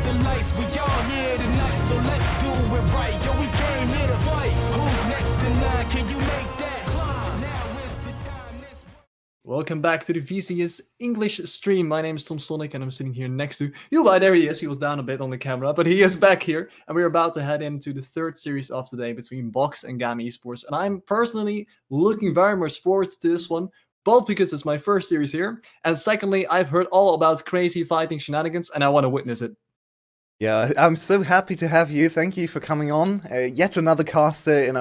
the lights, we all here tonight, so let's do it right. Yo, we came here to fight. Who's next in line? Can you make that climb? Now is the time. Welcome back to the VCS English stream. My name is Tom Sonic and I'm sitting here next to Yuba. There he is. He was down a bit on the camera, but he is back here. And we're about to head into the third series of the day between Box and GAM Esports. And I'm personally looking very much forward to this one, both because it's my first series here, and secondly, I've heard all about crazy fighting shenanigans and I want to witness it. Yeah, I'm so happy to have you. Thank you for coming on. Yet another caster in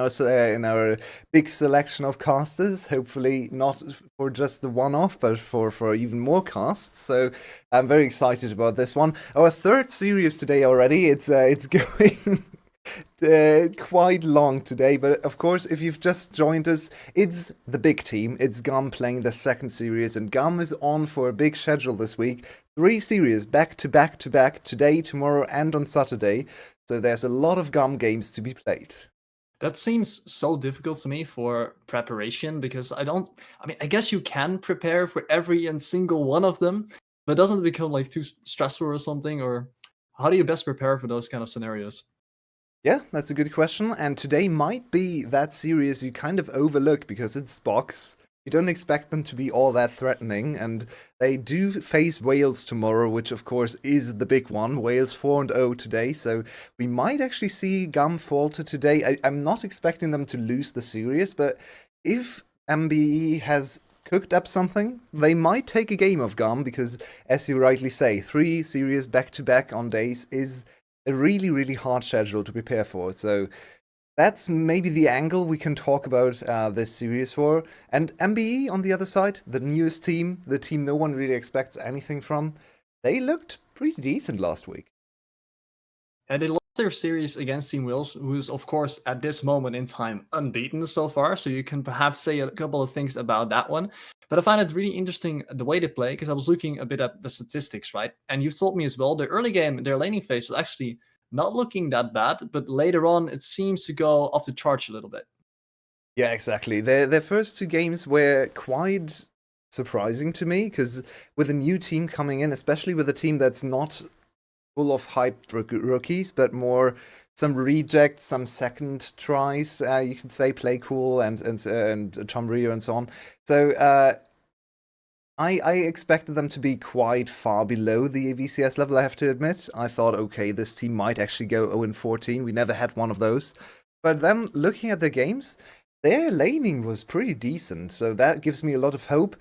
our big selection of casters. Hopefully not for just the one-off, but for even more casts. So I'm very excited about this one. Our third series today already. It's going quite long today, but of course, if you've just joined us, it's the big team. It's GAM playing the second series, and GAM is on for a big schedule this week. 3 series back to back to back, today, tomorrow, and on Saturday. So there's a lot of GAM games to be played. That seems so difficult to me for preparation, because I guess you can prepare for every and single one of them, but doesn't it become like too stressful or something? Or how do you best prepare for those kind of scenarios? Yeah, that's a good question, and today might be that series you kind of overlook because it's Box. You don't expect them to be all that threatening, and they do face Wales tomorrow, which of course is the big one. Wales 4-0 today, so we might actually see GAM falter today. I'm not expecting them to lose the series, but if MBE has cooked up something, they might take a game of GAM, because as you rightly say, 3 series back-to-back on days is a really, really hard schedule to prepare for. So that's maybe the angle we can talk about this series for. And MBE on the other side, the newest team, the team no one really expects anything from, they looked pretty decent last week. And they lost their series against Team Wales, who's of course at this moment in time unbeaten so far, so you can perhaps say a couple of things about that one. But I find it really interesting the way they play, because I was looking a bit at the statistics, right? And you told me as well, the early game, their laning phase was actually not looking that bad, but later on it seems to go off the charts a little bit. Yeah, exactly. Their first 2 games were quite surprising to me, because with a new team coming in, especially with a team that's not full of hyped rookies, but more some rejects, some second tries, you could say, play cool and Tom Rio and so on. So I expected them to be quite far below the VCS level, I have to admit. I thought, okay, this team might actually go 0-14. We never had one of those. But then looking at their games, their laning was pretty decent, so that gives me a lot of hope.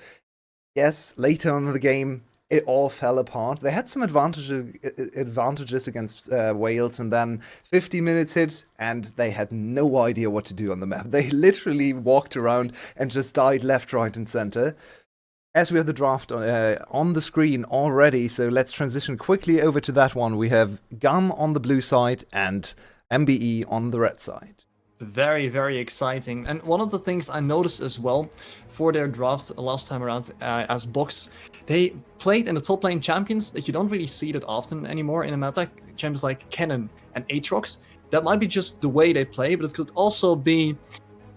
Yes, later on in the game, it all fell apart. They had some advantages against Wales, and then 50 minutes hit, and they had no idea what to do on the map. They literally walked around and just died left, right, and center. As we have the draft on the screen already, so let's transition quickly over to that one. We have GAM on the blue side and MBE on the red side. Very, very exciting. And one of the things I noticed as well for their drafts last time around as Box, they played in the top lane champions that you don't really see that often anymore in a meta. Champions like Kennen and Aatrox. That might be just the way they play, but it could also be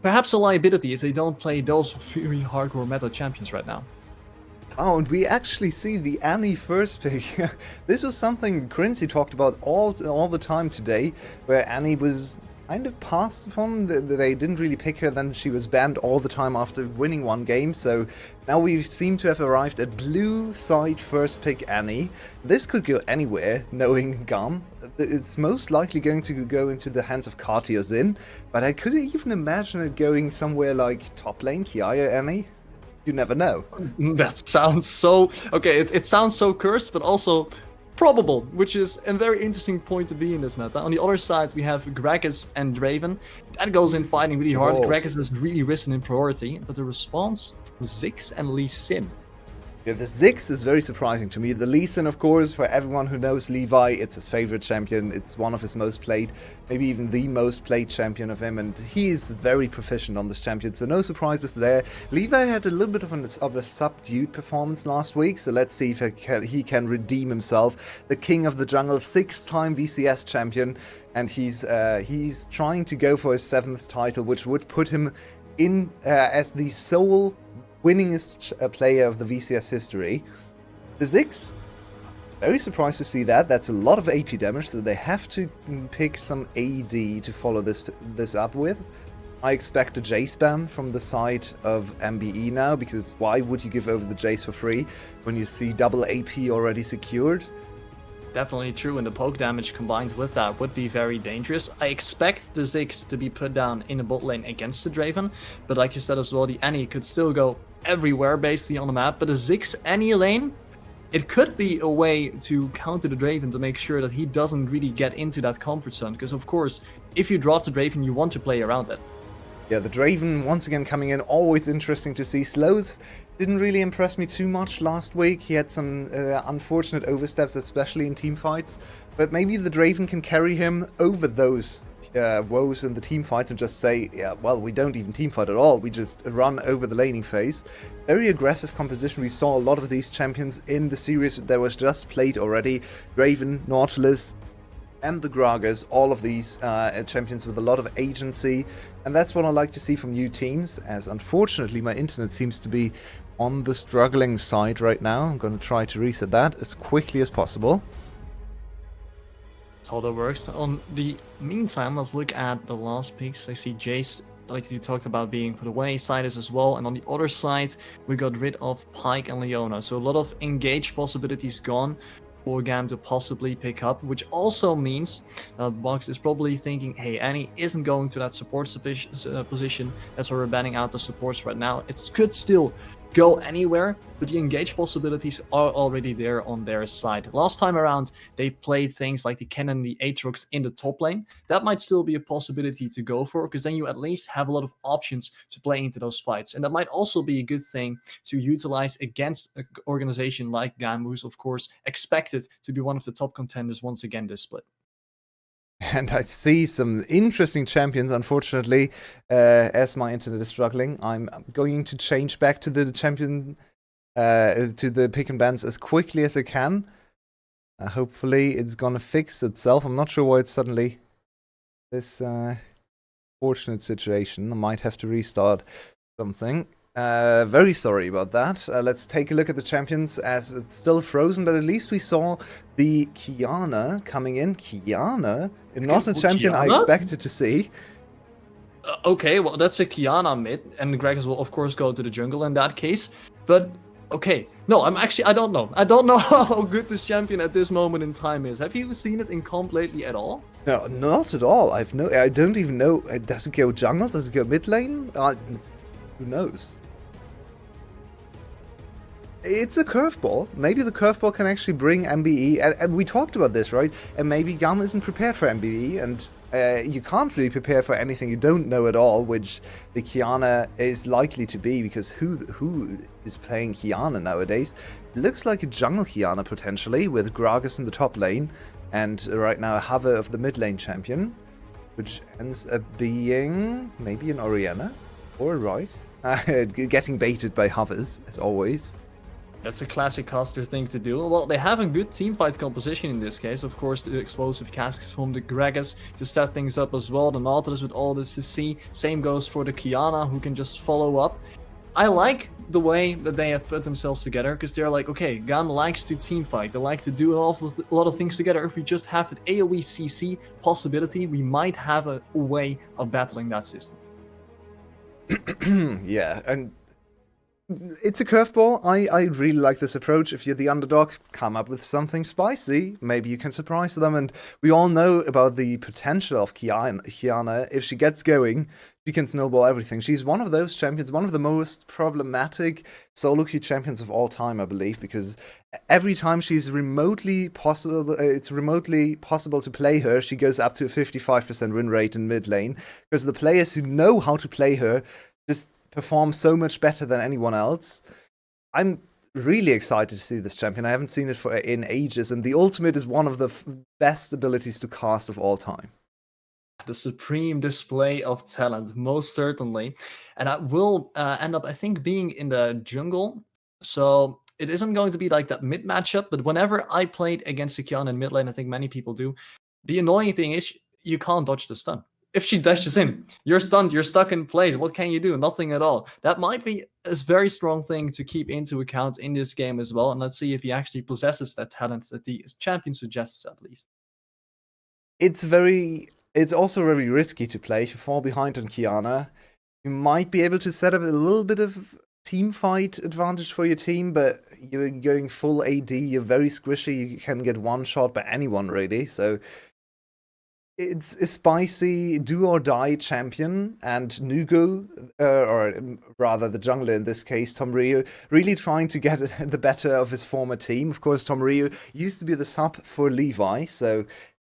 perhaps a liability if they don't play those very hardcore meta champions right now. Oh, and we actually see the Annie first pick. This was something Quincy talked about all the time today, where Annie was kind of passed upon. They didn't really pick her, then she was banned all the time after winning one game, so now we seem to have arrived at blue side first pick Annie. This could go anywhere, knowing GAM. It's most likely going to go into the hands of Kati or Xin, but I could even imagine it going somewhere like top lane, Kiaya Annie. You never know. That sounds so... Okay, it sounds so cursed, but also probable, which is a very interesting point to be in this meta. On the other side, we have Gragas and Draven. That goes in fighting really hard. Whoa. Gragas has really risen in priority, but the response from Ziggs and Lee Sin. Yeah, the Ziggs is very surprising to me. The Lee Sin, of course, for everyone who knows Levi, it's his favorite champion. It's one of his most played, maybe even the most played champion of him, and he is very proficient on this champion, so no surprises there. Levi had a little bit of a subdued performance last week, so let's see if he can redeem himself. The king of the jungle, 6-time VCS champion, and he's trying to go for his 7th title, which would put him in as the sole winningest player of the VCS history. The Ziggs, Very surprised to see that. That's a lot of AP damage, so they have to pick some AD to follow this up with. I expect a Jace ban from the side of MBE now, because why would you give over the Jace for free when you see double AP already secured? Definitely true, and the poke damage combined with that would be very dangerous. I expect the Ziggs to be put down in the bot lane against the Draven, but like you said as well, the Annie could still go everywhere basically on the map, but the Ziggs Annie lane, it could be a way to counter the Draven to make sure that he doesn't really get into that comfort zone, because of course, if you drop the Draven, you want to play around it. Yeah, the Draven once again coming in, always interesting to see. Slows didn't really impress me too much last week. He had some unfortunate oversteps, especially in team fights. But maybe the Draven can carry him over those woes in the team fights and just say, yeah, well, we don't even team fight at all. We just run over the laning phase. Very aggressive composition. We saw a lot of these champions in the series that was just played already. Draven, Nautilus, and the Gragas, all of these champions with a lot of agency, and that's what I like to see from new teams, as unfortunately my internet seems to be on the struggling side right now. I'm going to try to reset that as quickly as possible. That's how that works. On the meantime, let's look at the last picks. I see Jace, like you talked about, being put away, Sidus as well, and on the other side, we got rid of Pyke and Leona, so a lot of engage possibilities gone for GAM to possibly pick up, which also means Box is probably thinking, hey, Annie isn't going to that support position, that's why we're banning out the supports right now. It could still go anywhere, but the engage possibilities are already there on their side. Last time around, they played things like the Kennen and the Aatrox in the top lane. That might still be a possibility to go for, because then you at least have a lot of options to play into those fights. And that might also be a good thing to utilize against an organization like GAM, who's of course expected to be one of the top contenders once again this split. And I see some interesting champions, unfortunately, as my internet is struggling. I'm going to change back to the champion, to the pick and bans as quickly as I can. Hopefully it's gonna fix itself. I'm not sure why it's suddenly this fortunate situation. I might have to restart something. Very sorry about that. Let's take a look at the champions, as it's still frozen, but at least we saw the Kiana coming in. Kiana? Not a champion I expected to see. Okay, well, that's a Kiana mid, and the Gragas will of course go to the jungle in that case, but okay. No, I don't know. I don't know how good this champion at this moment in time is. Have you seen it in comp lately at all? No, not at all. I don't even know. Does it go jungle? Does it go mid lane? Who knows? It's a curveball. Maybe the curveball can actually bring MBE, and we talked about this, right? And maybe GAM isn't prepared for MBE, and you can't really prepare for anything you don't know at all, which the Kiana is likely to be, because who is playing Kiana nowadays? It looks like a jungle Kiana potentially, with Gragas in the top lane, and right now a Hover of the mid lane champion, which ends up being maybe an Orianna or a Rice. Getting baited by Hovers, as always. That's a classic caster thing to do. Well, they have a good teamfight composition in this case. Of course, the explosive casks from the Gragas to set things up as well. The Nautilus with all this to see. Same goes for the Kiana, who can just follow up. I like the way that they have put themselves together, because they're like, okay, GAM likes to teamfight. They like to do a lot of things together. If we just have that AoE CC possibility, we might have a way of battling that system. Yeah, and it's a curveball. I really like this approach. If you're the underdog, come up with something spicy. Maybe you can surprise them. And we all know about the potential of Kiana. If she gets going, she can snowball everything. She's one of those champions, one of the most problematic solo queue champions of all time, I believe, because every time she's remotely possible, it's remotely possible to play her, she goes up to a 55% win rate in mid lane, because the players who know how to play her just perform so much better than anyone else. I'm really excited to see this champion. I haven't seen it in ages, and the ultimate is one of the best abilities to cast of all time. The supreme display of talent, most certainly. And that will end up, I think, being in the jungle. So it isn't going to be like that mid matchup, but whenever I played against Kiana in mid lane, I think many people do, the annoying thing is you can't dodge the stun. if she dashes in, you're stunned, you're stuck in place. What can you do? Nothing at all. That might be a very strong thing to keep into account in this game as well. And let's see if he actually possesses that talent that the champion suggests, at least. It's also very risky to play. If you fall behind on Kiana, you might be able to set up a little bit of team fight advantage for your team, but you're going full AD, you're very squishy, you can get one shot by anyone really, so it's a spicy do or die champion, and Nugo, or rather the jungler in this case, Tom Ryu, really trying to get the better of his former team. Of course, Tom Ryu used to be the sub for Levi, so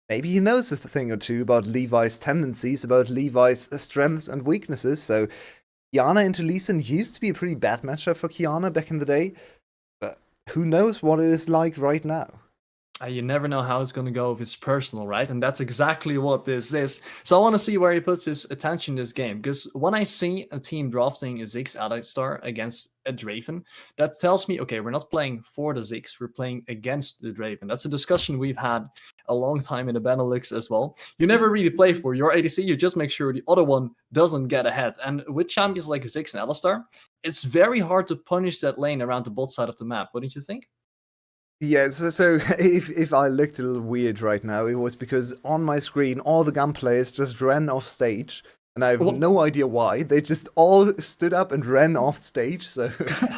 maybe he knows a thing or two about Levi's tendencies, about Levi's strengths and weaknesses, so Kiana into Lee Sin used to be a pretty bad matchup for Kiana back in the day, but who knows what it is like right now. You never know how it's going to go if it's personal, right? And that's exactly what this is. So I want to see where he puts his attention in this game, because when I see a team drafting a Ziggs Alistar against a Draven, that tells me, okay, we're not playing for the Ziggs, we're playing against the Draven. That's a discussion we've had a long time in the Benelux as well. You never really play for your ADC, you just make sure the other one doesn't get ahead. And with champions like Ziggs and Alistar, it's very hard to punish that lane around the bot side of the map, wouldn't you think? Yeah, so if I looked a little weird right now, it was because on my screen, all the GAM players just ran off stage, and I have no idea why. They just all stood up and ran off stage, so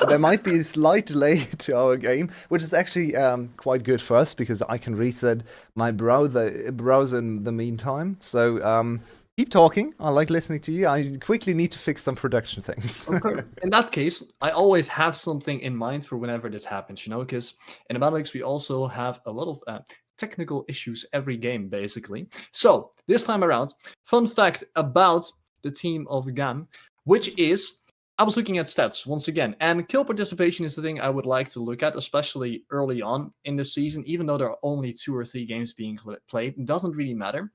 there might be a slight delay to our game, which is actually quite good for us, because I can reset my browser in the meantime. So keep talking. I like listening to you. I quickly need to fix some production things. Okay. In that case, I always have something in mind for whenever this happens, because in the Benelux we also have a lot of technical issues every game, basically. So this time around, fun fact about the team of GAM, which is, I was looking at stats once again, and kill participation is the thing I would like to look at, especially early on in the season, even though there are only 2 or 3 games being played. It doesn't really matter.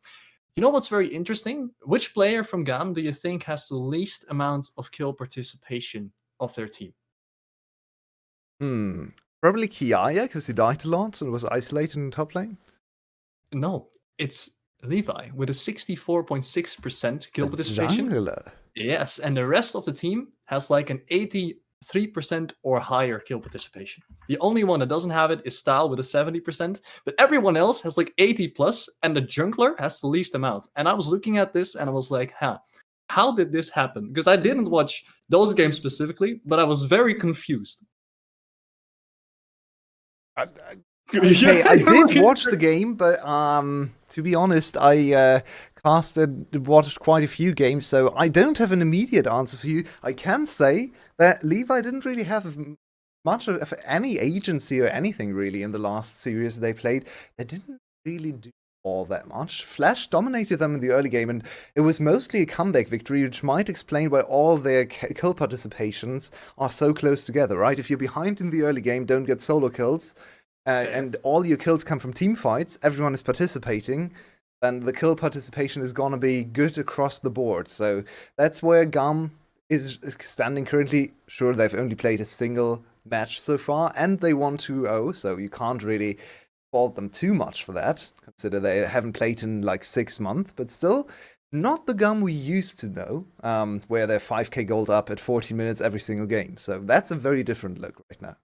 You know what's very interesting? Which player from GAM do you think has the least amount of kill participation of their team? Probably Kiaya, because he died a lot and was isolated in top lane. No, it's Levi with a 64.6% kill participation. Jungler. Yes, and the rest of the team has like an 83% or higher kill participation. The only one that doesn't have it is Stahl with a 70%, but everyone else has like 80 plus, and the jungler has the least amount. And I was looking at this and I was like, how did this happen? Because I didn't watch those games specifically, but I was very confused. Okay, I did watch the game, but to be honest, I watched quite a few games, so I don't have an immediate answer for you. I can say that Levi didn't really have much of any agency or anything really in the last series they played. They didn't really do all that much. Flash dominated them in the early game, and it was mostly a comeback victory, which might explain why all their kill participations are so close together, right? If you're behind in the early game, don't get solo kills, and all your kills come from team fights, everyone is participating, then the kill participation is gonna be good across the board. So that's where GAM is standing currently. Sure, they've only played a single match so far, and they won 2-0, so you can't really fault them too much for that. Consider they haven't played in like 6 months, but still not the GAM we used to know, where they're 5k gold up at 14 minutes every single game. So that's a very different look right now.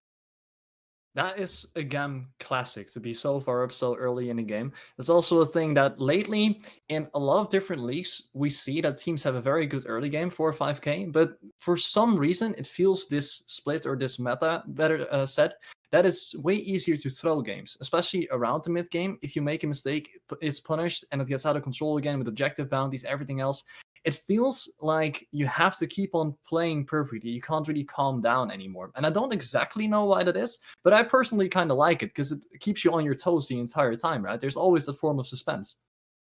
That is a GAM classic, to be so far up so early in the game. It's also a thing that lately, in a lot of different leagues, we see that teams have a very good early game, 4 or 5k, but for some reason, it feels this split or this meta, better said, that it's way easier to throw games, especially around the mid game. If you make a mistake, it's punished and it gets out of control again with objective bounties, everything else. It feels like you have to keep on playing perfectly. You can't really calm down anymore. And I don't exactly know why that is, but I personally kind of like it because it keeps you on your toes the entire time, right? There's always that form of suspense.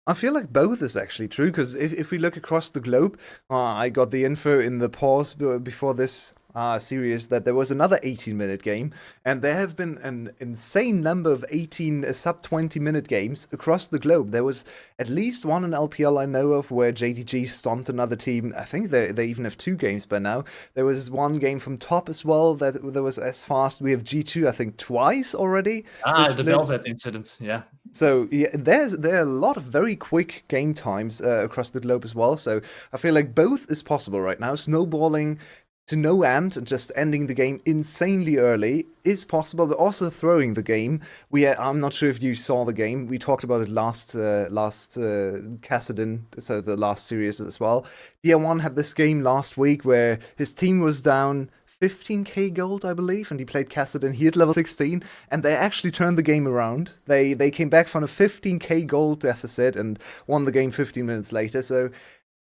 I feel like both is actually true, because if we look across the globe, I got the info in the pause before this series that there was another 18-minute game, and there have been an insane number of 18 sub 20-minute games across the globe. There was at least one in LPL I know of where JDG stomped another team. I think they even have 2 games by now. There was one game from Top as well that was as fast. We have G2, I think, twice already. The Velvet incident, yeah. So yeah, there are a lot of very quick game times across the globe as well. So I feel like both is possible right now. Snowballing to no end and just ending the game insanely early is possible. But also throwing the game. I'm not sure if you saw the game. We talked about it last Kassadin, so the last series as well. DR1 had this game last week where his team was down 15k gold, I believe, and he played Kassadin. He hit level 16, and they actually turned the game around. They came back from a 15k gold deficit and won the game 15 minutes later. So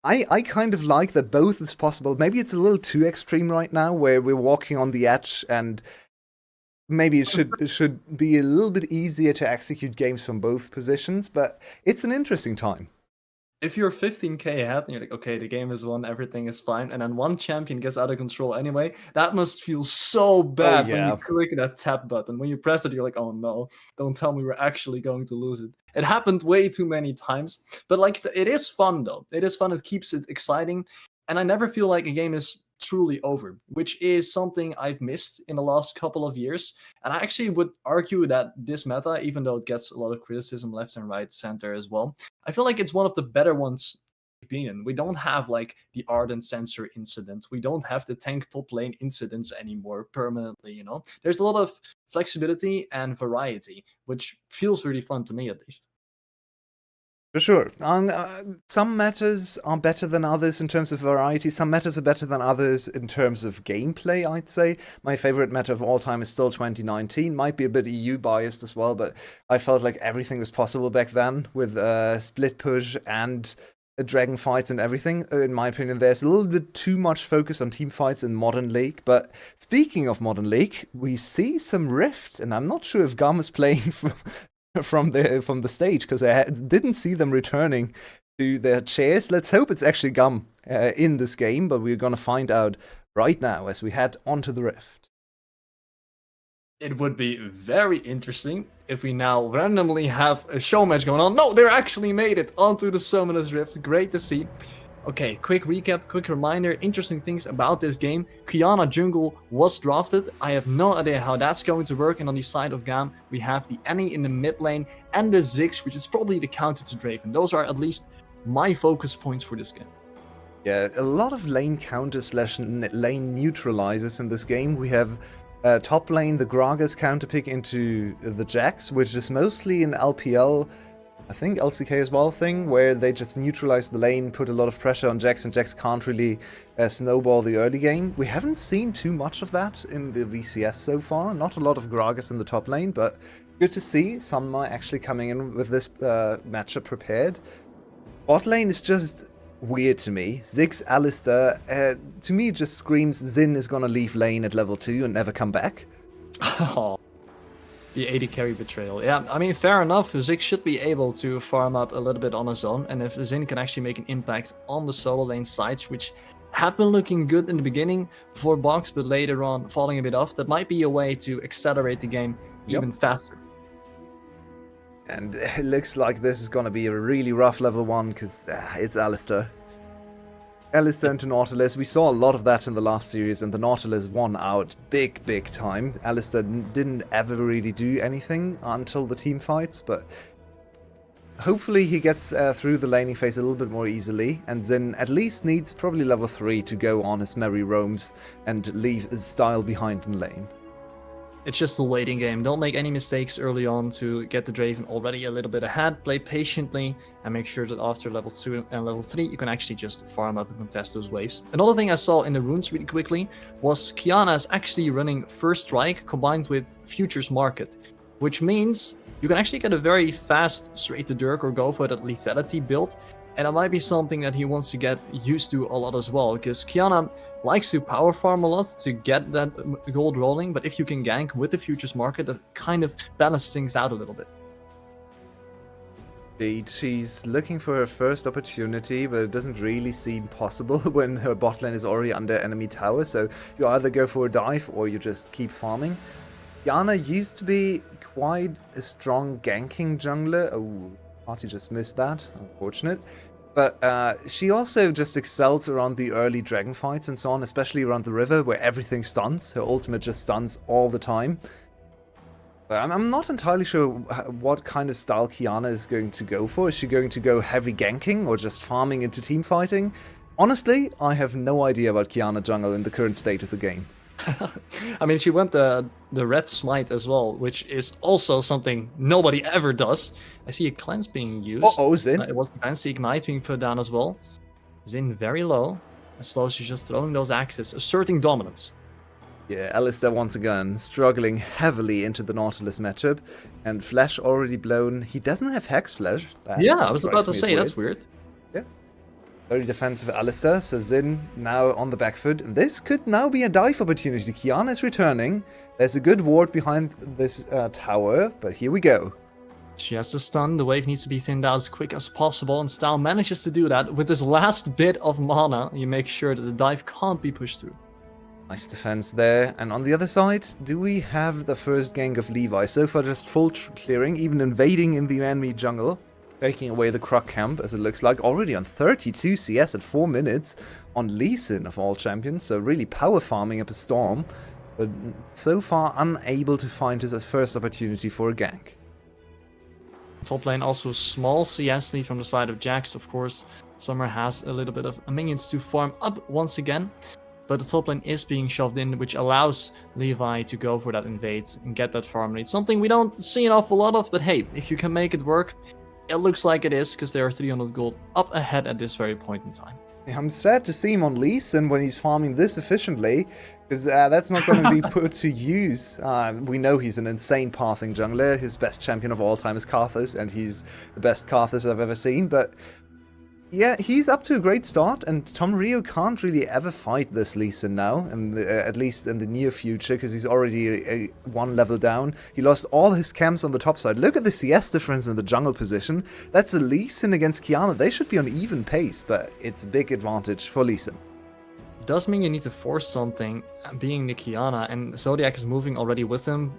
I kind of like that both is possible. Maybe it's a little too extreme right now, where we're walking on the edge, and maybe it should be a little bit easier to execute games from both positions. But it's an interesting time. If you're 15k ahead and you're like, okay, the game is won, everything is fine, and then one champion gets out of control anyway, that must feel so bad when you click that tap button. When you press it, you're like, oh no, don't tell me we're actually going to lose it. It happened way too many times. But like, it is fun though. It is fun. It keeps it exciting. And I never feel like a game is truly over, which is something I've missed in the last couple of years. And I actually would argue that this meta, even though it gets a lot of criticism left and right, center as well, I feel like it's one of the better ones we've been in. We don't have like the Ardent Sensor incident. We don't have the tank top lane incidents anymore permanently, you know? There's a lot of flexibility and variety, which feels really fun to me at least. For sure. Some matters are better than others in terms of variety. Some matters are better than others in terms of gameplay, I'd say. My favorite meta of all time is still 2019. Might be a bit EU biased as well, but I felt like everything was possible back then with split push and dragon fights and everything. In my opinion, there's a little bit too much focus on team fights in Modern League. But speaking of Modern League, we see some Rift, and I'm not sure if GAM is playing from the stage, because I didn't see them returning to their chairs. Let's hope it's actually GAM in this game, but we're gonna find out right now as we head onto the Rift. It would be very interesting if we now randomly have a show match going on. No, they actually made it onto the Summoners Rift. Great to see. Okay, quick recap, quick reminder, interesting things about this game. Qiyana jungle was drafted. I have no idea how that's going to work. And on the side of GAM, we have the Annie in the mid lane and the Ziggs, which is probably the counter to Draven. Those are at least my focus points for this game. Yeah, a lot of lane counters / lane neutralizers in this game. We have top lane, the Gragas counterpick into the Jax, which is mostly an LPL, I think LCK as well thing, where they just neutralize the lane, put a lot of pressure on Jax, and Jax can't really snowball the early game. We haven't seen too much of that in the VCS so far. Not a lot of Gragas in the top lane, but good to see some are actually coming in with this matchup prepared. Bot lane is just weird to me. Ziggs, Alistar, to me it just screams Xin is gonna leave lane at level 2 and never come back. Oh. The AD carry betrayal. Yeah, I mean, fair enough. Ziggs should be able to farm up a little bit on his own. And if Xin can actually make an impact on the solo lane sides, which have been looking good in the beginning for Box, but later on falling a bit off, that might be a way to accelerate the game even faster. And it looks like this is going to be a really rough level 1, because it's Alistar. Alistar into Nautilus. We saw a lot of that in the last series, and the Nautilus won out big time. Alistar didn't ever really do anything until the team fights, but hopefully he gets through the laning phase a little bit more easily, and Xin at least needs probably level 3 to go on his merry roams and leave his style behind in lane. It's just a waiting game. Don't make any mistakes early on to get the Draven already a little bit ahead. Play patiently and make sure that after level 2 and level 3, you can actually just farm up and contest those waves. Another thing I saw in the runes really quickly was Qiyana is actually running First Strike combined with Futures Market, which means you can actually get a very fast straight to Dirk or go for that lethality build. And that might be something that he wants to get used to a lot as well, because Qiyana likes to power farm a lot to get that gold rolling, but if you can gank with the Futures Market, that kind of balances things out a little bit. She's looking for her first opportunity, but it doesn't really seem possible when her bot lane is already under enemy tower, so you either go for a dive or you just keep farming. Qiyana used to be quite a strong ganking jungler. Oh, Party just missed that, unfortunate. But she also just excels around the early dragon fights and so on, especially around the river where everything stuns. Her ultimate just stuns all the time. I'm not entirely sure what kind of style Qiyana is going to go for. Is she going to go heavy ganking or just farming into team fighting? Honestly, I have no idea about Qiyana jungle in the current state of the game. I mean, she went the red smite as well, which is also something nobody ever does. I see a cleanse being used. Uh-oh, Zin. It was the ignite being put down as well. Zin very low. As slow as she's just throwing those axes, asserting dominance. Yeah, Alistair once again struggling heavily into the Nautilus matchup, and Flash already blown. He doesn't have Hex Flash. Yeah, I was about to say, that's weird. Yeah. Very defensive Alistair, so Zin now on the back foot, and this could now be a dive opportunity. Qiyana is returning. There's a good ward behind this tower, but here we go. She has to stun, the wave needs to be thinned out as quick as possible, and Style manages to do that. With this last bit of mana, you make sure that the dive can't be pushed through. Nice defense there. And on the other side, do we have the first gank of Levi? So far just full clearing, even invading in the enemy jungle. Taking away the Croc camp, as it looks like. Already on 32 CS at 4 minutes on Lee Sin of all champions. So really power farming up a storm. But so far unable to find his first opportunity for a gank. Top lane also a small CS lead from the side of Jax, of course. Summer has a little bit of minions to farm up once again. But the top lane is being shoved in, which allows Levi to go for that invade and get that farm rate. Something we don't see an awful lot of, but hey, if you can make it work, it looks like it is, because they are 300 gold up ahead at this very point in time. I'm sad to see him on Lee Sin when he's farming this efficiently, because that's not going to be put to use. We know he's an insane pathing jungler. His best champion of all time is Karthus, and he's the best Karthus I've ever seen, but yeah, he's up to a great start, and Tom Rio can't really ever fight this Lee Sin now, and at least in the near future, because he's already one level down. He lost all his camps on the top side. Look at the CS difference in the jungle position. That's a Lee Sin against Qiyana. They should be on even pace, but it's a big advantage for Lee Sin. Does mean you need to force something, being the Qiyana, and Zodiac is moving already with him,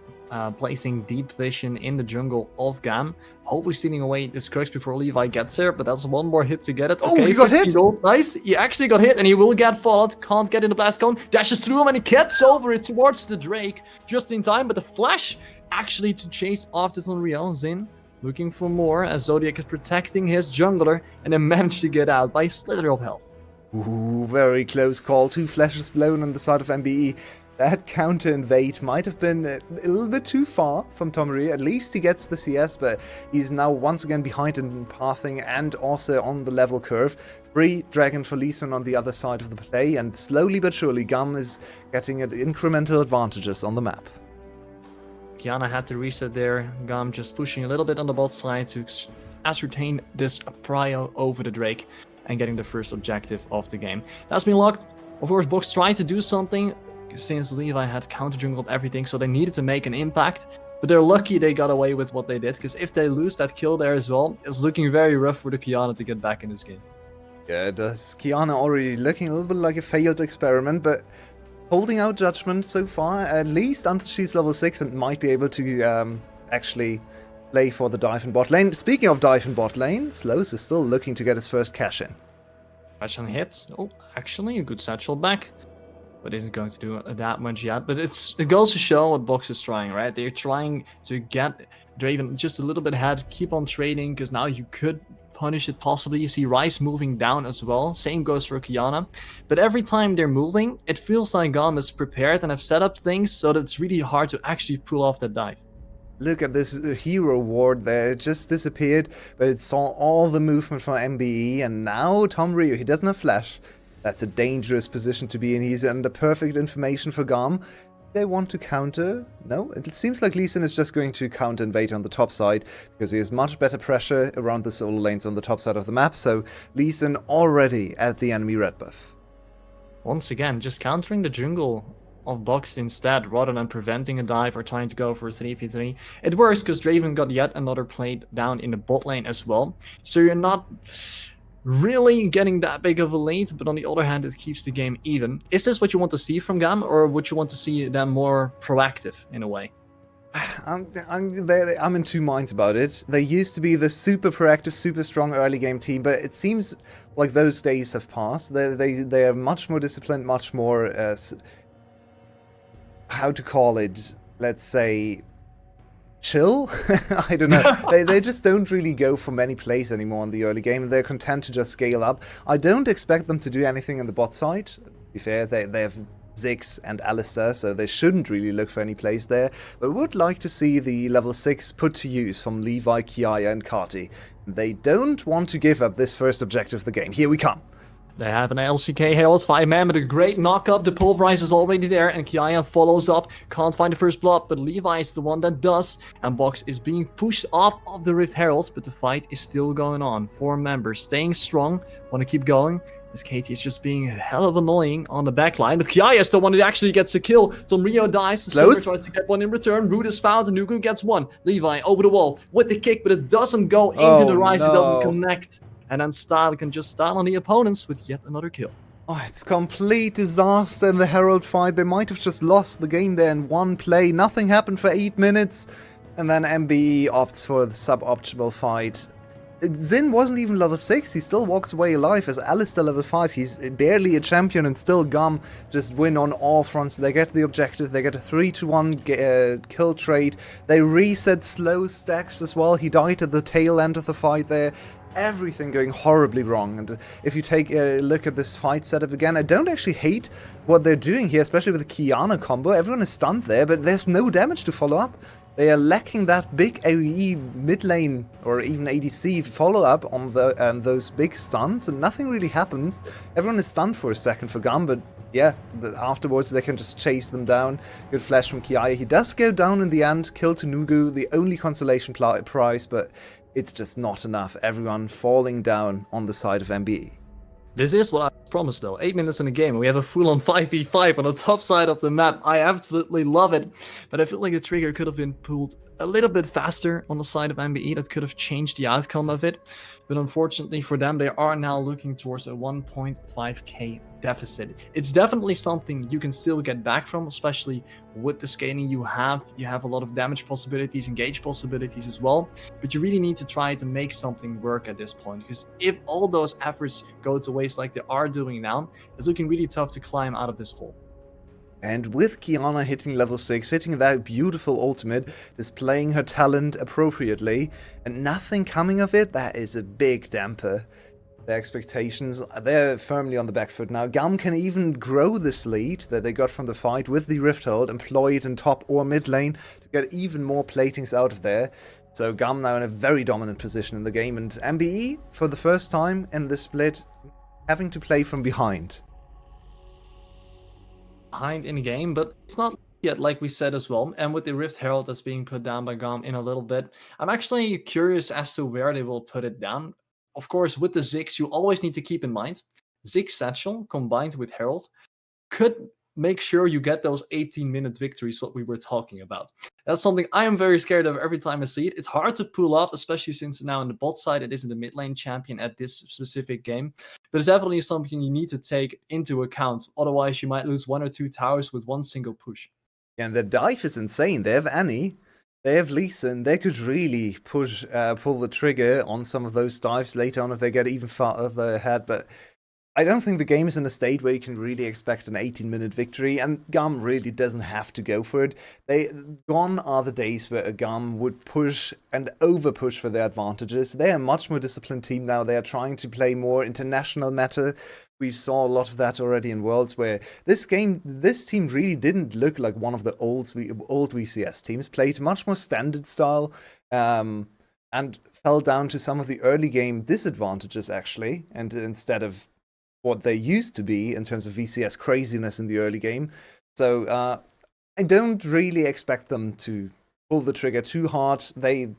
placing deep vision in the jungle of GAM. Hopefully stealing away this Crux before Levi gets there, but that's one more hit to get it. Oh, he got hit! Gold. Nice, he actually got hit, and he will get followed. Can't get in the blast cone, dashes through him, and he gets over it towards the Drake just in time, but the flash actually to chase after Unreal. Zin looking for more, as Zodiac is protecting his jungler, and then managed to get out by a slither of health. Ooh, very close call. 2 flashes blown on the side of MBE. That counter invade might have been a little bit too far from Tomery. At least he gets the CS, but he's now once again behind in pathing and also on the level curve. Free Dragon for Lee Sin on the other side of the play, and slowly but surely GAM is getting incremental advantages on the map. Qiyana had to reset there. GAM just pushing a little bit on the bot side to ascertain this prio over the Drake and getting the first objective of the game. That's been locked. Of course, Box tried to do something since Levi had counter-jungled everything, so they needed to make an impact. But they're lucky they got away with what they did, because if they lose that kill there as well, it's looking very rough for the Qiyana to get back in this game. Yeah, it does. Qiyana already looking a little bit like a failed experiment, but holding out Judgment so far, at least until she's level 6 and might be able to actually play for the dive in bot lane. Speaking of dive in bot lane, Slows is still looking to get his first cash in. Catch on hit. Oh, actually, a good satchel back. But isn't going to do that much yet. But it goes to show what Box is trying, right? They're trying to get Draven just a little bit ahead, keep on trading, because now you could punish it possibly. You see Rice moving down as well. Same goes for Qiyana. But every time they're moving, it feels like GAM is prepared and have set up things so that it's really hard to actually pull off that dive. Look at this hero ward there. It just disappeared, but it saw all the movement from MBE, and now Tom Rio, he doesn't have flash. That's a dangerous position to be in. He's under perfect information for GAM. They want to counter. No, it seems like Lee Sin is just going to counter invade on the top side, because he has much better pressure around the solo lanes on the top side of the map. So Lee Sin already at the enemy red buff. Once again, just countering the jungle of Box instead, rather than preventing a dive or trying to go for a 3v3. It works because Draven got yet another plate down in the bot lane as well. So you're not really getting that big of a lead, but on the other hand, it keeps the game even. Is this what you want to see from GAM, or would you want to see them more proactive in a way? I'm in two minds about it. They used to be the super proactive, super strong early game team, but it seems like those days have passed. They are much more disciplined, much more how to call it? Let's say chill. I don't know. they just don't really go for many plays anymore in the early game, and they're content to just scale up. I don't expect them to do anything in the bot side. To be fair, they have Ziggs and Alistair, so they shouldn't really look for any plays there, but would like to see the level 6 put to use from Levi, Kiaya and Kati. They don't want to give up this first objective of the game. Here we come. They have an LCK Herald 5-man, but a great knock-up. The Pulverize is already there, and Kiaya follows up. Can't find the first blood, but Levi is the one that does. And Box is being pushed off of the Rift Herald, but the fight is still going on. 4 members staying strong, want to keep going. This Katie is just being hell of annoying on the backline, but Kiaya is the one who actually gets a kill. Tom Rio dies, Silver tries to get one in return. Root is found, and Nugu gets one. Levi over the wall with the kick, but it doesn't go into the rise, it doesn't connect. And then Style can just style on the opponents with yet another kill. Oh, it's complete disaster in the Herald fight. They might have just lost the game there in one play. Nothing happened for 8 minutes, and then MBE opts for the suboptimal fight. Xin wasn't even level 6, he still walks away alive as Alistair level 5, he's barely a champion, and still GAM just win on all fronts. They get the objective, they get a 3-1 kill trade, they reset slow stacks as well. He died at the tail end of the fight there. Everything going horribly wrong, and if you take a look at this fight setup again, I don't actually hate what they're doing here, especially with the Kiana combo. Everyone is stunned there, but there's no damage to follow up. They are lacking that big AoE mid lane or even ADC follow-up on those big stuns, and nothing really happens. Everyone is stunned for a second for GAM, but yeah, afterwards they can just chase them down. Good flash from Kiaya. He does go down in the end, kill to Nugu, the only consolation prize, but it's just not enough. Everyone falling down on the side of MBE. This is what I promised though. 8 minutes in the game, and we have a full-on 5v5 on the top side of the map. I absolutely love it, but I feel like the trigger could have been pulled a little bit faster on the side of MBE. That could have changed the outcome of it, but unfortunately for them, they are now looking towards a 1.5k deficit. It's definitely something you can still get back from, especially with the scaling you have. You have a lot of damage possibilities, engage possibilities as well, but you really need to try to make something work at this point, because if all those efforts go to waste like they are doing now, it's looking really tough to climb out of this hole. And with Kiana hitting level 6, hitting that beautiful ultimate, displaying her talent appropriately, and nothing coming of it, that is a big damper. Their expectations, they're firmly on the back foot now. GAM can even grow this lead that they got from the fight with the Rift Hold, employ it in top or mid lane to get even more platings out of there. So GAM now in a very dominant position in the game, and MBE, for the first time in this split, having to play from behind. Behind in game, but it's not yet, like we said as well. And with the Rift Herald that's being put down by GAM in a little bit, I'm actually curious as to where they will put it down. Of course, with the Ziggs, you always need to keep in mind, Ziggs Satchel combined with Herald could make sure you get those 18-minute victories, what we were talking about. That's something I am very scared of every time I see it. It's hard to pull off, especially since now on the bot side, it isn't the mid lane champion at this specific game. But it's definitely something you need to take into account. Otherwise, you might lose 1 or 2 towers with one single push. Yeah, and the dive is insane. They have Annie, they have Lisa, and they could really pull the trigger on some of those dives later on if they get even farther ahead. But I don't think the game is in a state where you can really expect an 18-minute victory, and GAM really doesn't have to go for it. Gone are the days where a GAM would push and over-push for their advantages. They are a much more disciplined team now. They are trying to play more international meta. We saw a lot of that already in Worlds, where this team really didn't look like one of the old VCS teams. Played much more standard style, and fell down to some of the early game disadvantages, actually, and instead of what they used to be in terms of VCS craziness in the early game. So I don't really expect them to pull the trigger too hard. They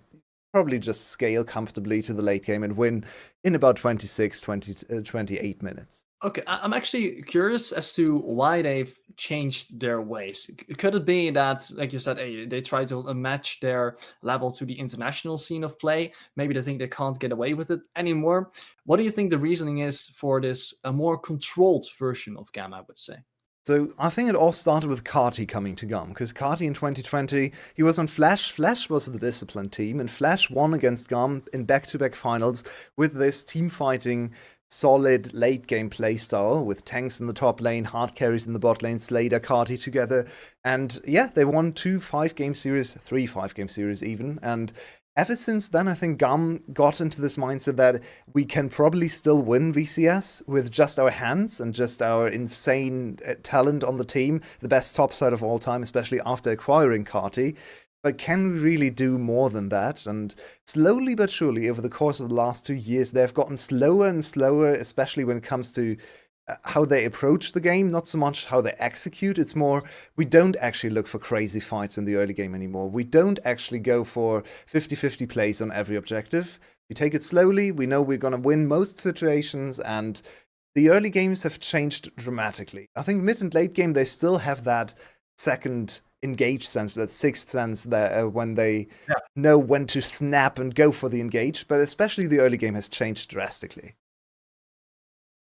probably just scale comfortably to the late game and win in about 28 minutes. Okay, I'm actually curious as to why they've changed their ways? Could it be that, like you said, hey, they try to match their level to the international scene of play? Maybe they think they can't get away with it anymore. What do you think the reasoning is for this a more controlled version of GAM, I would say? So I think it all started with Carty coming to GAM, because Carty in 2020, he was on Flash. Flash was the disciplined team, and Flash won against GAM in back-to-back finals with this team-fighting, solid late-game playstyle, with tanks in the top lane, hard carries in the bot lane, Slater, Carty together. And yeah, they won 2 5-game series, 3 5-game series even, and ever since then, I think GAM got into this mindset that we can probably still win VCS with just our hands and just our insane talent on the team, the best top side of all time, especially after acquiring Carty. But can we really do more than that? And slowly but surely, over the course of the last 2 years, they've gotten slower and slower, especially when it comes to how they approach the game, not so much how they execute. It's more, we don't actually look for crazy fights in the early game anymore. We don't actually go for 50-50 plays on every objective. We take it slowly, we know we're going to win most situations, and the early games have changed dramatically. I think mid and late game, they still have that second engage sense, that sixth sense that when they know when to snap and go for the engage, but especially the early game has changed drastically.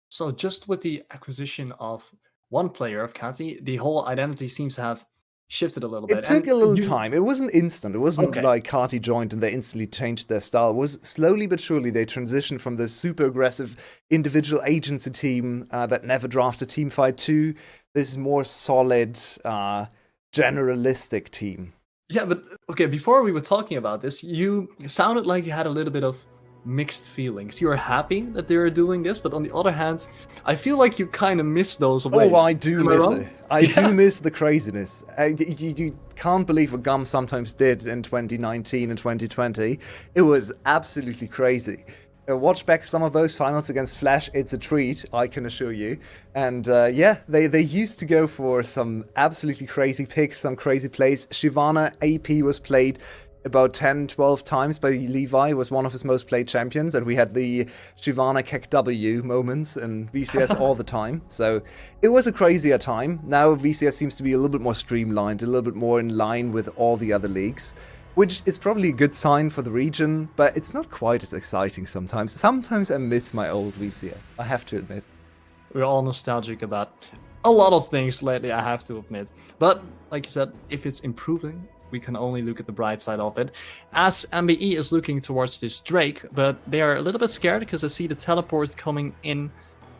So just with the acquisition of one player of Carty, the whole identity seems to have shifted a little bit. It took a little time. It wasn't instant. It wasn't like Carty joined and they instantly changed their style. It was slowly but surely they transitioned from this super aggressive individual agency team that never drafted team fight to this more solid, generalistic team. Yeah, but okay, before we were talking about this, you sounded like you had a little bit of mixed feelings. You are happy that they are doing this, but on the other hand, I feel like you kind of miss those ways. Oh, I do miss it. I do miss the craziness. You can't believe what GAM sometimes did in 2019 and 2020. It was absolutely crazy. Watch back some of those finals against Flash. It's a treat, I can assure you. And yeah, they used to go for some absolutely crazy picks, some crazy plays. Shyvana AP was played about 10, 12 times by Levi, was one of his most played champions, and we had the Shyvana KW moments in VCS all the time. So it was a crazier time. Now VCS seems to be a little bit more streamlined, a little bit more in line with all the other leagues, which is probably a good sign for the region, but it's not quite as exciting sometimes. Sometimes I miss my old VCS, I have to admit. We're all nostalgic about a lot of things lately, I have to admit. But like you said, if it's improving, we can only look at the bright side of it. As MBE is looking towards this Drake, but they are a little bit scared because I see the teleport coming in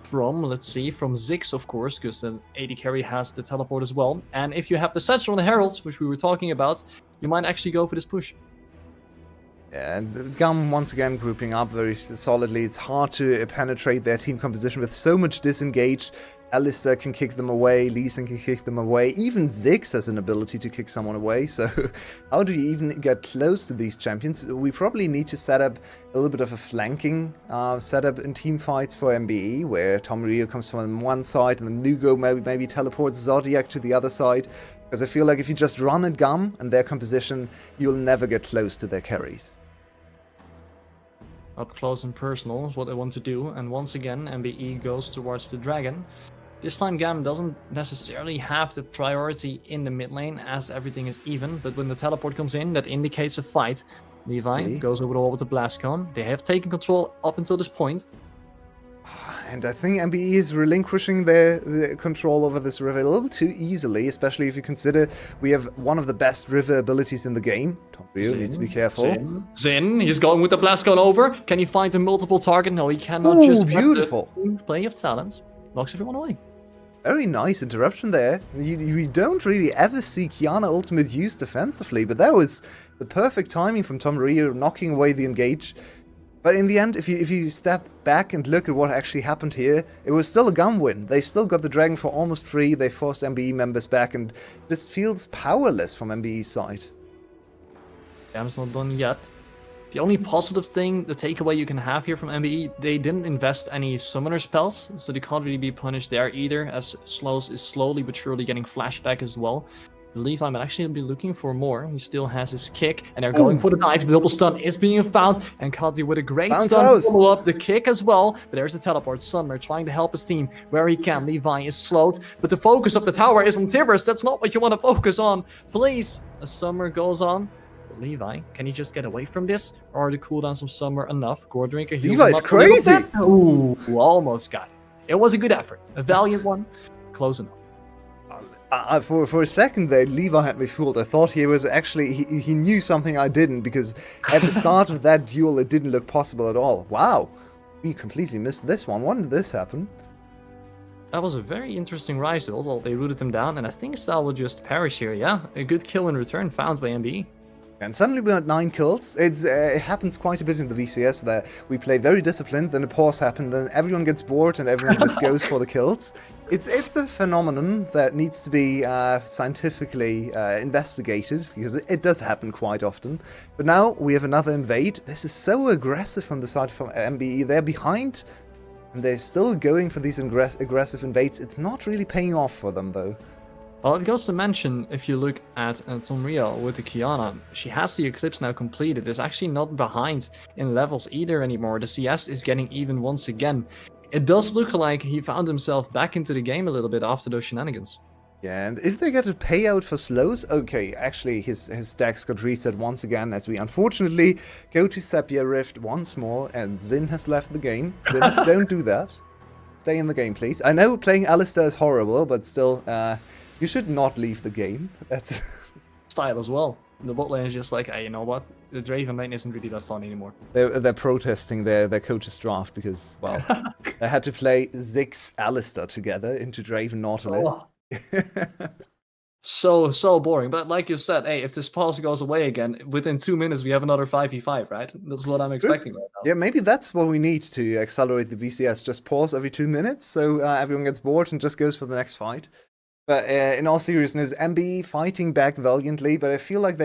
from, let's see, from Ziggs, of course, because the AD carry has the teleport as well. And if you have the Satchel on the Herald, which we were talking about, you might actually go for this push. Yeah, and GAM once again grouping up very solidly. It's hard to penetrate their team composition with so much disengage. Alistair can kick them away, Lee Sin can kick them away, even Ziggs has an ability to kick someone away, so how do you even get close to these champions? We probably need to set up a little bit of a flanking setup in team fights for MBE, where Tom Rio comes from one side and then Nugo maybe teleports Zodiac to the other side, because I feel like if you just run at GAM and their composition, you'll never get close to their carries. Up close and personal is what they want to do, and once again MBE goes towards the Dragon. This time GAM doesn't necessarily have the priority in the mid lane as everything is even, but when the teleport comes in, that indicates a fight. Levi goes over the wall with the blast cone. They have taken control up until this point. And I think MBE is relinquishing their control over this river a little too easily, especially if you consider we have one of the best river abilities in the game. Tom Rio needs to be careful. Zin, he's going with the blast cone over. Can he find a multiple target? No, he cannot. Oh, beautiful. Play of talent. Knocks everyone away. Very nice interruption there. You don't really ever see Kiana ultimate used defensively, but that was the perfect timing from Tom Rio knocking away the engage. But in the end, if you step back and look at what actually happened here, it was still a GAM win. They still got the Dragon for almost free. They forced MBE members back, and this feels powerless from MBE's side. GAM's not done yet. The only positive thing, the takeaway you can have here from MBE, they didn't invest any summoner spells, so they can't really be punished there either, as Slows is slowly but surely getting flashback as well. Levi might actually be looking for more. He still has his kick, and they're going for the dive. The double stun is being found, and Kazi with a great Bounce stun house. follow up the kick as well. But there's the teleport. Summer trying to help his team where he can. Levi is slowed, but the focus of the tower is on Tibbers. That's not what you want to focus on. Please, as Summer goes on. Levi, can he just get away from this? Or are the cooldowns of Summer enough? Gordrinker heals Levi's him up a little crazy. bit. Ooh, almost got it. It was a good effort. A valiant one. Close enough. For a second there, Levi had me fooled. I thought he was actually, he knew something I didn't, because at the start of that duel it didn't look possible at all. Wow, we completely missed this one. When did this happen? That was a very interesting rise duel. Well, they rooted him down, and I think Sal will just perish here. Yeah, a good kill in return found by MBE. And suddenly we had 9 kills. It happens quite a bit in the VCS that we play very disciplined, then a pause happens, then everyone gets bored and everyone just goes for the kills. It's a phenomenon that needs to be scientifically investigated, because it does happen quite often. But now we have another invade. This is so aggressive from the side from MBE. They're behind, and they're still going for these aggressive invades. It's not really paying off for them, though. Well, it goes to mention, if you look at Tomrio with the Kiana, she has the Eclipse now completed. Is actually not behind in levels either anymore. The CS is getting even once again. It does look like he found himself back into the game a little bit after those shenanigans. Yeah, and if they get a payout for slows, okay, actually his stacks got reset once again, as we unfortunately go to Sepia Rift once more, and Zin has left the game. Zin, don't do that. Stay in the game, please. I know playing Alistar is horrible, but still, you should not leave the game. That's Style as well. The bot lane is just like, hey, you know what? The Draven lane isn't really that fun anymore. they're protesting their coach's draft because, well, they had to play Ziggs Alistar together into Draven Nautilus. Oh. So boring. But like you said, hey, if this pause goes away again, within 2 minutes we have another 5v5, right? That's what I'm expecting right now. Yeah, maybe that's what we need to accelerate the VCS. Just pause every 2 minutes so everyone gets bored and just goes for the next fight. But in all seriousness, MBE fighting back valiantly, but I feel like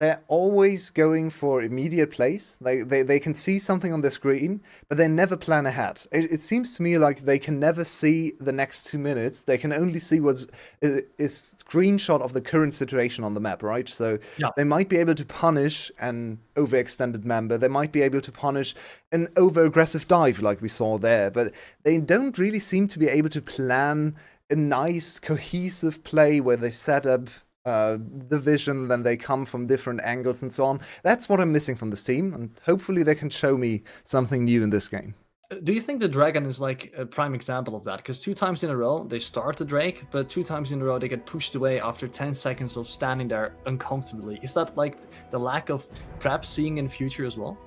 they're always going for immediate plays. They can see something on the screen, but they never plan ahead. It seems to me like they can never see the next 2 minutes. They can only see what's a screenshot of the current situation on the map, right? So Yeah. they might be able to punish an overextended member. They might be able to punish an over-aggressive dive like we saw there, but they don't really seem to be able to plan a nice, cohesive play where they set up the vision, then they come from different angles and so on. That's what I'm missing from this team, and hopefully they can show me something new in this game. Do you think the Dragon is like a prime example of that? Because 2 times in a row they start the Drake, but 2 times in a row they get pushed away after 10 seconds of standing there uncomfortably. Is that like the lack of prep seeing in future as well?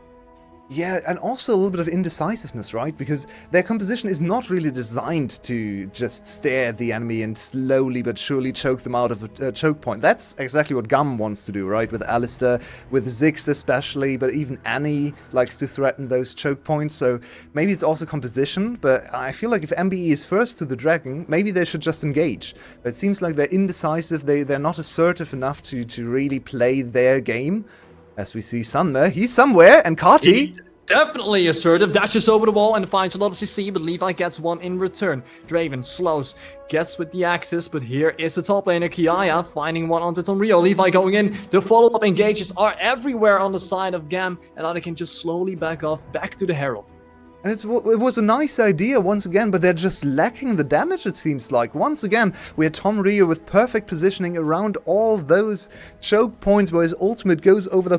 Yeah, and also a little bit of indecisiveness, right? Because their composition is not really designed to just stare at the enemy and slowly but surely choke them out of a choke point. That's exactly what GAM wants to do, right? With Alistar, with Ziggs especially, but even Annie likes to threaten those choke points. So maybe it's also composition, but I feel like if MBE is first to the Dragon, maybe they should just engage. But it seems like they're indecisive, they're not assertive enough to really play their game. As we see Sunmer, he's somewhere, and Kati... Definitely assertive, dashes over the wall and finds a lot of CC, but Levi gets one in return. Draven slows, gets with the axis, but here is the top laner, Kiaya, finding one onto Tomrio. Levi going in, the follow-up engages are everywhere on the side of GAM, and now they can just slowly back off, back to the Herald. And it was a nice idea once again, but they're just lacking the damage, it seems like. Once again, we had Tom Rio with perfect positioning around all those choke points where his ultimate goes over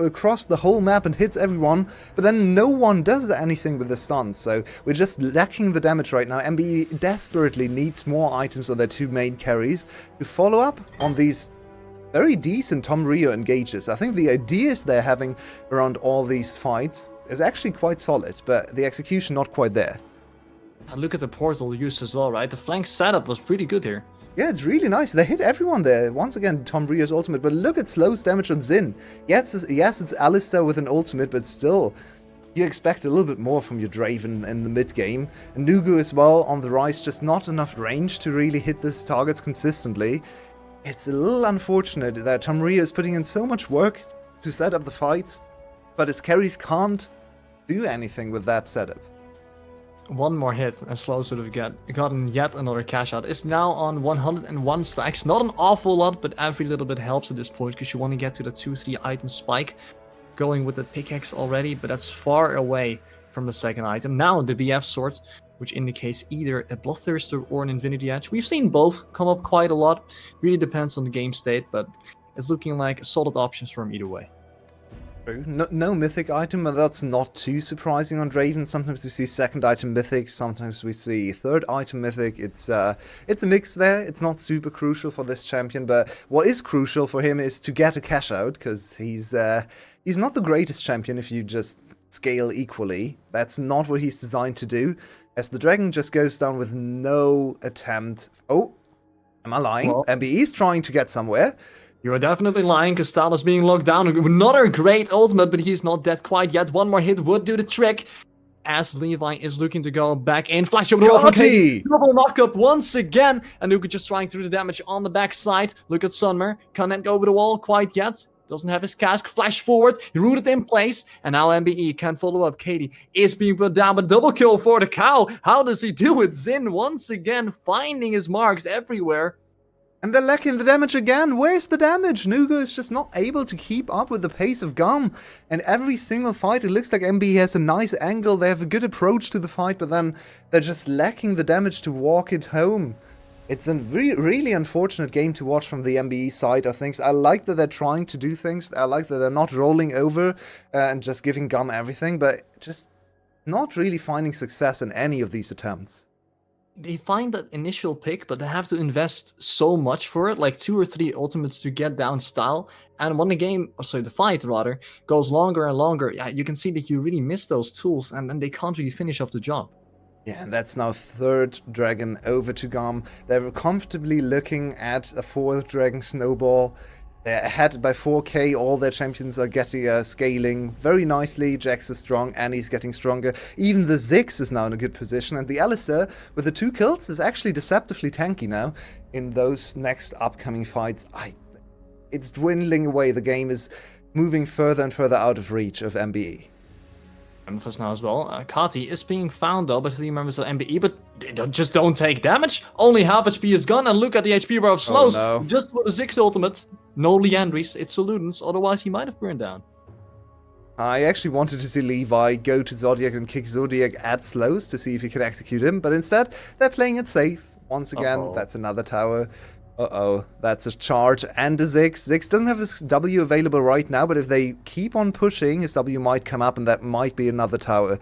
across the whole map and hits everyone, but then no one does anything with the stuns, so we're just lacking the damage right now. MBE desperately needs more items on their 2 main carries to follow up on these very decent Tom Rio engages. I think the ideas they're having around all these fights is actually quite solid, but the execution not quite there. And look at the portal use as well, right? The flank setup was pretty good here. Yeah, it's really nice. They hit everyone there. Once again, Tom Rio's ultimate, but look at Slow's damage on Zin. Yes, it's Alistar with an ultimate, but still, you expect a little bit more from your Draven in the mid-game. And Nugu as well on the rise, just not enough range to really hit these targets consistently. It's a little unfortunate that Tom Rio is putting in so much work to set up the fights, but his carries can't do anything with that setup. One more hit, and Slows would have gotten yet another cash out. Is now on 101 stacks. Not an awful lot, but every little bit helps at this point because you want to get to the 2-3 item spike. Going with the pickaxe already, but that's far away from the second item. Now the BF sword, which indicates either a Bloodthirster or an Infinity Edge. We've seen both come up quite a lot. Really depends on the game state, but it's looking like solid options for him either way. No mythic item, but that's not too surprising on Draven. Sometimes we see second item mythic, sometimes we see third item mythic. It's a mix there. It's not super crucial for this champion, but what is crucial for him is to get a cash out, because he's not the greatest champion if you just scale equally. That's not what he's designed to do, as the dragon just goes down with no attempt. Oh, am I lying? Well, MBE is trying to get somewhere. You are definitely lying, because Stalos being locked down. Another great ultimate, but he's not dead quite yet. One more hit would do the trick, as Levi is looking to go back in. Flash over the wall. Double knockup once again. And Nuka just trying through the damage on the backside. Look at Sunmer. Can't go over the wall quite yet. Doesn't have his cask. Flash forward. He rooted in place. And now MBE can follow up. Katie is being put down, but double kill for the cow. How does he do it? Zin once again finding his marks everywhere. And they're lacking the damage again. Where's the damage? Nugo is just not able to keep up with the pace of GAM. And every single fight, it looks like MBE has a nice angle. They have a good approach to the fight, but then they're just lacking the damage to walk it home. It's a really unfortunate game to watch from the MBE side of things. I like that they're trying to do things. I like that they're not rolling over and just giving GAM everything, but just not really finding success in any of these attempts. They find that initial pick, but they have to invest so much for it, like 2 or 3 ultimates to get down style. And when the fight rather, goes longer and longer, yeah, you can see that you really miss those tools, and then they can't really finish off the job. Yeah, and that's now third dragon over to GAM. They're comfortably looking at a fourth dragon snowball. They're ahead by 4k, all their champions are getting scaling very nicely. Jax is strong, Annie's getting stronger. Even the Ziggs is now in a good position, and the Alistair, with the 2 kills, is actually deceptively tanky now in those next upcoming fights. It's dwindling away, the game is moving further and further out of reach of MBE. Memphis now as well. Kati is being found though by 3 members of MBE, but they just don't take damage. Only half HP is gone, and look at the HP bar of Slows. Oh, no. Just for the Ziggs ultimate. No Leandries, it's Saludens, otherwise he might have burned down. I actually wanted to see Levi go to Zodiac and kick Zodiac at Slows to see if he could execute him, but instead, they're playing it safe. Once again, That's another tower. That's a charge and a Ziggs. Ziggs doesn't have his W available right now, but if they keep on pushing, his W might come up, and that might be another tower.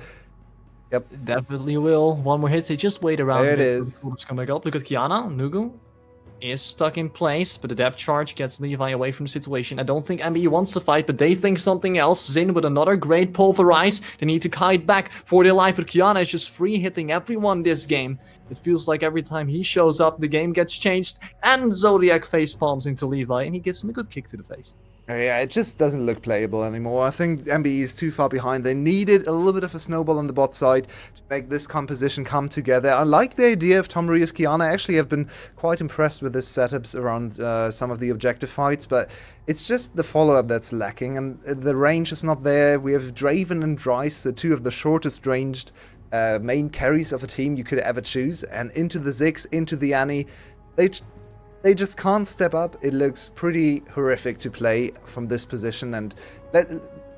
Yep. Definitely will. One more hit, they just wait around. There it is. It's coming up. Look at Kiana, Nugu is stuck in place, but the depth charge gets Levi away from the situation. I don't think MBE wants to fight, but they think something else. Zin with another great pulverize. They need to kite back for their life, but Kiana is just free hitting everyone this game. It feels like every time he shows up, the game gets changed, and Zodiac face palms into Levi, and he gives him a good kick to the face. Yeah, it just doesn't look playable anymore. I think MBE is too far behind. They needed a little bit of a snowball on the bot side to make this composition come together. I like the idea of Tom Maria's Kiana. I actually have been quite impressed with his setups around some of the objective fights, but it's just the follow-up that's lacking, and the range is not there. We have Draven and Dryce, 2 of the shortest ranged main carries of a team you could ever choose, and into the Ziggs, into the Annie. They just can't step up. It looks pretty horrific to play from this position, and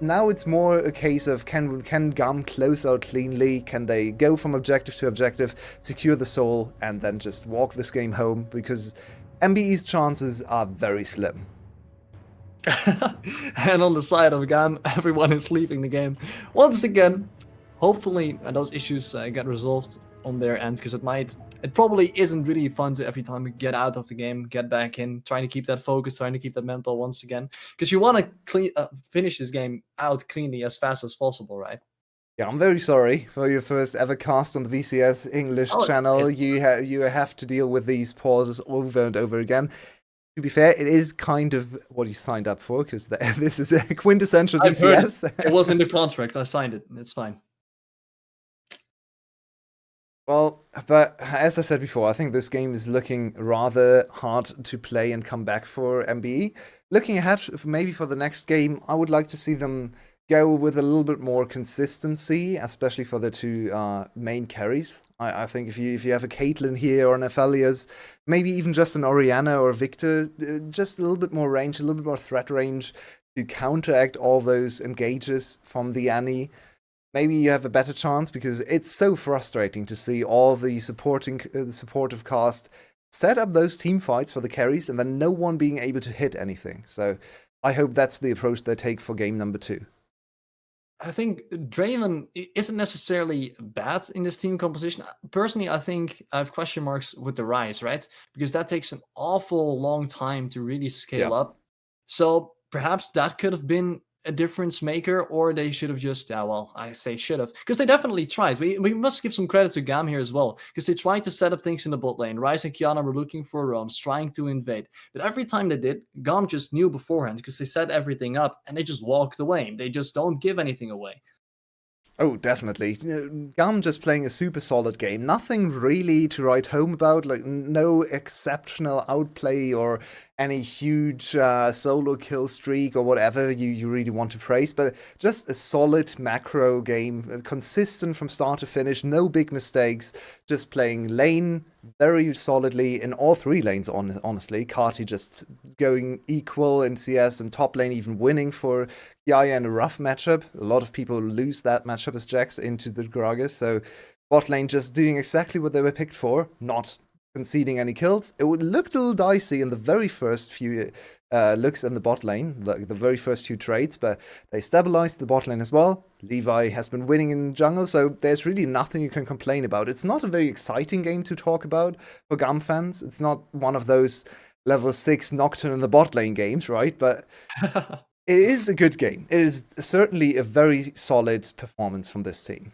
now it's more a case of can GAM close out cleanly? Can they go from objective to objective, secure the soul, and then just walk this game home? Because MBE's chances are very slim. And on the side of GAM, everyone is leaving the game. Once again, hopefully those issues get resolved on their end, because it probably isn't really fun to every time we get out of the game, get back in, trying to keep that focus, trying to keep that mental once again, because you want to finish this game out cleanly as fast as possible, right? Yeah, I'm very sorry for your first ever cast on the VCS English channel. You have to deal with these pauses over and over again. To be fair, it is kind of what you signed up for, because this is a quintessential VCS. It was in the contract. I signed it. It's fine. Well, but as I said before, I think this game is looking rather hard to play and come back for MBE. Looking ahead, maybe for the next game, I would like to see them go with a little bit more consistency, especially for the two main carries. I think if you have a Caitlyn here or an Aphelios, maybe even just an Orianna or Victor, just a little bit more range, a little bit more threat range to counteract all those engages from the Annie. Maybe you have a better chance, because it's so frustrating to see all the supportive cast set up those team fights for the carries and then no one being able to hit anything. So I hope that's the approach they take for game number 2. I think Draven isn't necessarily bad in this team composition. Personally, I think I have question marks with the Rise, right? Because that takes an awful long time to really scale up. So perhaps that could have been a difference maker, or they should have just, I say should have, because they definitely tried. We must give some credit to GAM here as well, because they tried to set up things in the bot lane. Ryze and Kiana were looking for roams, trying to invade. But every time they did, GAM just knew beforehand, because they set everything up and they just walked away. They just don't give anything away. Oh, definitely. GAM just playing a super solid game. Nothing really to write home about, like no exceptional outplay or any huge solo kill streak or whatever you really want to praise, but just a solid macro game, consistent from start to finish, no big mistakes, just playing lane very solidly in all 3 lanes, honestly. Carti just going equal in CS, and top lane even winning for Yaya in a rough matchup. A lot of people lose that matchup as Jax into the Gragas, so bot lane just doing exactly what they were picked for, not conceding any kills. It looked a little dicey in the very first few looks in the bot lane, the very first few trades, but they stabilized the bot lane as well. Levi has been winning in jungle, so there's really nothing you can complain about. It's not a very exciting game to talk about for GAM fans. It's not one of those level 6 Nocturne in the bot lane games, right? But it is a good game. It is certainly a very solid performance from this team.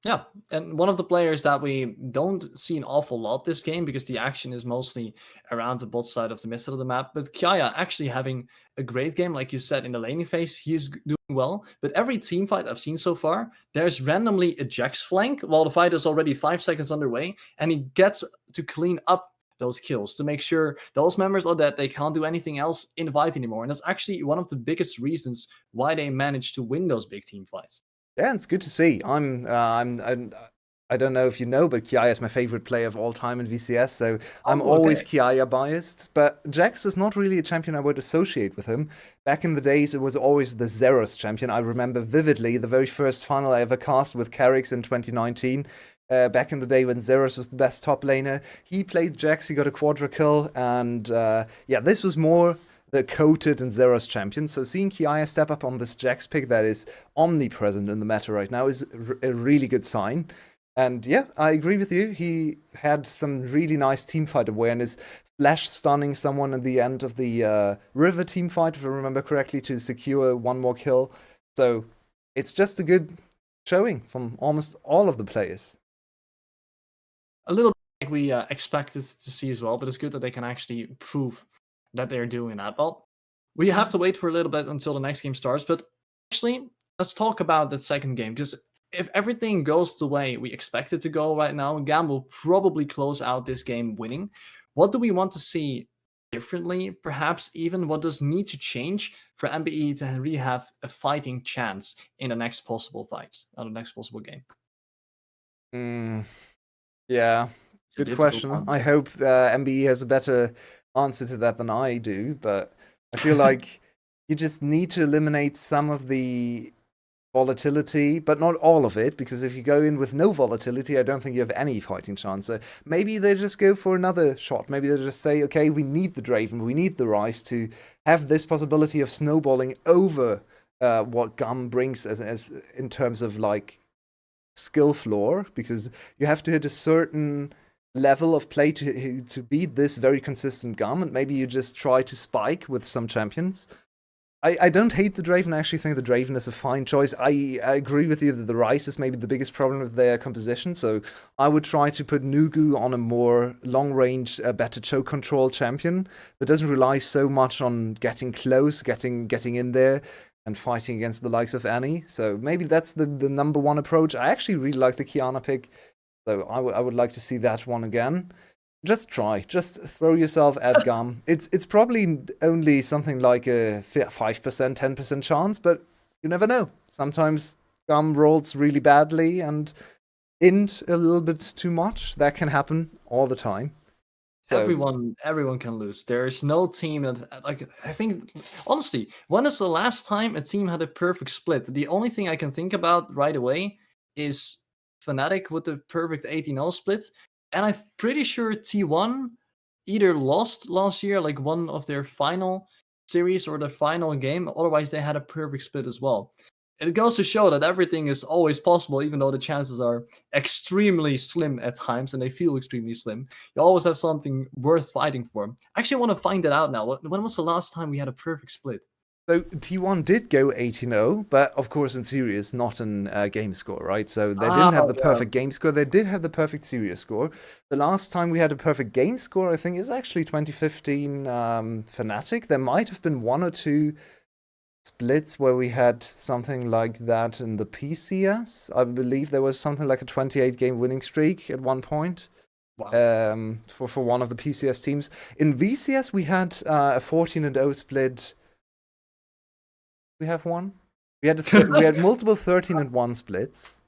Yeah, and one of the players that we don't see an awful lot this game, because the action is mostly around the bot side of the middle of the map, but Kaya actually having a great game, like you said, in the laning phase, he's doing well. But every team fight I've seen so far, there's randomly a Jax flank while the fight is already 5 seconds underway, and he gets to clean up those kills to make sure those members are dead. They can't do anything else in the fight anymore, and that's actually one of the biggest reasons why they managed to win those big team fights. Yeah, it's good to see. I don't know if you know, but Kiaya is my favorite player of all time in VCS, so I'm always Kiaya biased. But Jax is not really a champion I would associate with him. Back in the days, it was always the Zeros champion. I remember vividly the very first final I ever cast with Carrix in 2019. Back in the day when Zeros was the best top laner. He played Jax, he got a quadra kill, and this was more the coated and Zeros champion. So seeing Kiaya step up on this Jax pick that is omnipresent in the meta right now is a really good sign. And yeah, I agree with you. He had some really nice teamfight awareness, flash stunning someone at the end of the River teamfight, if I remember correctly, to secure one more kill. So it's just a good showing from almost all of the players. A little bit like we expected to see as well, but it's good that they can actually prove that they're doing that. Well, we have to wait for a little bit until the next game starts, but actually, let's talk about that second game, because if everything goes the way we expect it to go right now, GAM will probably close out this game winning. What do we want to see differently? Perhaps even what does need to change for MBE to really have a fighting chance in the next possible fights, or the next possible game? Yeah, good question. I hope MBE has a better answer to that than I do, but I feel like you just need to eliminate some of the volatility, but not all of it, because if you go in with no volatility, I don't think you have any fighting chance. So maybe they just go for another shot. Maybe they just say, okay, we need the Draven, we need the Ryze to have this possibility of snowballing over what GAM brings as in terms of like skill floor, because you have to hit a certain level of play to beat this very consistent GAM, and maybe you just try to spike with some champions. I don't hate the Draven. I actually think the Draven is a fine choice. I agree with you that the Ryze is maybe the biggest problem with their composition, so I would try to put Nugu on a more long-range, better choke control champion that doesn't rely so much on getting close, getting in there, and fighting against the likes of Annie. So maybe that's the number one approach. I actually really like the Kiana pick, so I would like to see that one again. Just throw yourself at GAM. It's probably only something like a 5%, 10% chance, but you never know. Sometimes GAM rolls really badly and int a little bit too much. That can happen all the time. So Everyone can lose. There's no team that like I think honestly, when is the last time a team had a perfect split? The only thing I can think about right away is Fnatic with the perfect 18-0 split, and I'm pretty sure T1 either lost last year, like one of their final series or the final game. Otherwise, they had a perfect split as well. It goes to show that everything is always possible, even though the chances are extremely slim at times, and they feel extremely slim. You always have something worth fighting for. I actually want to find that out now. When was the last time we had a perfect split? So T1 did go 18-0, but of course in series, not in game score, right? So they didn't have the perfect game score. They did have the perfect series score. The last time we had a perfect game score, I think, is actually 2015 Fnatic. There might have been one or two splits where we had something like that in the PCS. I believe there was something like a 28-game winning streak at one point. Wow. For one of the PCS teams. In VCS, we had a 14-0 split. We have one. We had multiple 13-1 splits,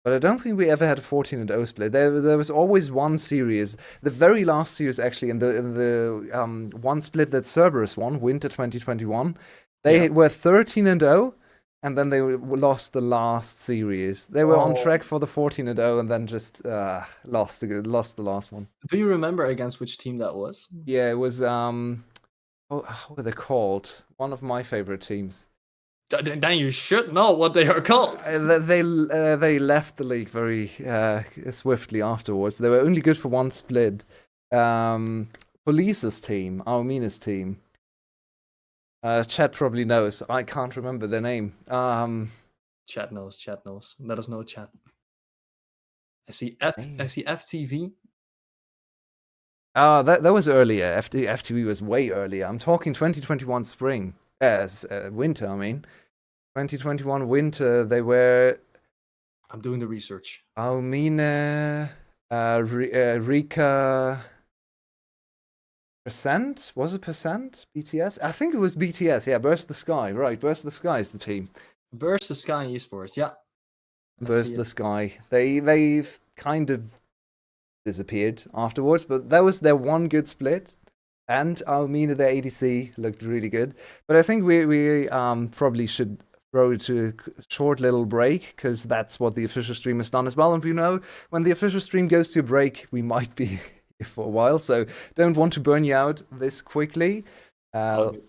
but I don't think we ever had a 14-0 split. There was always one series, the very last series actually, in the one split that Cerberus won, Winter 2021. They were 13-0, and then they lost the last series. They were on track for the 14-0, and then just lost the last one. Do you remember against which team that was? Yeah, it was how were they called? One of my favorite teams. Then you should know what they are called. They left the league very swiftly afterwards. They were only good for one split. Police's team, Armina's team. Chat probably knows. I can't remember their name. Chat knows. Let us know, chat. I see FTV. That was earlier. FTV was way earlier. I'm talking 2021 spring. Winter, I mean. 2021 winter, they were... I'm doing the research. Armina, Rika... Percent? Was it Percent? BTS? I think it was BTS. Yeah, Burst the Sky. Right, Burst the Sky is the team. Burst the Sky Esports, yeah. Burst the Sky. They've kind of disappeared afterwards, but that was their one good split. And Almina, their ADC, looked really good. But I think we probably should throw it to a short little break, because that's what the official stream has done as well. And we know when the official stream goes to a break, we might be here for a while. So don't want to burn you out this quickly. So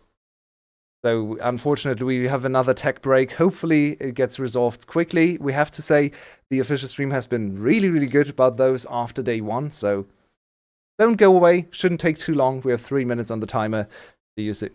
unfortunately, we have another tech break. Hopefully, it gets resolved quickly. We have to say the official stream has been really, really good about those after day one. So don't go away. Shouldn't take too long. We have 3 minutes on the timer. See you soon.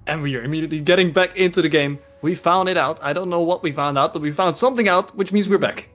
And we are immediately getting back into the game. We found it out. I don't know what we found out, but we found something out, which means we're back.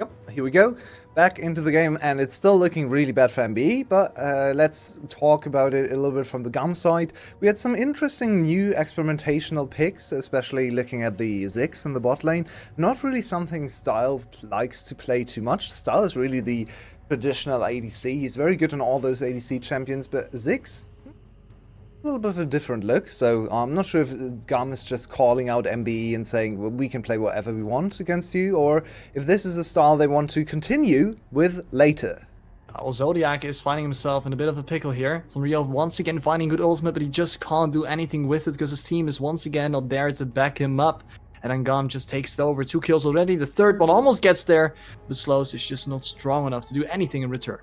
Yep, here we go. Back into the game, and it's still looking really bad for MBE, but let's talk about it a little bit from the GAM side. We had some interesting new experimentational picks, especially looking at the Ziggs in the bot lane. Not really something Style likes to play too much. Style is really the traditional ADC. He's very good on all those ADC champions, but Ziggs, a little bit of a different look, so I'm not sure if GAM is just calling out MBE and saying, well, we can play whatever we want against you, or if this is a style they want to continue with later. Well, Zodiac is finding himself in a bit of a pickle here. Sunreal once again finding good ultimate, but he just can't do anything with it because his team is once again not there to back him up. And then GAM just takes it over. 2 kills already, the third one almost gets there, but Slows is just not strong enough to do anything in return.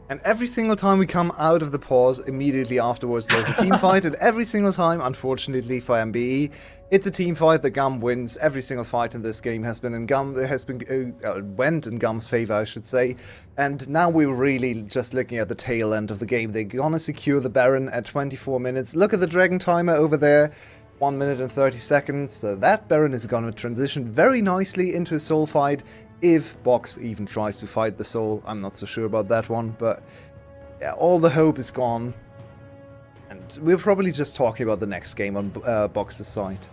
And every single time we come out of the pause, immediately afterwards there's a team fight, and every single time, unfortunately for MBE, it's a team fight that GAM wins. Every single fight in this game has been in GAM, went in GAM's favor, I should say. And now we're really just looking at the tail end of the game. They're gonna secure the Baron at 24 minutes. Look at the Dragon timer over there. 1 minute and 30 seconds. So that Baron is gonna transition very nicely into a soul fight. If Box even tries to fight the soul, I'm not so sure about that one, but yeah, all the hope is gone. And we're probably just talking about the next game on Box's side.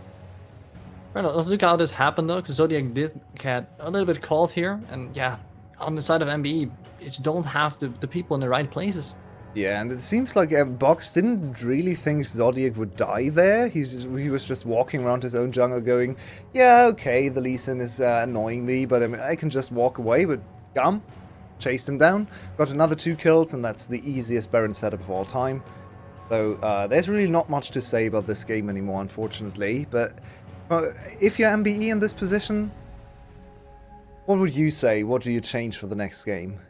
Right, let's look how this happened though, because Zodiac did get a little bit caught here, and yeah, on the side of MBE, you don't have the people in the right places. Yeah, and it seems like Box didn't really think Zodiac would die there. He was just walking around his own jungle going, yeah, okay, the Lee Sin is annoying me, but I can just walk away. But GAM chased him down, got another 2 kills, and that's the easiest Baron setup of all time. So there's really not much to say about this game anymore, unfortunately. But if you're MBE in this position, what would you say? What do you change for the next game?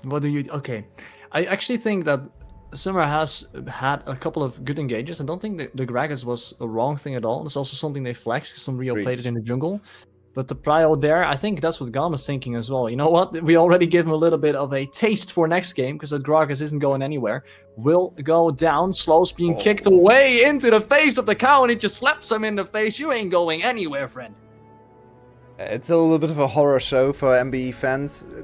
Okay. I actually think that Summer has had a couple of good engages. I don't think the Gragas was a wrong thing at all. It's also something they flexed because some Rio played it in the jungle. But the prio there, I think that's what GAM is thinking as well. You know what? We already give him a little bit of a taste for next game because the Gragas isn't going anywhere. Will go down. Slows being kicked away into the face of the cow, and he just slaps him in the face. You ain't going anywhere, friend. It's a little bit of a horror show for MBE fans.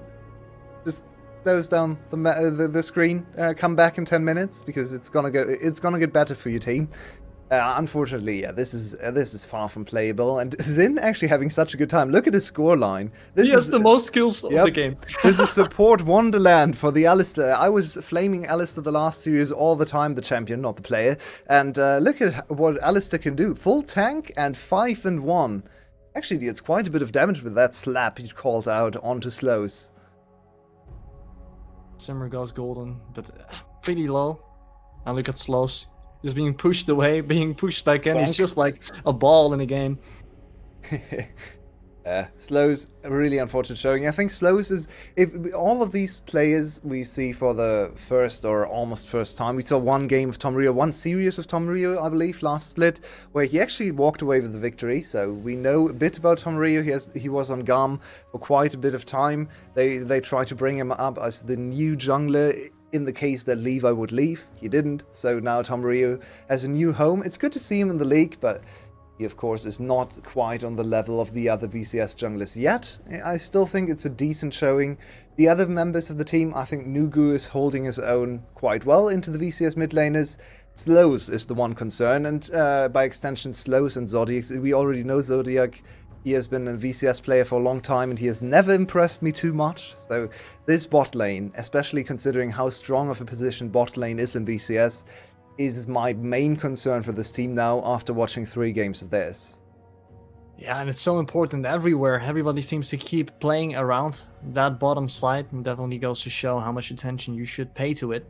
Just close down the screen, come back in 10 minutes because it's gonna get better for your team. Unfortunately, yeah, this is far from playable, and Zin actually having such a good time. Look at his scoreline. He has the most kills of the game. This is support wonderland for the Alistair. I was flaming Alistair the last series all the time, the champion, not the player. And look at what Alistair can do. Full tank and 5 and 1. Actually, it's quite a bit of damage with that slap he called out onto Slows. Simmer goes golden, but pretty low. And look at Slows. Just being pushed away, being pushed back in. He's just like a ball in the game. Slows, a really unfortunate showing. I think Slows is... all of these players we see for the first or almost first time. We saw one game of Tom Rio, one series of Tom Rio, I believe, last split, where he actually walked away with the victory. So we know a bit about Tom Rio. He was on GAM for quite a bit of time. They tried to bring him up as the new jungler in the case that Levi would leave. He didn't. So now Tom Rio has a new home. It's good to see him in the league, but he, of course, is not quite on the level of the other VCS junglers yet. I still think it's a decent showing. The other members of the team, I think Nugu is holding his own quite well into the VCS mid laners. Slows is the one concern, and by extension, Slows and Zodiac. We already know Zodiac. He has been a VCS player for a long time, and he has never impressed me too much. So this bot lane, especially considering how strong of a position bot lane is in VCS, is my main concern for this team now after watching 3 games of theirs. Yeah, and it's so important everywhere. Everybody seems to keep playing around that bottom side, and definitely goes to show how much attention you should pay to it.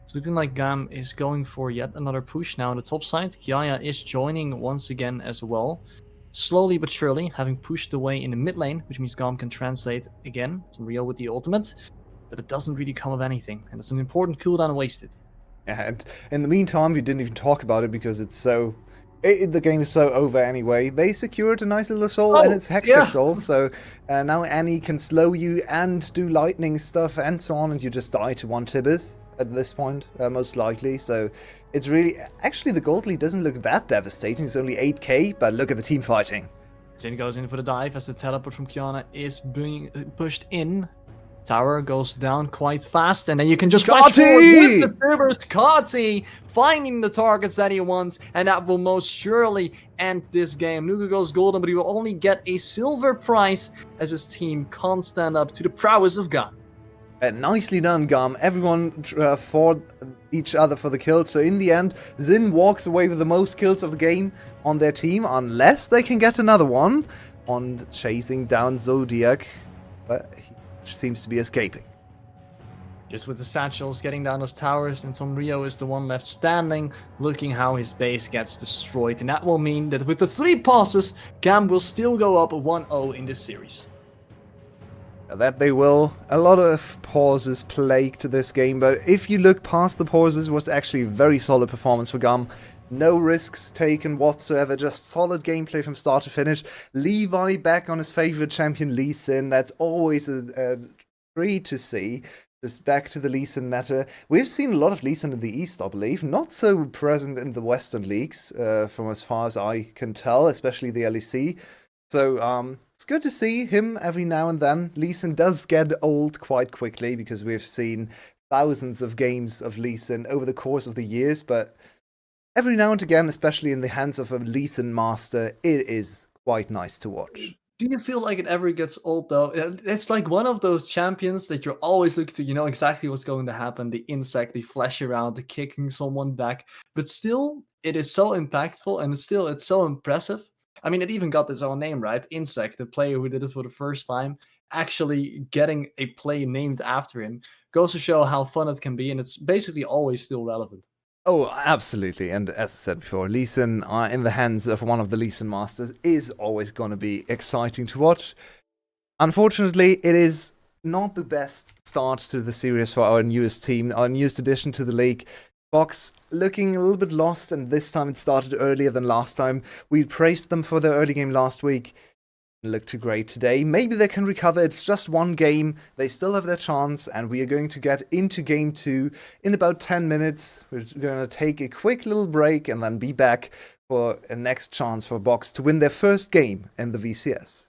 It's looking like GAM is going for yet another push now on the top side. Kiaya is joining once again as well. Slowly but surely, having pushed away in the mid lane, which means GAM can translate again to Rio with the ultimate, but it doesn't really come of anything, and it's an important cooldown wasted. And in the meantime, we didn't even talk about it because it's so... the game is so over anyway. They secured a nice little soul, and it's Hextech soul, so now Annie can slow you and do lightning stuff and so on, and you just die to 1 Tibbers. at this point, most likely. So it's really... Actually, the gold lead doesn't look that devastating. It's only 8k, but look at the team fighting. Xin goes in for the dive as the teleport from Kiana is being pushed in. Tower goes down quite fast, and then you can just flash forward with the Fibers. Kati finding the targets that he wants, and that will most surely end this game. Nuka goes golden, but he will only get a silver prize as his team can't stand up to the prowess of GAM. Nicely done, GAM. Everyone fought each other for the kills, so in the end, Xin walks away with the most kills of the game on their team, unless they can get another one on chasing down Zodiac, but he seems to be escaping. Just with the satchels getting down those towers, and Sombrio is the one left standing, looking how his base gets destroyed, and that will mean that with the 3 passes, GAM will still go up 1-0 in this series. That they will. A lot of pauses plagued this game, but if you look past the pauses, it was actually a very solid performance for GAM. No risks taken whatsoever, just solid gameplay from start to finish. Levi back on his favorite champion, Lee Sin. That's always a treat to see. Just back to the Lee Sin meta. We've seen a lot of Lee Sin in the East, I believe. Not so present in the Western leagues, from as far as I can tell, especially the LEC. So it's good to see him every now and then. Lee Sin does get old quite quickly because we've seen thousands of games of Lee Sin over the course of the years, but every now and again, especially in the hands of a Lee Sin master, it is quite nice to watch. Do you feel like it ever gets old, though? It's like one of those champions that you're always looking to, you know exactly what's going to happen. The insect, the flash around, the kicking someone back. But still, it is so impactful, and it's so impressive. I mean, it even got its own name, right? Insect, the player who did it for the first time, actually getting a play named after him, goes to show how fun it can be, and it's basically always still relevant. Oh, absolutely. And as I said before, Lee Sin in the hands of one of the Lee Sin masters is always going to be exciting to watch. Unfortunately, it is not the best start to the series for our newest team, our newest addition to the league. Box looking a little bit lost, and this time it started earlier than last time. We praised them for their early game last week. Looked great today. Maybe they can recover. It's just one game. They still have their chance, and we are going to get into game 2 in about 10 minutes. We're going to take a quick little break and then be back for a next chance for Box to win their first game in the VCS.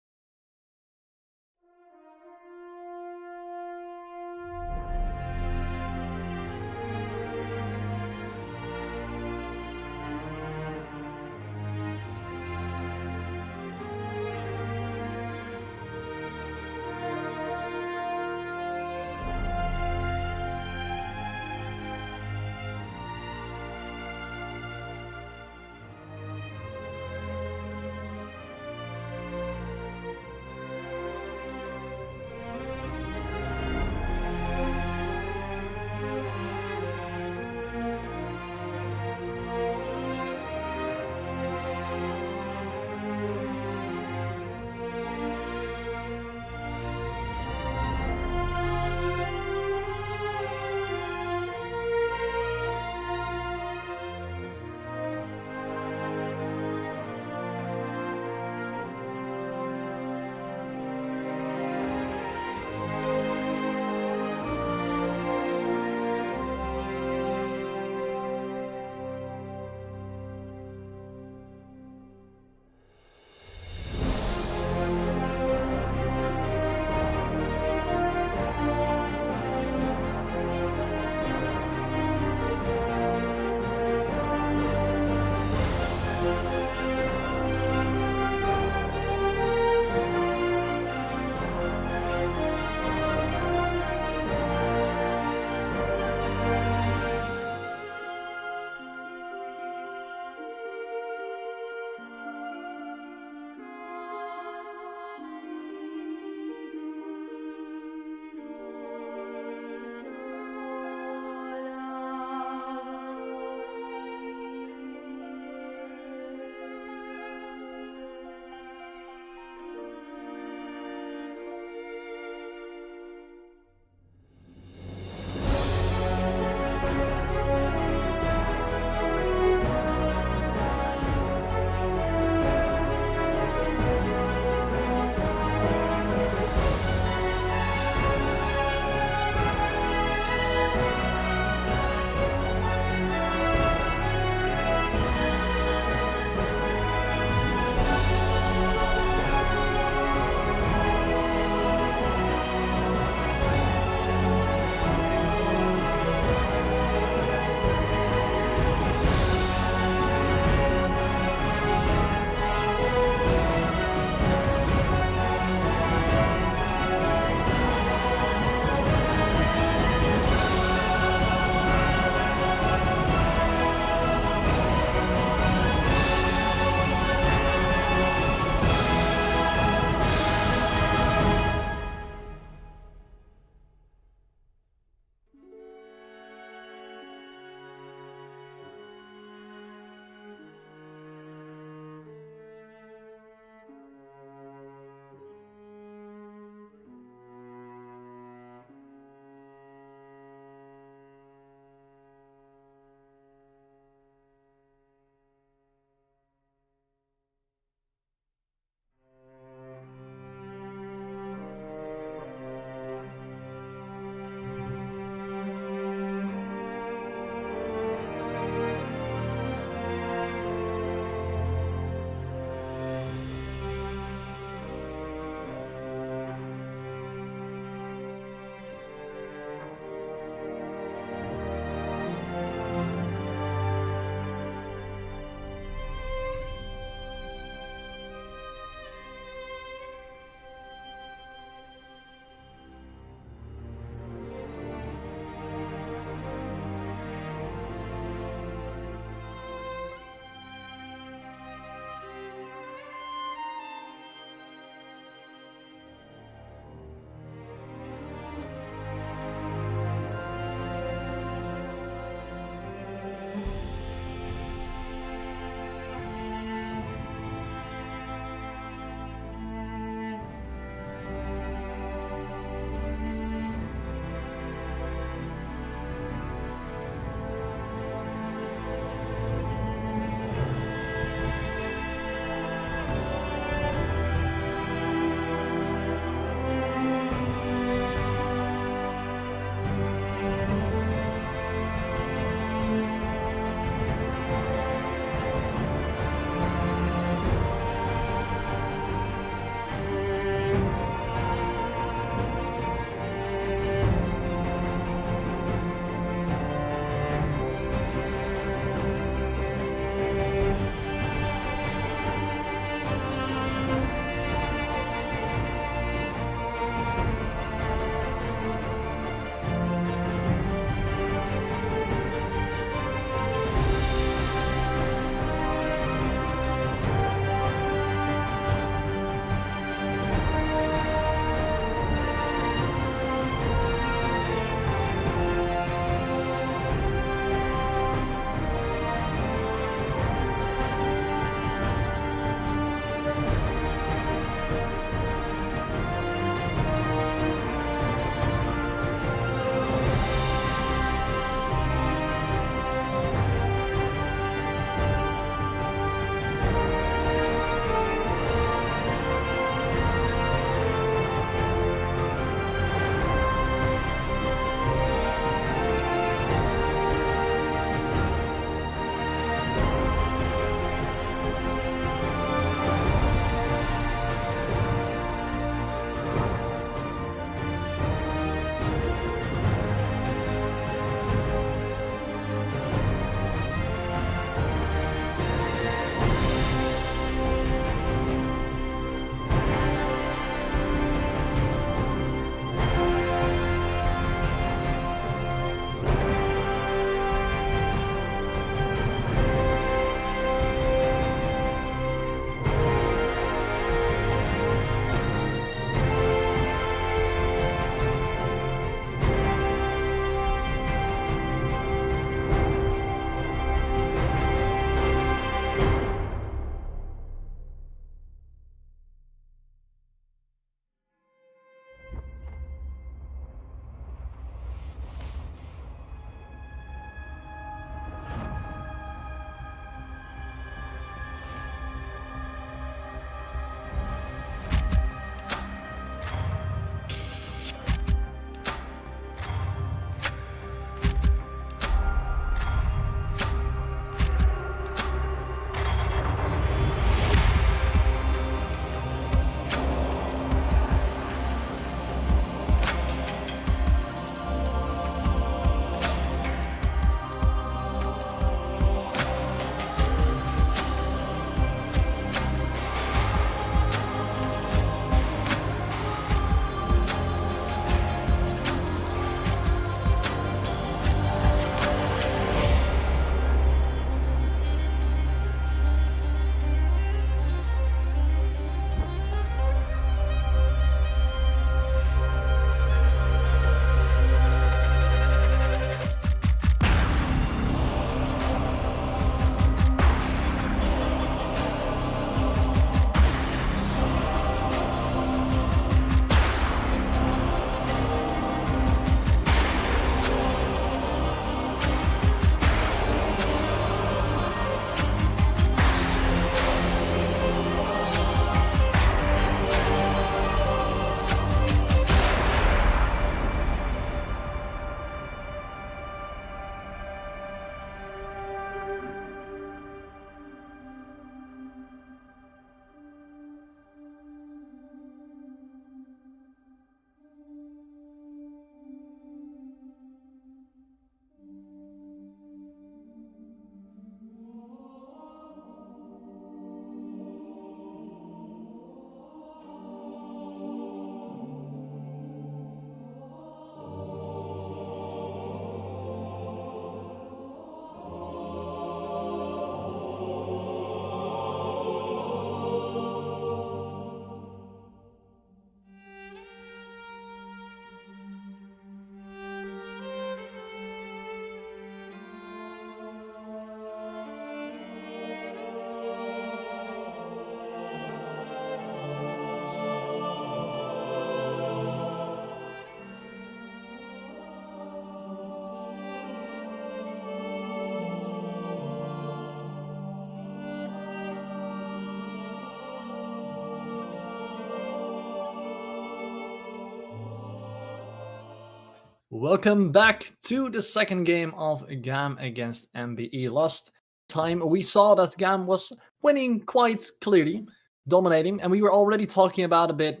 Welcome back to the second game of GAM against MBE. Last time we saw that GAM was winning quite clearly, dominating, and we were already talking about a bit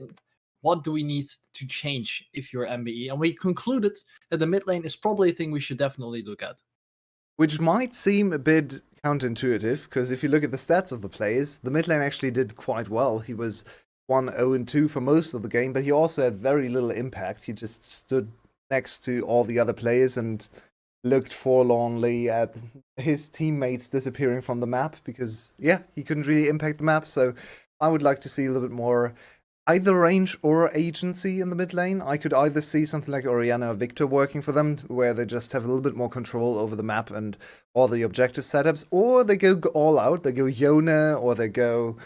what do we need to change if you're MBE, and we concluded that the mid lane is probably a thing we should definitely look at. Which might seem a bit counterintuitive, because if you look at the stats of the players, the mid lane actually did quite well. He was 1-0-2 for most of the game, but he also had very little impact. He just stood next to all the other players and looked forlornly at his teammates disappearing from the map because, yeah, he couldn't really impact the map. So I would like to see a little bit more either range or agency in the mid lane. I could either see something like Orianna or Victor working for them, where they just have a little bit more control over the map and all the objective setups, or they go all out, they go Yona, or they go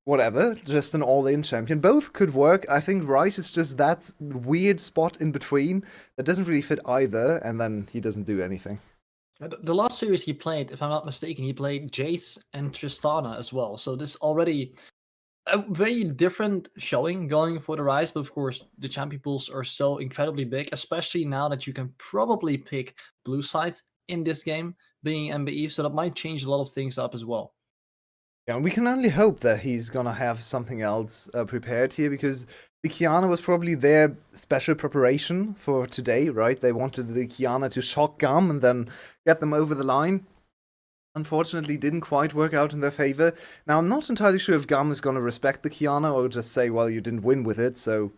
whatever, just an all-in champion. Both could work. I think Rice is just that weird spot in between that doesn't really fit either, and then he doesn't do anything. The last series he played, if I'm not mistaken, he played Jace and Tristana as well. So this already a very different showing going for the Rise, but of course the champion pools are so incredibly big, especially now that you can probably pick blue side in this game, being MBE, so that might change a lot of things up as well. Yeah, and we can only hope that he's gonna have something else prepared here, because the Kiana was probably their special preparation for today, right? They wanted the Kiana to shock GAM and then get them over the line. Unfortunately, didn't quite work out in their favor. Now, I'm not entirely sure if GAM is gonna respect the Kiana or just say, well, you didn't win with it, so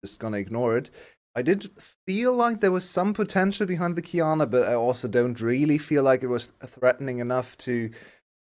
just gonna ignore it. I did feel like there was some potential behind the Kiana, but I also don't really feel like it was threatening enough to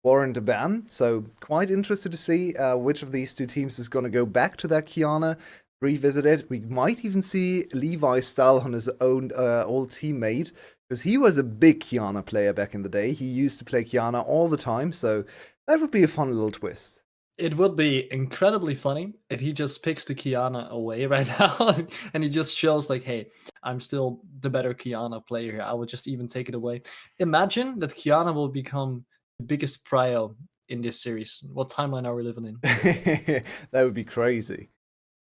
warrant a ban. So quite interested to see which of these two teams is going to go back to that Kiana, revisit it. We might even see Levi style on his own old teammate, because he was a big Kiana player back in the day. He used to play Kiana all the time, so that would be a fun little twist. It would be incredibly funny if he just picks the Kiana away right now and he just shows like, hey, I'm still the better Kiana player here. I would just even take it away. Imagine that Kiana will become the biggest prio in this series. What timeline are we living in? That would be crazy.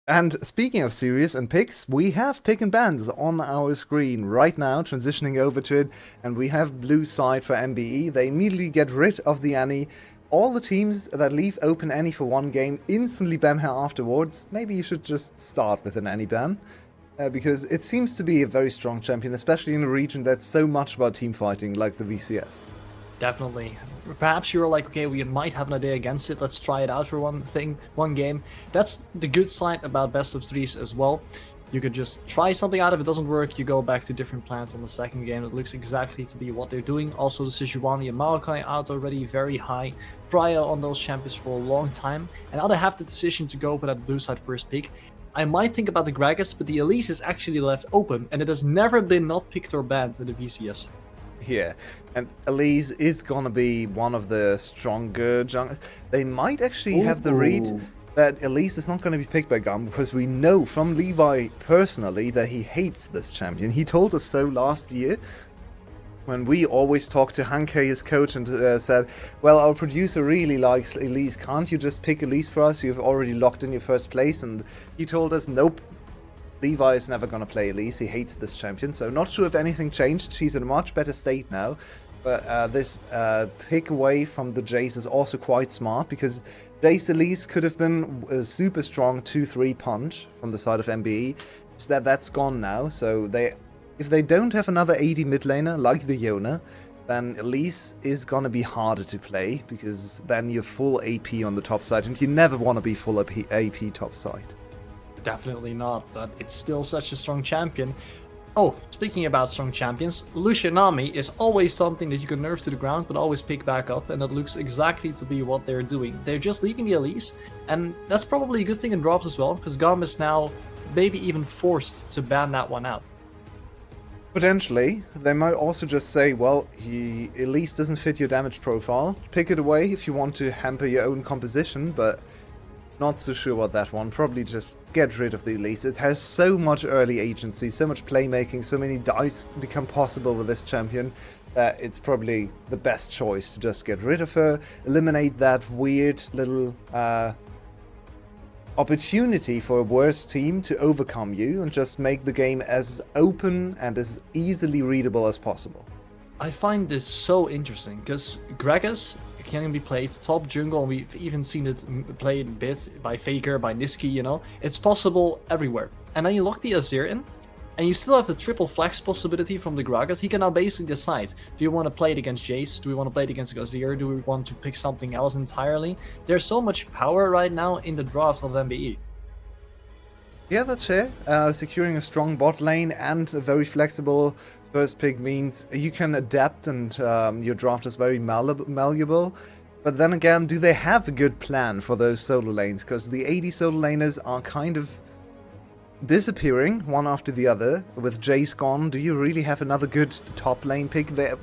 And speaking of series and picks, we have pick and bans on our screen right now, transitioning over to it, and we have blue side for MBE. They immediately get rid of the Annie. All the teams that leave open Annie for one game instantly ban her afterwards. Maybe you should just start with an Annie ban, because it seems to be a very strong champion, especially in a region that's so much about team fighting like the VCS. Definitely. Perhaps you're like, okay, we might have an idea against it. Let's try it out for one game. That's the good side about best of threes as well. You could just try something out. If it doesn't work, you go back to different plans on the second game. It looks exactly to be what they're doing. Also, the Sejuani and Maokai out already very high prior on those champions for a long time. And now they have the decision to go for that blue side first pick. I might think about the Gragas, but the Elise is actually left open, and it has never been not picked or banned in the VCS. Yeah, and Elise is gonna be one of the stronger They might actually have the read that Elise is not going to be picked by GAM, because we know from Levi personally that he hates this champion. He told us so last year when we always talked to Hanke, his coach, and said, well, our producer really likes Elise. Can't you just pick Elise for us? You've already locked in your first place. And he told us, nope. Levi is never going to play Elise. He hates this champion. So not sure if anything changed. She's in a much better state now. But this pick away from the Jace is also quite smart, because Jace Elise could have been a super strong 2-3 punch from the side of MBE. Instead, that's gone now. So if they don't have another AD mid laner like the Yona, then Elise is going to be harder to play, because then you're full AP on the top side, and you never want to be full AP top side. Definitely not, but it's still such a strong champion. Oh, speaking about strong champions, Lucian Nami is always something that you can nerf to the ground, but always pick back up, and that looks exactly to be what they're doing. They're just leaving the Elise, and that's probably a good thing in drops as well, because GAM is now maybe even forced to ban that one out. Potentially. They might also just say, well, Elise doesn't fit your damage profile. Pick it away if you want to hamper your own composition, but not so sure about that one. Probably just get rid of the Elise. It has so much early agency, so much playmaking, so many dice become possible with this champion that it's probably the best choice to just get rid of her, eliminate that weird little opportunity for a worse team to overcome you and just make the game as open and as easily readable as possible. I find this so interesting because Gragas can be played top jungle, and we've even seen it played a bit by Faker, by Niski, you know? It's possible everywhere. And then you lock the Azir in, and you still have the triple flex possibility from the Gragas. He can now basically decide, do you want to play it against Jace? Do we want to play it against Azir? Do we want to pick something else entirely? There's so much power right now in the draft of MBE. Yeah, that's fair. Securing a strong bot lane and a very flexible first pick means you can adapt, and your draft is very malleable. But then again, do they have a good plan for those solo lanes? Because the AD solo laners are kind of disappearing one after the other. With Jace gone, do you really have another good top lane pick there?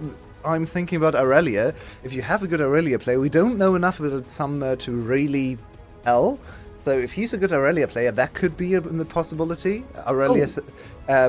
I'm thinking about Aurelia. If you have a good Aurelia player, we don't know enough about Summer to really tell. So if he's a good Aurelia player, that could be a possibility. Aurelia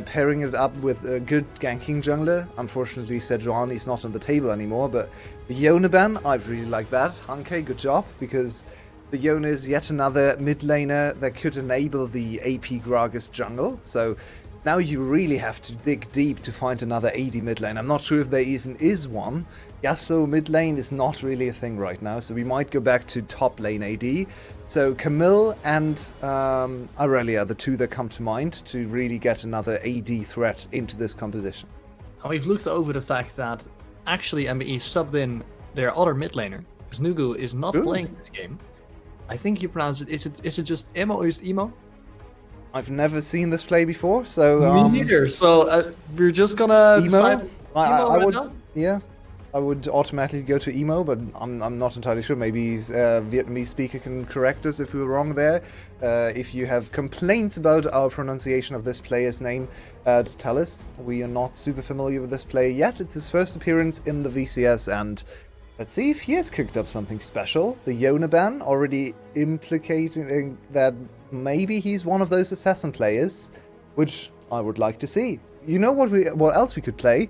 pairing it up with a good ganking jungler. Unfortunately, Sejuani is not on the table anymore, but the Yone ban, I really like that. Hanke, good job, because the Yone is yet another mid laner that could enable the AP Gragas jungle. So now you really have to dig deep to find another AD mid lane. I'm not sure if there even is one. Yasuo mid lane is not really a thing right now, so we might go back to top lane AD. So Camille and Aurelia are the two that come to mind to really get another AD threat into this composition. And we've looked over the fact that actually MBE subbed in their other mid laner, because Nugu is not playing this game. I think you pronounce it. Is it just Emo or is it Emo? I've never seen this play before, so me neither. So we're just gonna Emo. I would, now? yeah, I would automatically go to Emo, but I'm not entirely sure. Maybe Vietnamese speaker can correct us if we were wrong there. If you have complaints about our pronunciation of this player's name, just tell us. We are not super familiar with this player yet. It's his first appearance in the VCS, and let's see if he has cooked up something special. The Yone ban already implicating that maybe he's one of those assassin players, which I would like to see. You know what else we could play?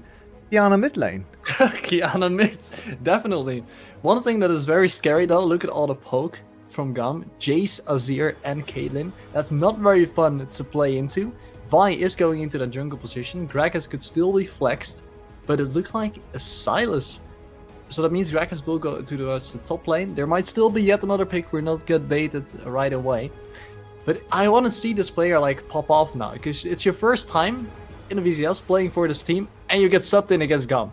Kiana mid lane. Kiana mid, definitely. One thing that is very scary though, look at all the poke from GAM. Jace, Azir, and Caitlyn. That's not very fun to play into. Vi is going into the jungle position. Gragas could still be flexed, but it looks like a Silas. So that means Gragas will go to the top lane. There might still be yet another pick. We're not get baited right away. But I want to see this player like pop off now, because it's your first time in the VCS playing for this team, and you get subbed in against GAM.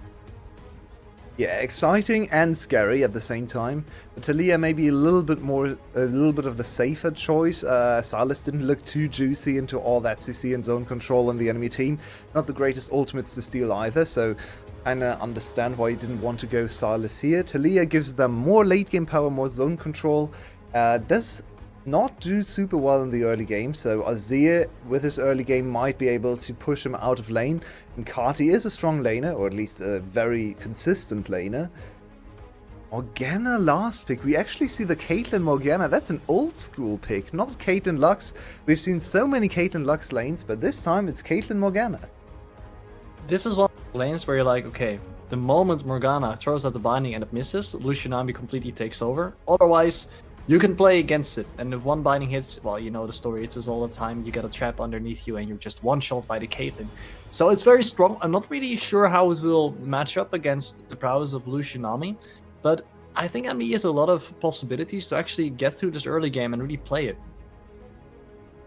Yeah, exciting and scary at the same time. But Talia may be a little bit of the safer choice. Silas didn't look too juicy into all that CC and zone control on the enemy team. Not the greatest ultimates to steal either, so I understand why you didn't want to go Silas here. Talia gives them more late game power, more zone control. Does not do super well in the early game, so Azir with his early game might be able to push him out of lane, and Kati is a strong laner, or at least a very consistent laner. Morgana last pick. We actually see the Caitlyn Morgana. That's an old school pick, not Caitlyn Lux. We've seen so many Caitlyn Lux lanes, but this time it's Caitlyn Morgana. This is one of the lanes where you're like, okay, the moment Morgana throws out the binding and it misses, Lucianami completely takes over. Otherwise, you can play against it, and if one binding hits, well, you know the story, it's just all the time, you get a trap underneath you and you're just one-shot by the Caitlyn. So it's very strong. I'm not really sure how it will match up against the prowess of Lucianami, but I think MBE has a lot of possibilities to actually get through this early game and really play it.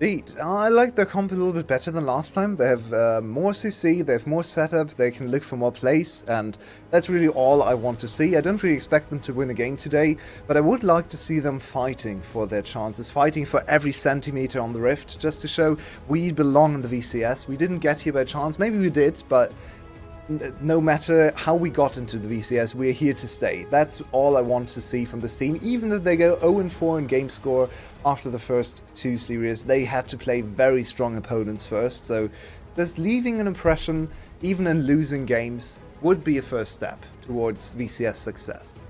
Indeed. I like their comp a little bit better than last time. They have more CC, they have more setup, they can look for more plays, and that's really all I want to see. I don't really expect them to win a game today, but I would like to see them fighting for their chances, fighting for every centimeter on the Rift, just to show we belong in the VCS. We didn't get here by chance, maybe we did, but no matter how we got into the VCS, we're here to stay. That's all I want to see from this team. Even if they go 0-4 in game score after the first two series, they had to play very strong opponents first. So just leaving an impression, even in losing games, would be a first step towards VCS success.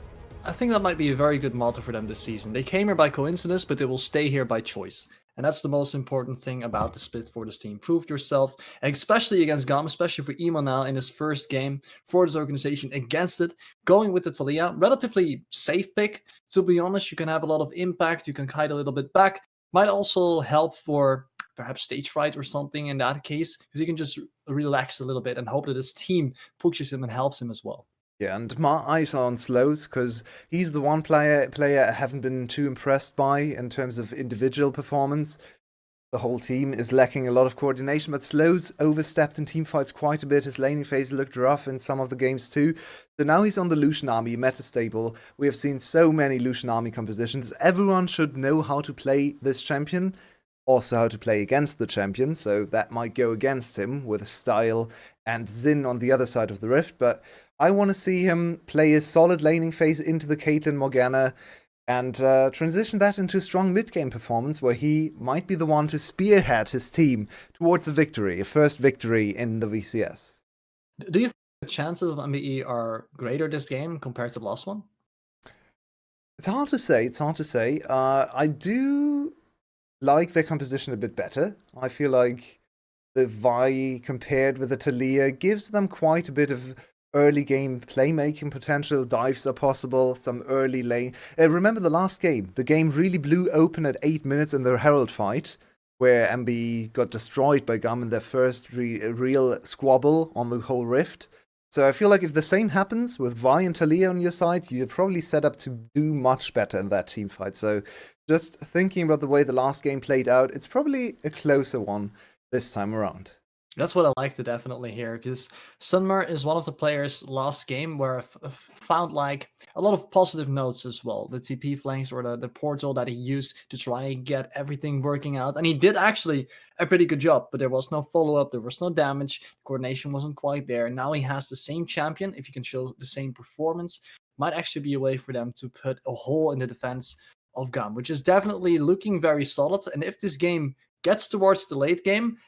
I think that might be a very good motto for them this season. They came here by coincidence, but they will stay here by choice. And that's the most important thing about the split for this team. Prove yourself, especially against GAM, especially for Emo now in his first game for this organization against it. Going with the Talia, relatively safe pick. To be honest, you can have a lot of impact. You can kite a little bit back. Might also help for perhaps stage fright or something in that case, because he can just relax a little bit and hope that his team pushes him and helps him as well. Yeah, and my eyes are on Slows because he's the one player I haven't been too impressed by in terms of individual performance. The whole team is lacking a lot of coordination, but Slows overstepped in team fights quite a bit. His laning phase looked rough in some of the games too. So now he's on the Lucian army, meta stable. We have seen so many Lucian army compositions. Everyone should know how to play this champion, also how to play against the champion, so that might go against him with Style and Xin on the other side of the rift, but I want to see him play a solid laning phase into the Caitlyn Morgana and transition that into a strong mid-game performance where he might be the one to spearhead his team towards a victory, a first victory in the VCS. Do you think the chances of MBE are greater this game compared to the last one? It's hard to say. I do like their composition a bit better. I feel like the Vi compared with the Talia gives them quite a bit of early game playmaking potential. Dives are possible, some early lane. Remember the last game? The game really blew open at 8 minutes in the Herald fight, where MBE got destroyed by GAM in their first real squabble on the whole rift. So I feel like if the same happens with Vi and Talia on your side, you're probably set up to do much better in that team fight. So just thinking about the way the last game played out, it's probably a closer one this time around. That's what I like to definitely hear, because Sunmer is one of the players last game where I found like a lot of positive notes as well. The TP flanks or the portal that he used to try and get everything working out. And he did actually a pretty good job, but there was no follow-up, there was no damage, coordination wasn't quite there. Now he has the same champion. If he can show the same performance, might actually be a way for them to put a hole in the defense of GAM, which is definitely looking very solid. And if this game gets towards the late game,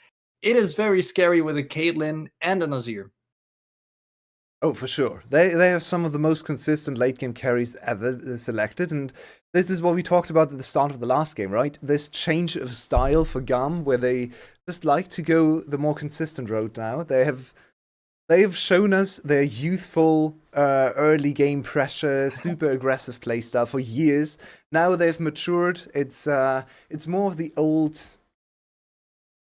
it is very scary with a Caitlyn and a Nazir. Oh, for sure. They have some of the most consistent late game carries ever selected, and this is what we talked about at the start of the last game, right? This change of style for GAM, where they just like to go the more consistent road now. They've shown us their youthful early game pressure, super aggressive playstyle for years. Now they've matured. It's more of the old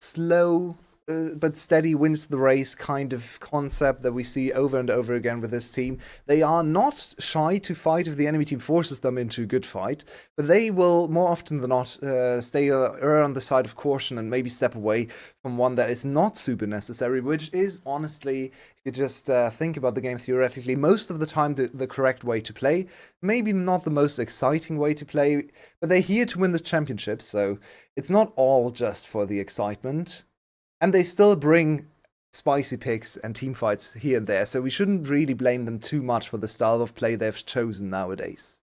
slow but steady wins the race kind of concept that we see over and over again with this team. They are not shy to fight if the enemy team forces them into a good fight, but they will more often than not stay on the side of caution and maybe step away from one that is not super necessary, which is honestly, if you just think about the game theoretically, most of the time the correct way to play. Maybe not the most exciting way to play, but they're here to win the championship, so it's not all just for the excitement. And they still bring spicy picks and team fights here and there, so we shouldn't really blame them too much for the style of play they've chosen nowadays.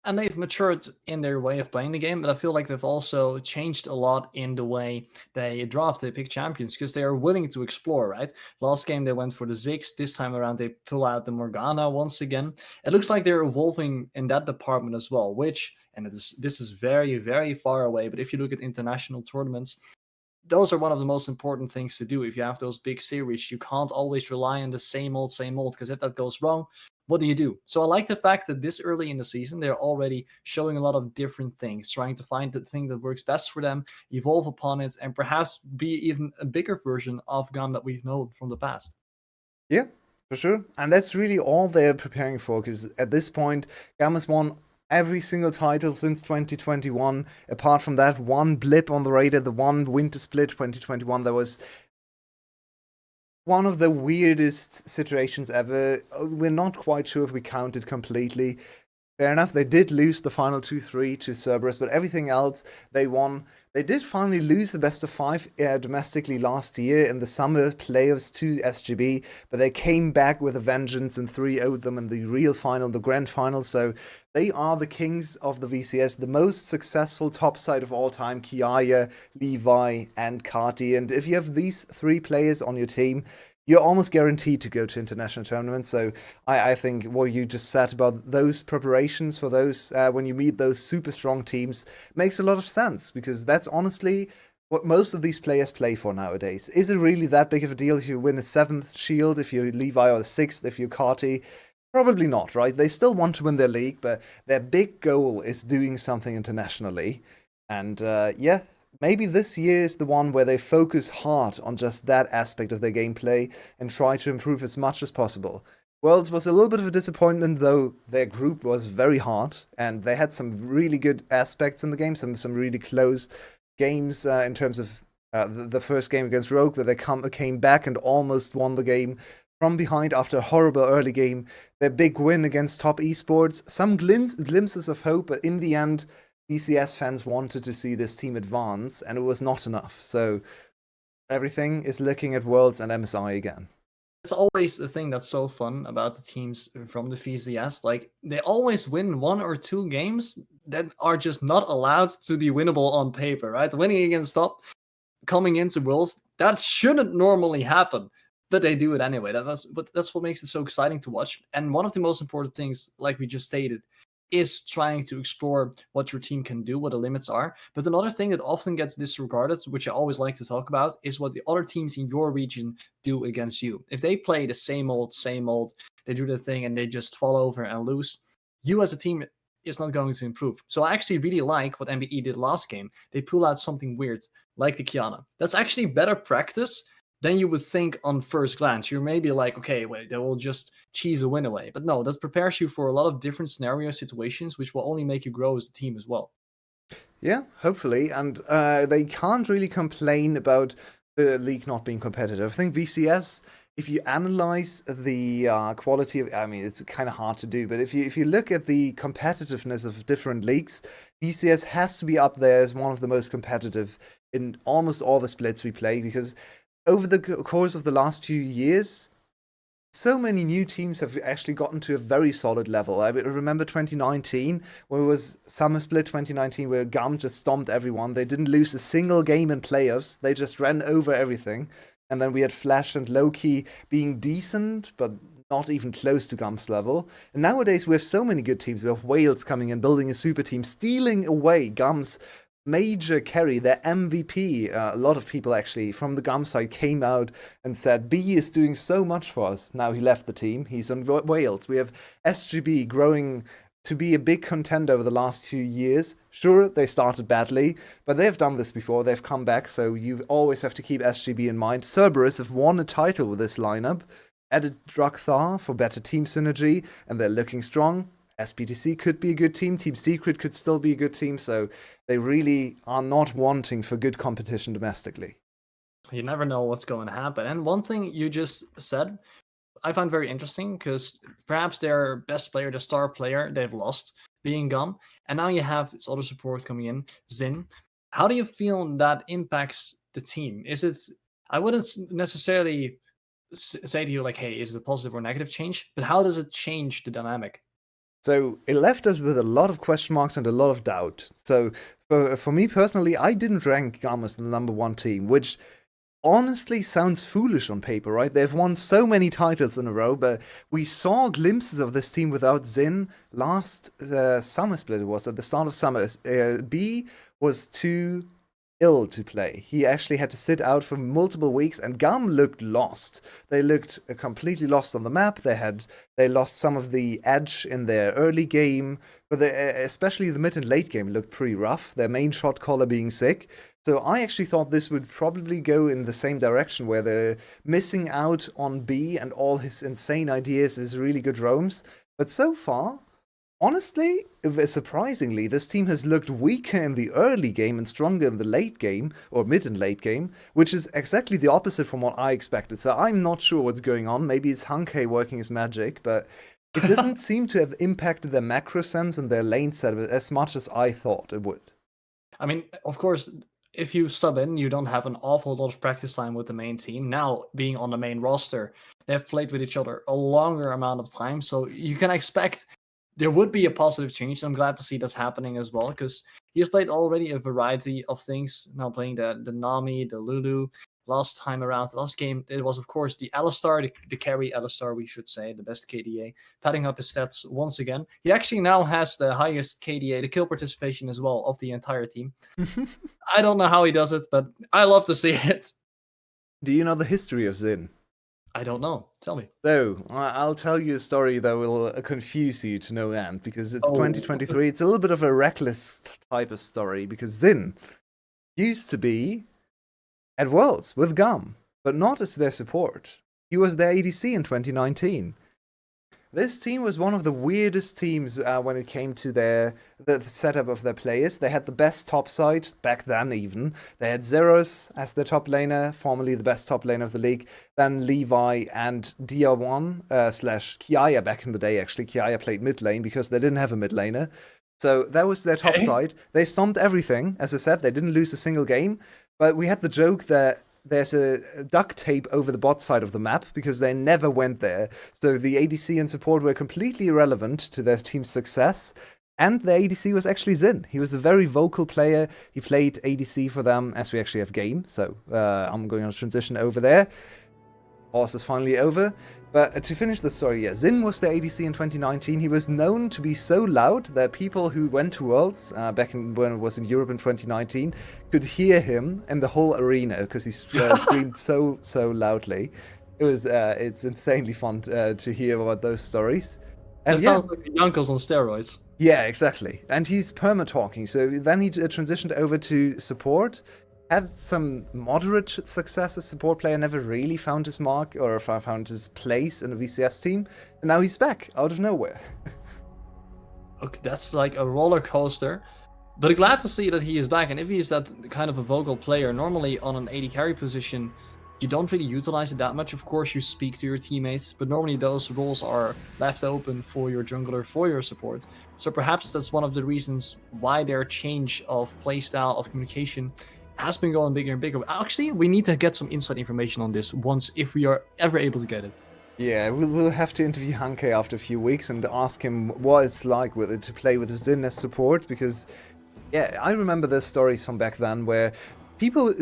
And they've matured in their way of playing the game, but I feel like they've also changed a lot in the way they draft, they pick champions, because they are willing to explore, right? Last game they went for the Ziggs, this time around they pull out the Morgana once again. It looks like they're evolving in that department as well, which, and this is very, very far away, but if you look at international tournaments, those are one of the most important things to do. If you have those big series, you can't always rely on the same old, because if that goes wrong, what do you do? So I like the fact that this early in the season, they're already showing a lot of different things, trying to find the thing that works best for them, evolve upon it, and perhaps be even a bigger version of GAM that we've known from the past. Yeah, for sure. And that's really all they're preparing for, because at this point, GAM has won every single title since 2021, apart from that one blip on the radar, the one winter split 2021, that was one of the weirdest situations ever. We're not quite sure if we count it completely. Fair enough, they did lose the final 2-3 to Cerberus, but everything else they won. They did finally lose the best of 5 domestically last year in the summer playoffs to SGB, but they came back with a vengeance and 3-0'd them in the real final, the grand final. So they are the kings of the VCS, the most successful top side of all time, Kiaya, Levi, and Kati. And if you have these 3 players on your team, you're almost guaranteed to go to international tournaments. So I think what you just said about those preparations for those, when you meet those super strong teams, makes a lot of sense, because that's honestly what most of these players play for nowadays. Is it really that big of a deal if you win a 7th shield, if you're Levi, or the 6th if you're Kati? Probably not, right? They still want to win their league, but their big goal is doing something internationally. And yeah, maybe this year is the one where they focus hard on just that aspect of their gameplay and try to improve as much as possible. Worlds was a little bit of a disappointment, though their group was very hard, and they had some really good aspects in the game, some really close games in terms of the first game against Rogue, where they came back and almost won the game from behind after a horrible early game. Their big win against Top Esports, some glimpses of hope, but in the end, VCS fans wanted to see this team advance, and it was not enough. So everything is looking at Worlds and MSI again. It's always the thing that's so fun about the teams from the VCS. Like, they always win 1 or 2 games that are just not allowed to be winnable on paper, right? Winning against Top, coming into Worlds, that shouldn't normally happen, but they do it anyway. That's what makes it so exciting to watch. And one of the most important things, like we just stated, is trying to explore what your team can do, what the limits are. But another thing that often gets disregarded, which I always like to talk about, is what the other teams in your region do against you. If they play the same old, they do their thing and they just fall over and lose, you as a team is not going to improve. So I actually really like what MBE did last game. They pull out something weird, like the Kiana. That's actually better practice than you would think on first glance. You're maybe like, okay, wait, they will just cheese a win away. But no, that prepares you for a lot of different scenario situations, which will only make you grow as a team as well. Yeah, hopefully. And they can't really complain about the league not being competitive. I think VCS, if you analyze the quality of, I mean, it's kind of hard to do, but if you look at the competitiveness of different leagues, VCS has to be up there as one of the most competitive in almost all the splits we play, because over the course of the last few years, so many new teams have actually gotten to a very solid level. I remember 2019, where it was Summer Split 2019, where GAM just stomped everyone. They didn't lose a single game in playoffs. They just ran over everything. And then we had Flash and Loki being decent, but not even close to GAM's level. And nowadays we have so many good teams. We have Wales coming in, building a super team, stealing away GAM's major carry, their MVP. A lot of people actually from the GAM side came out and said, B is doing so much for us. Now he left the team. He's on Wales. We have SGB growing to be a big contender over the last 2 years. Sure, they started badly, but they've done this before. They've come back, so you always have to keep SGB in mind. Cerberus have won a title with this lineup. Added Drakthar for better team synergy, and they're looking strong. SPTC could be a good team. Team Secret could still be a good team. So they really are not wanting for good competition domestically. You never know what's going to happen. And one thing you just said, I find very interesting, because perhaps their best player, the star player, they've lost, being GAM. And now you have its other support coming in, Zin. How do you feel that impacts the team? Is it, I wouldn't necessarily say to you like, hey, is it a positive or negative change? But how does it change the dynamic? So it left us with a lot of question marks and a lot of doubt. So for me personally, I didn't rank GAM as the #1 team, which honestly sounds foolish on paper, right? They've won so many titles in a row, but we saw glimpses of this team without Zin last summer split. It was at the start of summer. B was too ill to play. He actually had to sit out for multiple weeks, and GAM looked lost. They looked completely lost on the map. They lost some of the edge in their early game, but especially the mid and late game looked pretty rough. Their main shot caller being sick. So I actually thought this would probably go in the same direction, where they're missing out on B and all his insane ideas, his really good roams. But so far, honestly, surprisingly, this team has looked weaker in the early game and stronger in the late game, or mid and late game, which is exactly the opposite from what I expected. So I'm not sure what's going on. Maybe it's Hanke working his magic, but it doesn't seem to have impacted their macro sense and their lane set as much as I thought it would. I mean, of course, if you sub in, you don't have an awful lot of practice time with the main team. Now, being on the main roster, they've played with each other a longer amount of time, so you can expect there would be a positive change. I'm glad to see that's happening as well, because he has played already a variety of things. Now playing the Nami, the Lulu. Last game, it was, of course, the Alistar, the carry Alistar, we should say, the best KDA, padding up his stats once again. He actually now has the highest KDA, the kill participation as well, of the entire team. I don't know how he does it, but I love to see it. Do you know the history of Zin? I don't know. Tell me. So, I'll tell you a story that will confuse you to no end, because it's Oh. 2023. It's a little bit of a reckless type of story, because Zin used to be at Worlds with GAM, but not as their support. He was their ADC in 2019. This team was one of the weirdest teams when it came to the setup of their players. They had the best top side, back then even. They had Zeros as their top laner, formerly the best top laner of the league. Then Levi and DR1 slash Kiaya back in the day, actually. Kiaya played mid lane because they didn't have a mid laner. So that was their top side. They stomped everything. As I said, they didn't lose a single game. But we had the joke that there's a duct tape over the bot side of the map because they never went there. So the ADC and support were completely irrelevant to their team's success. And the ADC was actually Zin. He was a very vocal player. He played ADC for them, as we actually have GAM. So I'm going to transition over there. Horse is finally over. But to finish the story, yeah, Zin was the ADC in 2019. He was known to be so loud that people who went to Worlds back when it was in Europe in 2019 could hear him in the whole arena because he screamed so loudly. It's insanely fun to hear about those stories. And That sounds like Yonkos on steroids. yeah, exactly. And he's perma-talking. So then he transitioned over to support. Had some moderate success as support player, never really found his mark or found his place in the VCS team. And now he's back out of nowhere. Okay, that's like a roller coaster. But glad to see that he is back. And if he is that kind of a vocal player, normally on an AD carry position, you don't really utilize it that much. Of course, you speak to your teammates, but normally those roles are left open for your jungler, for your support. So perhaps that's one of the reasons why their change of playstyle, of communication, has been going bigger and bigger. Actually, we need to get some inside information on this once, if we are ever able to get it. Yeah, we'll have to interview Hanke after a few weeks and ask him what it's like with it to play with Zin as support, because, yeah, I remember the stories from back then where people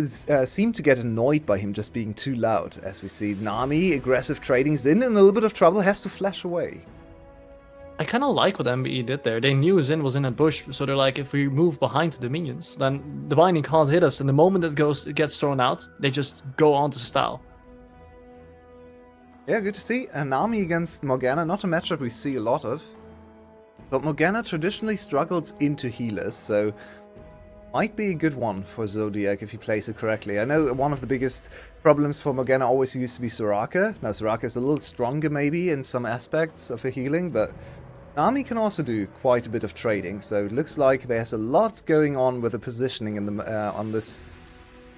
seem to get annoyed by him just being too loud, as we see Nami, aggressive trading, Zin in a little bit of trouble, has to flash away. I kind of like what MBE did there. They knew Zin was in that bush, so they're like, if we move behind the minions, then the binding can't hit us. And the moment it gets thrown out, they just go on to style. Yeah, good to see. Nami against Morgana, not a matchup we see a lot of. But Morgana traditionally struggles into healers, so might be a good one for Zodiac if he plays it correctly. I know one of the biggest problems for Morgana always used to be Soraka. Now Soraka is a little stronger maybe in some aspects of her healing, but Nami can also do quite a bit of trading, so it looks like there's a lot going on with the positioning in the, on this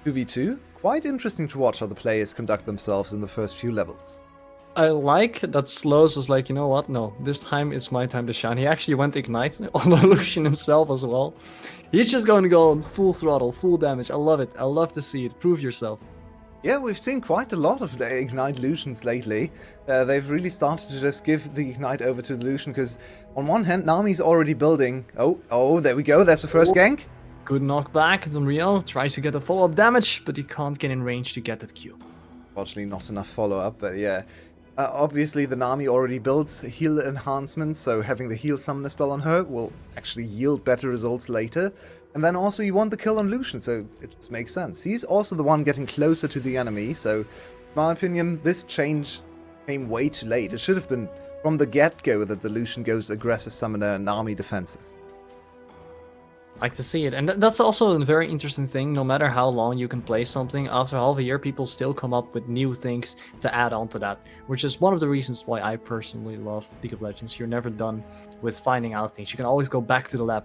2v2. Quite interesting to watch how the players conduct themselves in the first few levels. I like that Slows was like, you know what? No, this time it's my time to shine. He actually went Ignite on Lucian himself as well. He's just going to go on full throttle, full damage. I love it. I love to see it. Prove yourself. Yeah, we've seen quite a lot of the Ignite Lucians lately. They've really started to just give the Ignite over to the Lucian, because on one hand, Nami's already building... Oh, there we go, that's the first gank. Good knockback. Unreal tries to get a follow-up damage, but he can't get in range to get that Q. Fortunately, not enough follow-up, but yeah. Obviously, the Nami already builds heal enhancements, so having the heal summoner spell on her will actually yield better results later. And then also you want the kill on Lucian, so it just makes sense. He's also the one getting closer to the enemy, so in my opinion, this change came way too late. It should have been from the get-go that the Lucian goes aggressive summoner and Nami defensive. Like to see it. And that's also a very interesting thing. No matter how long you can play something, after half a year, people still come up with new things to add on to that, which is one of the reasons why I personally love League of Legends. You're never done with finding out things. You can always go back to the lab.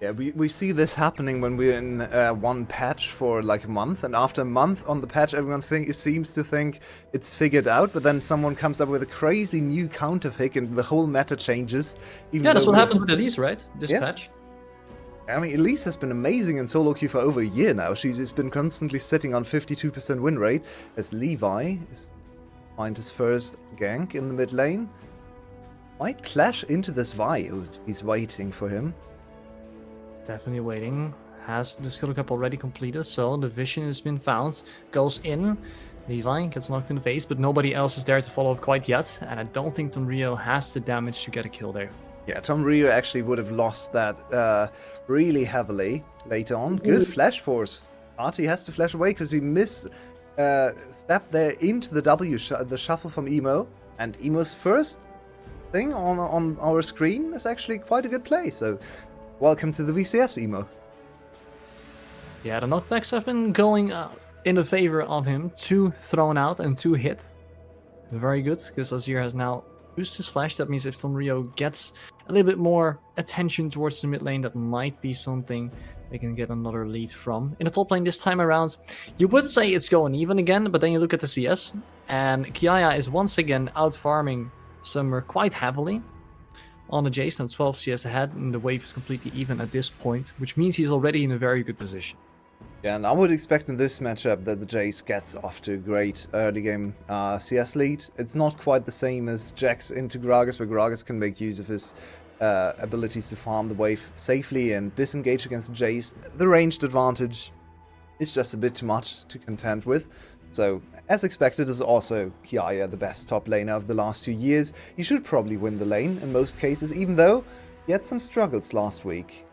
Yeah, we see this happening when we're in one patch for like a month, and after a month on the patch, everyone seems to think it's figured out, but then someone comes up with a crazy new counter pick and the whole meta changes. Yeah, that's what happened with Elise, right? This patch. I mean, Elise has been amazing in solo queue for over a year now. She's been constantly sitting on 52% win rate, as Levi is find his first gank in the mid lane. Might clash into this Vi. He's waiting for him. Definitely waiting. Has the skill cap already completed, so the vision has been found. Goes in. Levi gets knocked in the face, but nobody else is there to follow up quite yet. And I don't think Tom Rio has the damage to get a kill there. Yeah, Tom Rio actually would have lost that really heavily later on. Good flash force. Artie has to flash away because he missed step there into the the shuffle from Emo, and Emo's first thing on our screen is actually quite a good play. So, welcome to the VCS, Emo. Yeah, the knockbacks have been going in the favor of him. 2 thrown out and 2 hit. Very good, because Azir has now used his flash. That means if Tonrio gets a little bit more attention towards the mid lane, that might be something they can get another lead from. In the top lane this time around, you would say it's going even again, but then you look at the CS, and Kiaya is once again out farming Summer quite heavily on the Jace, now 12 CS ahead, and the wave is completely even at this point, which means he's already in a very good position. Yeah, and I would expect in this matchup that the Jace gets off to a great early game CS lead. It's not quite the same as Jax into Gragas, where Gragas can make use of his abilities to farm the wave safely and disengage against the Jace. The ranged advantage is just a bit too much to contend with. So, as expected, is also Kiaya the best top laner of the last 2 years. He should probably win the lane in most cases, even though he had some struggles last week.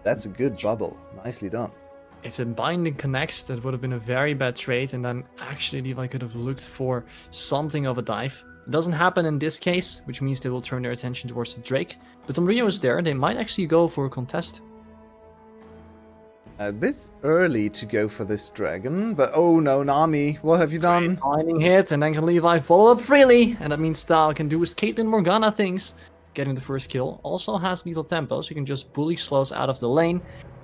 That's a good bubble. Nicely done. If the binding connects, that would have been a very bad trade, and then actually Levi could have looked for something of a dive. It doesn't happen in this case, which means they will turn their attention towards the Drake. But Rio is there, they might actually go for a contest. A bit early to go for this dragon, but oh no, Nami, what have you done? Binding hit, and then can Levi follow up freely, and that means Style can do his Caitlyn Morgana things. Getting the first kill, also has lethal tempo, so you can just bully slows out of the lane.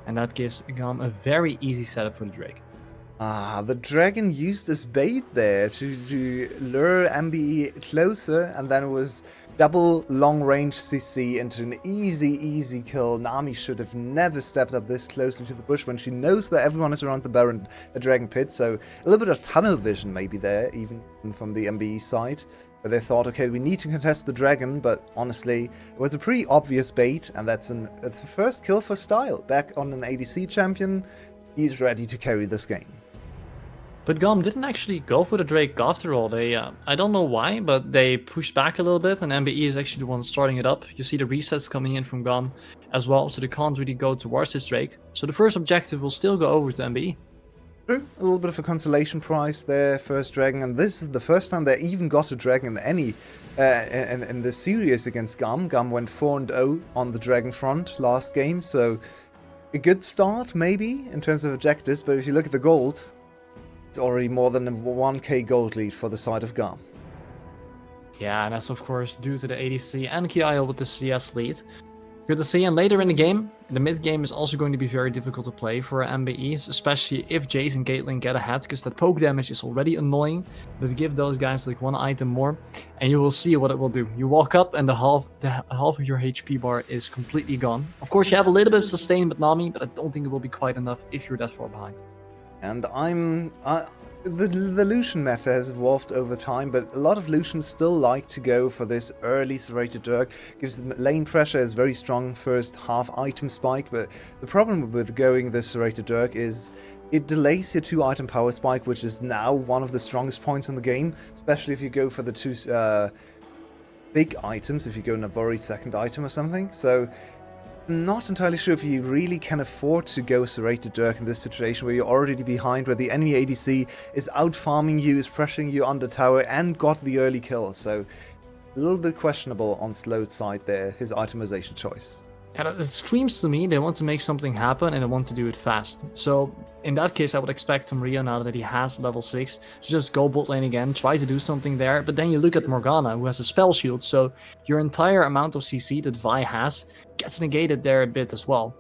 And that gives GAM a very easy setup for the Drake. Ah, the dragon used as bait there to lure MBE closer, and then it was double long-range CC into an easy kill. Nami should have never stepped up this closely to the bush when she knows that everyone is around the Baron Dragon Pit, so a little bit of tunnel vision maybe there, even from the MBE side. But they thought, okay, we need to contest the dragon, but honestly, it was a pretty obvious bait, and that's the first kill for Style. Back on an ADC champion, he's ready to carry this game. But GAM didn't actually go for the Drake after all. They, I don't know why, but they pushed back a little bit, and MBE is actually the one starting it up. You see the resets coming in from GAM as well, so they can't really go towards this Drake. So the first objective will still go over to MBE. True, a little bit of a consolation prize there, first dragon, and this is the first time they even got a dragon in this series against GAM. GAM went 4-0 on the dragon front last game, so a good start maybe in terms of objectives, but if you look at the gold, it's already more than a 1k gold lead for the side of GAM. Yeah, and that's of course due to the ADC and Kiaya with the CS lead. Good to see, and later in the game, the mid game is also going to be very difficult to play for MBEs, especially if Jace and Caitlyn get ahead, because that poke damage is already annoying, but give those guys like 1 item more, and you will see what it will do. You walk up and the half of your HP bar is completely gone. Of course, you have a little bit of sustain with Nami, but I don't think it will be quite enough if you're that far behind. And the Lucian meta has evolved over time, but a lot of Lucians still like to go for this early serrated Dirk. Gives them lane pressure, is very strong first half item spike, but the problem with going this serrated Dirk is it delays your 2 item power spike, which is now one of the strongest points in the game, especially if you go for the 2 big items, if you go Navori's second item or something. So I'm not entirely sure if you really can afford to go serrated Dirk in this situation where you're already behind, where the enemy ADC is out farming you, is pressuring you under tower, and got the early kill. So a little bit questionable on Slow's side there, his itemization choice. And it screams to me they want to make something happen and they want to do it fast. So in that case, I would expect from Rio, now that he has level 6, to just go bot lane again, try to do something there. But then you look at Morgana, who has a spell shield, so your entire amount of CC that Vi has gets negated there a bit as well.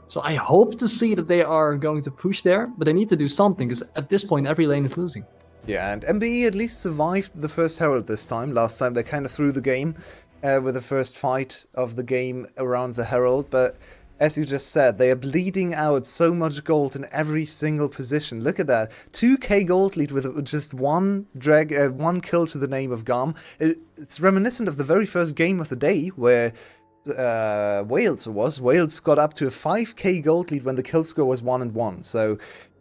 So I hope to see that they are going to push there, but they need to do something, because at this point every lane is losing. Yeah, and MBE at least survived the first Herald this time. Last time they kind of threw the game with the first fight of the game around the Herald, but as you just said, they are bleeding out so much gold in every single position. Look at that, 2k gold lead with just one kill to the name of GAM. It's reminiscent of the very first game of the day, where Wales got up to a 5k gold lead when the kill score was 1-1. So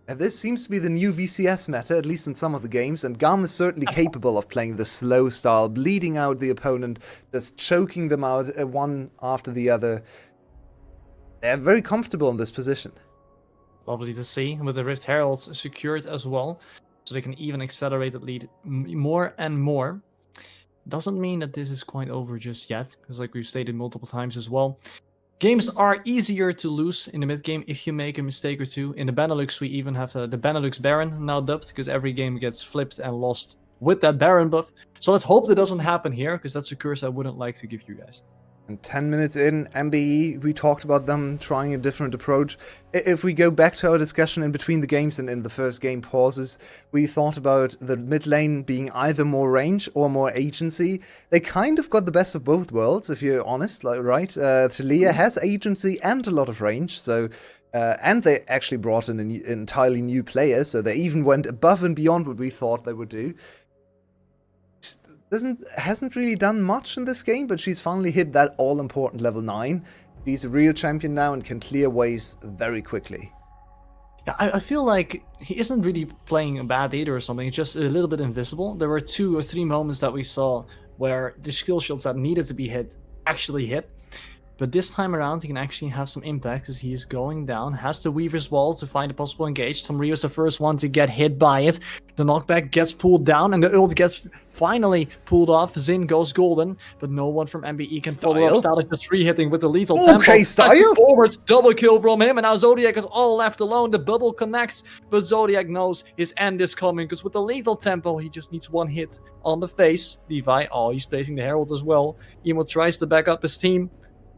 this seems to be the new VCS meta, at least in some of the games, and GAM is certainly capable of playing the slow style, bleeding out the opponent, just choking them out one after the other. They're very comfortable in this position. Lovely to see, with the Rift Heralds secured as well. so they can even accelerate the lead more and more. Doesn't mean that this is quite over just yet, because like we've stated multiple times as well, games are easier to lose in the mid game if you make a mistake or two. In the Benelux, we even have the Benelux Baron now dubbed, because every game gets flipped and lost with that Baron buff. So let's hope that doesn't happen here, because that's a curse I wouldn't like to give you guys. And 10 minutes in, MBE, we talked about them trying a different approach. If we go back to our discussion in between the games and in the first game pauses, we thought about the mid lane being either more range or more agency. They kind of got the best of both worlds, if you're honest, like, right? Talia has agency and a lot of range, so... and they actually brought in an entirely new player, so they even went above and beyond what we thought they would do. Hasn't really done much in this game, but she's finally hit that all-important level 9. She's a real champion now and can clear waves very quickly. Yeah, I feel like he isn't really playing a bad either or something. He's just a little bit invisible. There were 2 or 3 moments that we saw where the skill shields that needed to be hit actually hit. But this time around, he can actually have some impact because he is going down, has the Weaver's Wall to find a possible engage. Tomrio's the first one to get hit by it. The knockback gets pulled down, and the ult gets finally pulled off. Zin goes golden, but no one from MBE can follow up. Style is just free-hitting with the lethal tempo. Okay, Style! Forward, double kill from him, and now Zodiac is all left alone. The bubble connects, but Zodiac knows his end is coming, because with the lethal tempo, he just needs one hit on the face. Levi, he's placing the Herald as well. Emo tries to back up his team.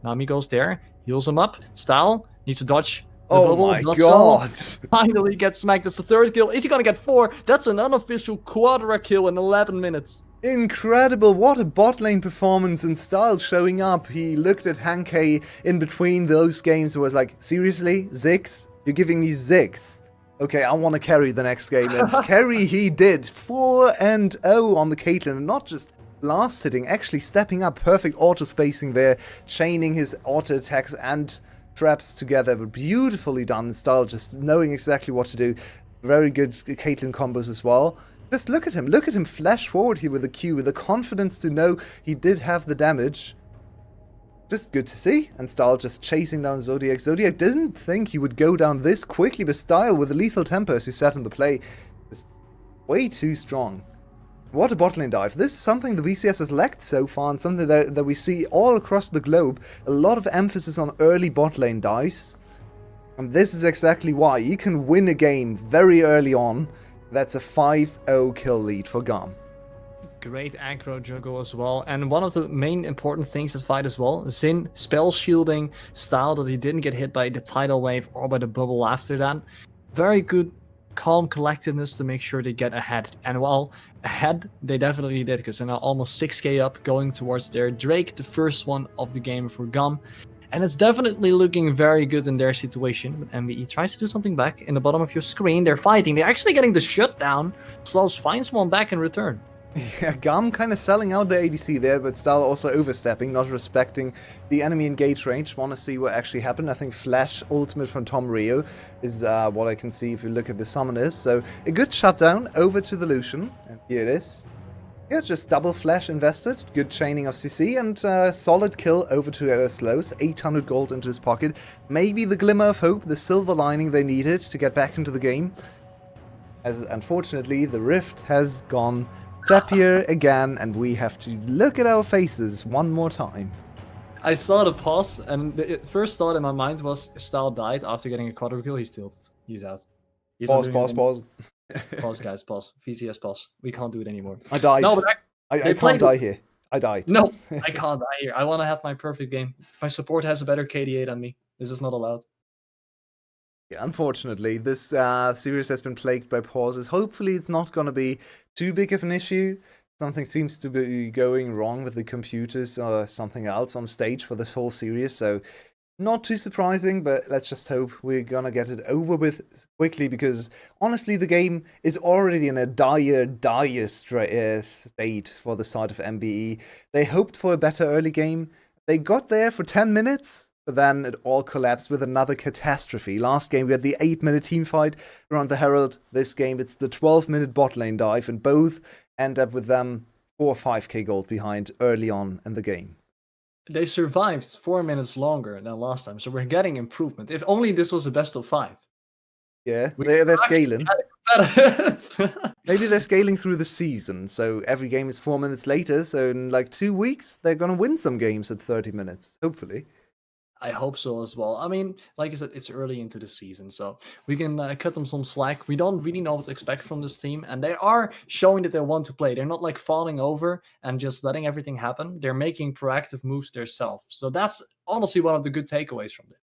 Nami goes there, heals him up. Style needs to dodge. Oh my god! Finally gets smacked. That's the 3rd kill. Is he gonna get 4? That's an unofficial quadra kill in 11 minutes. Incredible! What a bot lane performance, and Style showing up. He looked at Hankei in between those games and was like, seriously? Ziggs? You're giving me Ziggs? Okay, I want to carry the next game. And carry he did. 4-0 on the Caitlyn, and not just last hitting, actually stepping up, perfect auto spacing there, chaining his auto attacks and traps together, but beautifully done. Style just knowing exactly what to do. Very good Caitlyn combos as well. Just look at him flash forward here with the Q, with the confidence to know he did have the damage. Just good to see. And Style just chasing down Zodiac. Zodiac didn't think he would go down this quickly, but Style with the lethal tempo as he sat in the play is way too strong. What a bot lane dive. This is something the VCS has lacked so far, and something that we see all across the globe. A lot of emphasis on early bot lane dives. And this is exactly why. You can win a game very early on. That's a 5-0 kill lead for GAM. Great aggro juggle as well. And one of the main important things that fight as well, Zin spell shielding Style that he didn't get hit by the tidal wave or by the bubble after that. Very good calm collectedness to make sure they get ahead. And while ahead, they definitely did, because they're now almost 6k up going towards their Drake, the first one of the game for GAM. And it's definitely looking very good in their situation. But MBE tries to do something back in the bottom of your screen. They're fighting. They're actually getting the shutdown. Slows finds one back in return. Yeah, GAM kind of selling out the ADC there, but Style also overstepping, not respecting the enemy engage range. Want to see what actually happened. I think Flash ultimate from Tom Rio is what I can see if you look at the summoners. So a good shutdown over to the Lucian, and here it is. Yeah, just double Flash invested, good chaining of CC, and solid kill over to Slows, 800 gold into his pocket. Maybe the glimmer of hope, the silver lining they needed to get back into the game. As unfortunately, the Rift has gone Zapier again, and we have to look at our faces one more time. I saw the pause, and the first thought in my mind was Style died after getting a quadra kill. He's tilted. He's out. He's Pause. Pause, guys, pause. VCS pause. We can't do it anymore. I died. No, but I can't die here. I died. No, I can't die here. I want to have my perfect game. My support has a better KDA than me. This is not allowed. Yeah, unfortunately, this series has been plagued by pauses. Hopefully it's not going to be too big of an issue. Something seems to be going wrong with the computers or something else on stage for this whole series, so not too surprising, but let's just hope we're gonna get it over with quickly, because honestly the game is already in a dire state for the side of MBE. They hoped for a better early game. They got there for 10 minutes, but then it all collapsed with another catastrophe. Last game we had the 8-minute team fight around the Herald. This game it's the 12-minute bot lane dive, and both end up with them 4 or 5k gold behind early on in the game. They survived 4 minutes longer than last time, so we're getting improvement. If only this was a best of 5. Yeah, they're scaling. Maybe they're scaling through the season, so every game is 4 minutes later, so in like 2 weeks, they're gonna win some games at 30 minutes, hopefully. I hope so as well. I mean, like I said, it's early into the season, so we can cut them some slack. We don't really know what to expect from this team, and they are showing that they want to play. They're not like falling over and just letting everything happen. They're making proactive moves themselves. So that's honestly one of the good takeaways from this.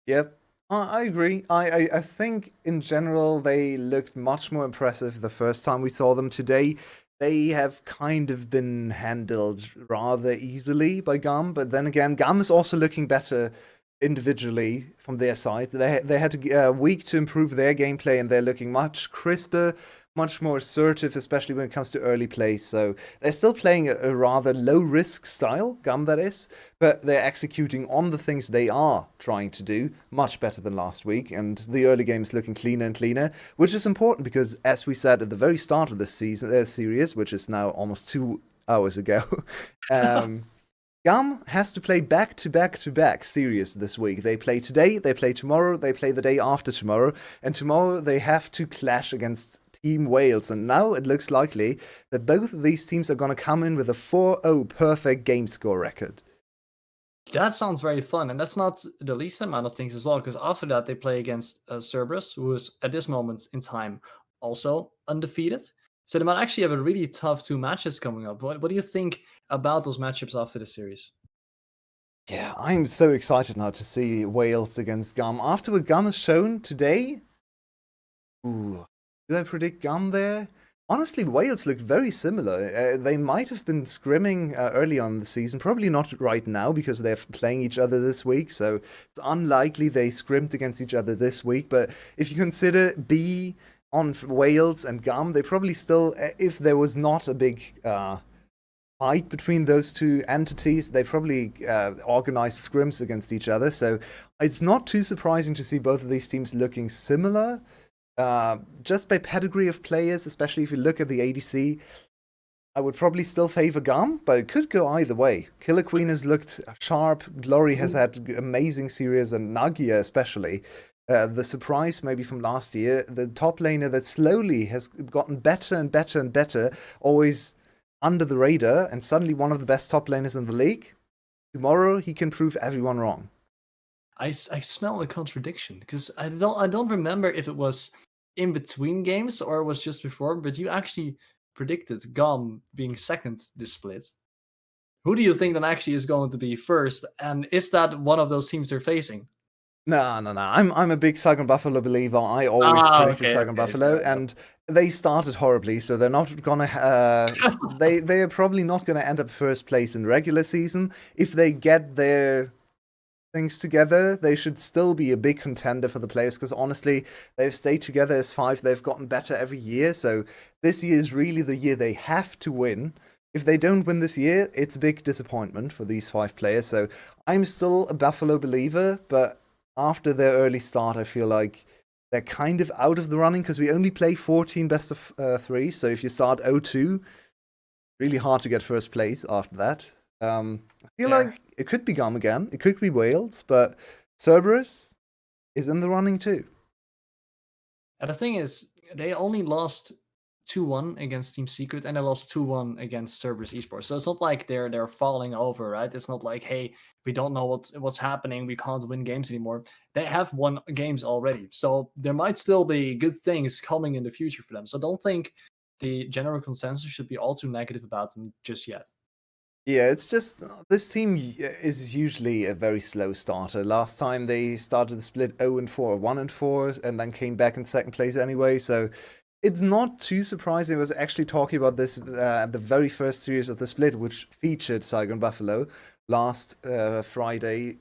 Yep, I agree. I think in general they looked much more impressive the first time we saw them. Today, they have kind of been handled rather easily by GAM, but then again, GAM is also looking better individually from their side. They had a week to improve their gameplay, and they're looking much crisper, much more assertive, especially when it comes to early play. So they're still playing a rather low risk style, GAM that is, but they're executing on the things they are trying to do much better than last week. And the early game is looking cleaner and cleaner, which is important because, as we said at the very start of this series, which is now almost 2 hours ago, GAM has to play back to back to back series this week. They play today, they play tomorrow, they play the day after tomorrow, and tomorrow they have to clash against Team Wales. And now it looks likely that both of these teams are going to come in with a 4-0 perfect game score record. That sounds very fun, and that's not the least amount of things as well, because after that they play against Cerberus, who is at this moment in time also undefeated. So they might actually have a really tough 2 matches coming up. What do you think about those matchups after the series? Yeah, I'm so excited now to see Wales against GAM. After what GAM has shown today, do I predict GAM there? Honestly, Wales looked very similar. They might have been scrimming early on in the season. Probably not right now because they're playing each other this week. So it's unlikely they scrimmed against each other this week. But if you consider B on Wales and GAM, they probably still, if there was not a big fight between those two entities, they probably organized scrims against each other. So it's not too surprising to see both of these teams looking similar. Just by pedigree of players, especially if you look at the ADC, I would probably still favor GAM, but it could go either way. Killer Queen has looked sharp, Glory has had amazing series, and Nagia especially. The surprise maybe from last year, the top laner that slowly has gotten better and better and better, always under the radar, and suddenly one of the best top laners in the league. Tomorrow he can prove everyone wrong. I smell a contradiction because I don't remember if it was in between games or it was just before, but you actually predicted GAM being second this split. Who do you think then actually is going to be first, and is that one of those teams they're facing? No. I'm a big Saigon Buffalo believer. I always predicted Saigon Buffalo, and they started horribly, so they're not gonna. They are probably not gonna end up first place in regular season. If they get their things together, they should still be a big contender for the players, because honestly, they've stayed together as 5. They've gotten better every year, so this year is really the year they have to win. If they don't win this year, it's a big disappointment for these 5 players. So I'm still a Buffalo believer, but after their early start, I feel like they're kind of out of the running, because we only play 14 best of 3. So if you start 0-2, really hard to get first place after that. I feel like it could be GAM again. It could be Wales, but Cerberus is in the running too. And the thing is, they only lost 2-1 against Team Secret, and they lost 2-1 against Cerberus Esports. So it's not like they're falling over, right? It's not like, hey, we don't know what's happening, we can't win games anymore. They have won games already, so there might still be good things coming in the future for them. So don't think the general consensus should be all too negative about them just yet. Yeah, it's just this team is usually a very slow starter. Last time they started the split 0-4 or 1-4, and then came back in second place anyway. So it's not too surprising. I was actually talking about this at the very first series of the split, which featured Saigon Buffalo last Friday.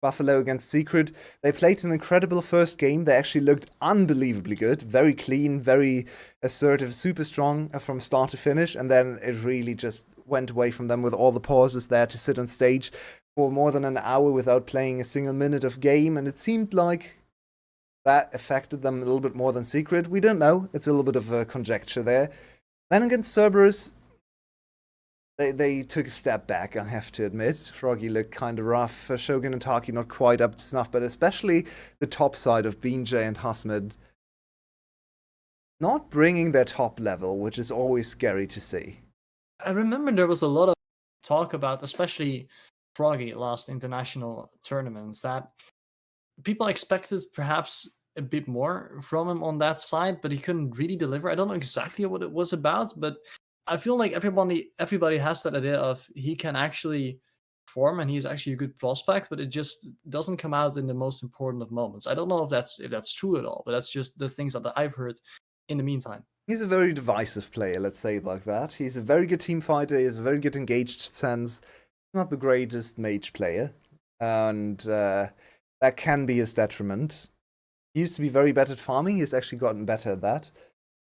Buffalo against Secret. They played an incredible first game. They actually looked unbelievably good. Very clean, very assertive, super strong from start to finish. And then it really just went away from them with all the pauses there to sit on stage for more than an hour without playing a single minute of game. And it seemed like that affected them a little bit more than Secret. We don't know. It's a little bit of a conjecture there. Then against Cerberus, they took a step back, I have to admit. Froggy looked kind of rough. Shogun and Taki not quite up to snuff, but especially the top side of Beanjay and Hasmed. not bringing their top level, which is always scary to see. I remember there was a lot of talk about, especially Froggy last international tournaments, that people expected perhaps a bit more from him on that side, but he couldn't really deliver. I don't know exactly what it was about, but I feel like everybody has that idea of he can actually perform and he's actually a good prospect, but it just doesn't come out in the most important of moments. I don't know if that's true at all, but that's just the things that I've heard in the meantime. He's a very divisive player, let's say it like that. He's a very good team fighter, he has a very good engaged sense. Not the greatest mage player, and that can be his detriment. He used to be very bad at farming, he's actually gotten better at that.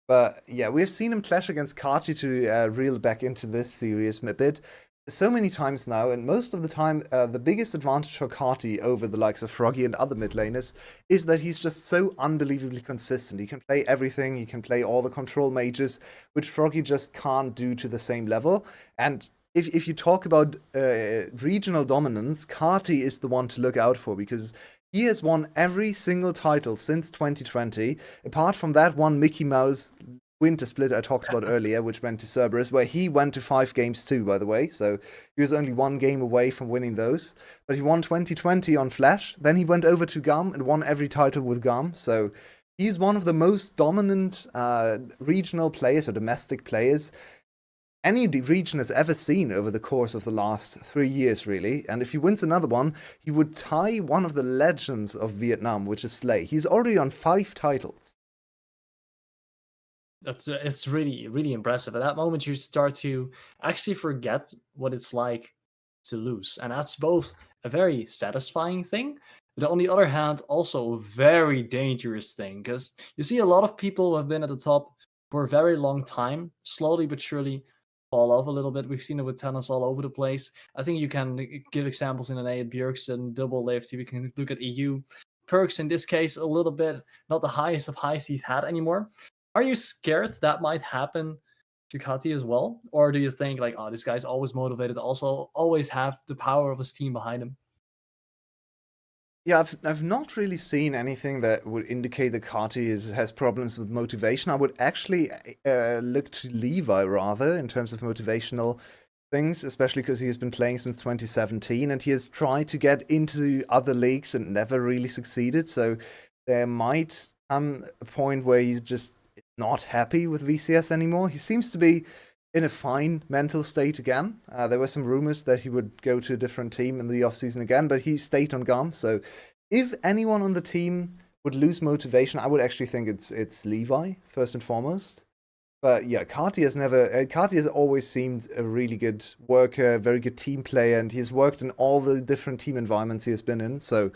But yeah, we've seen him clash against Kati to reel back into this series a bit so many times now, and most of the time, the biggest advantage for Kati over the likes of Froggy and other mid laners is that he's just so unbelievably consistent. He can play everything, he can play all the control mages, which Froggy just can't do to the same level. And if you talk about regional dominance, Kati is the one to look out for, because he has won every single title since 2020, apart from that one Mickey Mouse Winter Split I talked about earlier, which went to Cerberus, where he went to 5 games too, by the way, so he was only 1 game away from winning those. But he won 2020 on Flash, then he went over to GAM and won every title with GAM, so he's one of the most dominant regional players or domestic players any region has ever seen over the course of the last 3 years, really. And if he wins another one, he would tie one of the legends of Vietnam, which is Slay. He's already on 5 titles. It's really, really impressive. At that moment, you start to actually forget what it's like to lose. And that's both a very satisfying thing, but on the other hand, also a very dangerous thing. Because you see a lot of people who have been at the top for a very long time, slowly but surely fall off a little bit. We've seen it with tennis all over the place. I think you can give examples in NA, Bjergsen, Double Lift. We can look at EU. Perks, in this case, a little bit, not the highest of highs he's had anymore. Are you scared that might happen to Kati as well? Or do you think, like, oh, this guy's always motivated, also always have the power of his team behind him? Yeah, I've not really seen anything that would indicate that Kati has problems with motivation. I would actually look to Levi rather in terms of motivational things, especially because he has been playing since 2017 and he has tried to get into other leagues and never really succeeded. So there might come a point where he's just not happy with VCS anymore. He seems to be in a fine mental state again. There were some rumors that he would go to a different team in the offseason again, but he stayed on GAM. So if anyone on the team would lose motivation, I would actually think it's Levi, first and foremost. But yeah, Kati has always seemed a really good worker, very good team player, and he's worked in all the different team environments he has been in. So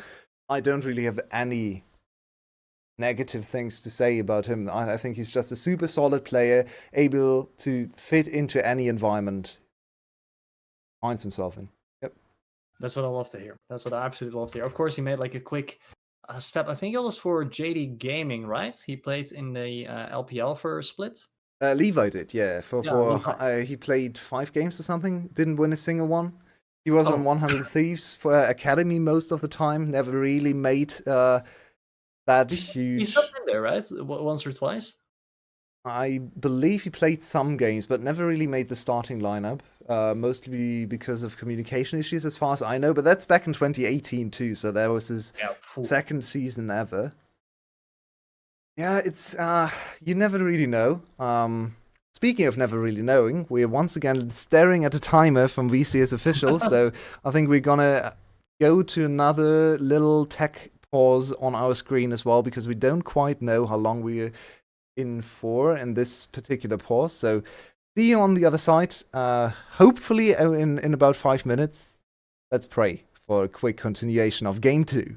I don't really have any negative things to say about him. I think he's just a super solid player, able to fit into any environment finds himself in. Yep. That's what I love to hear. That's what I absolutely love to hear. Of course, he made like a quick step. I think it was for JD Gaming, right? He played in the LPL for a split. Levi did, yeah. He played 5 games or something. Didn't win a single one. He was on 100 Thieves for Academy most of the time. Never really made that huge. He's up in there, right? Once or twice. I believe he played some games, but never really made the starting lineup. Mostly because of communication issues, as far as I know. But that's back in 2018 too, so that was his second season ever. Yeah, it's you never really know. Speaking of never really knowing, we're once again staring at a timer from VCS Official, so I think we're gonna go to another little tech pause on our screen as well, because we don't quite know how long we're in for in this particular pause. So see you on the other side, hopefully in about 5 minutes. Let's pray for a quick continuation of Game 2.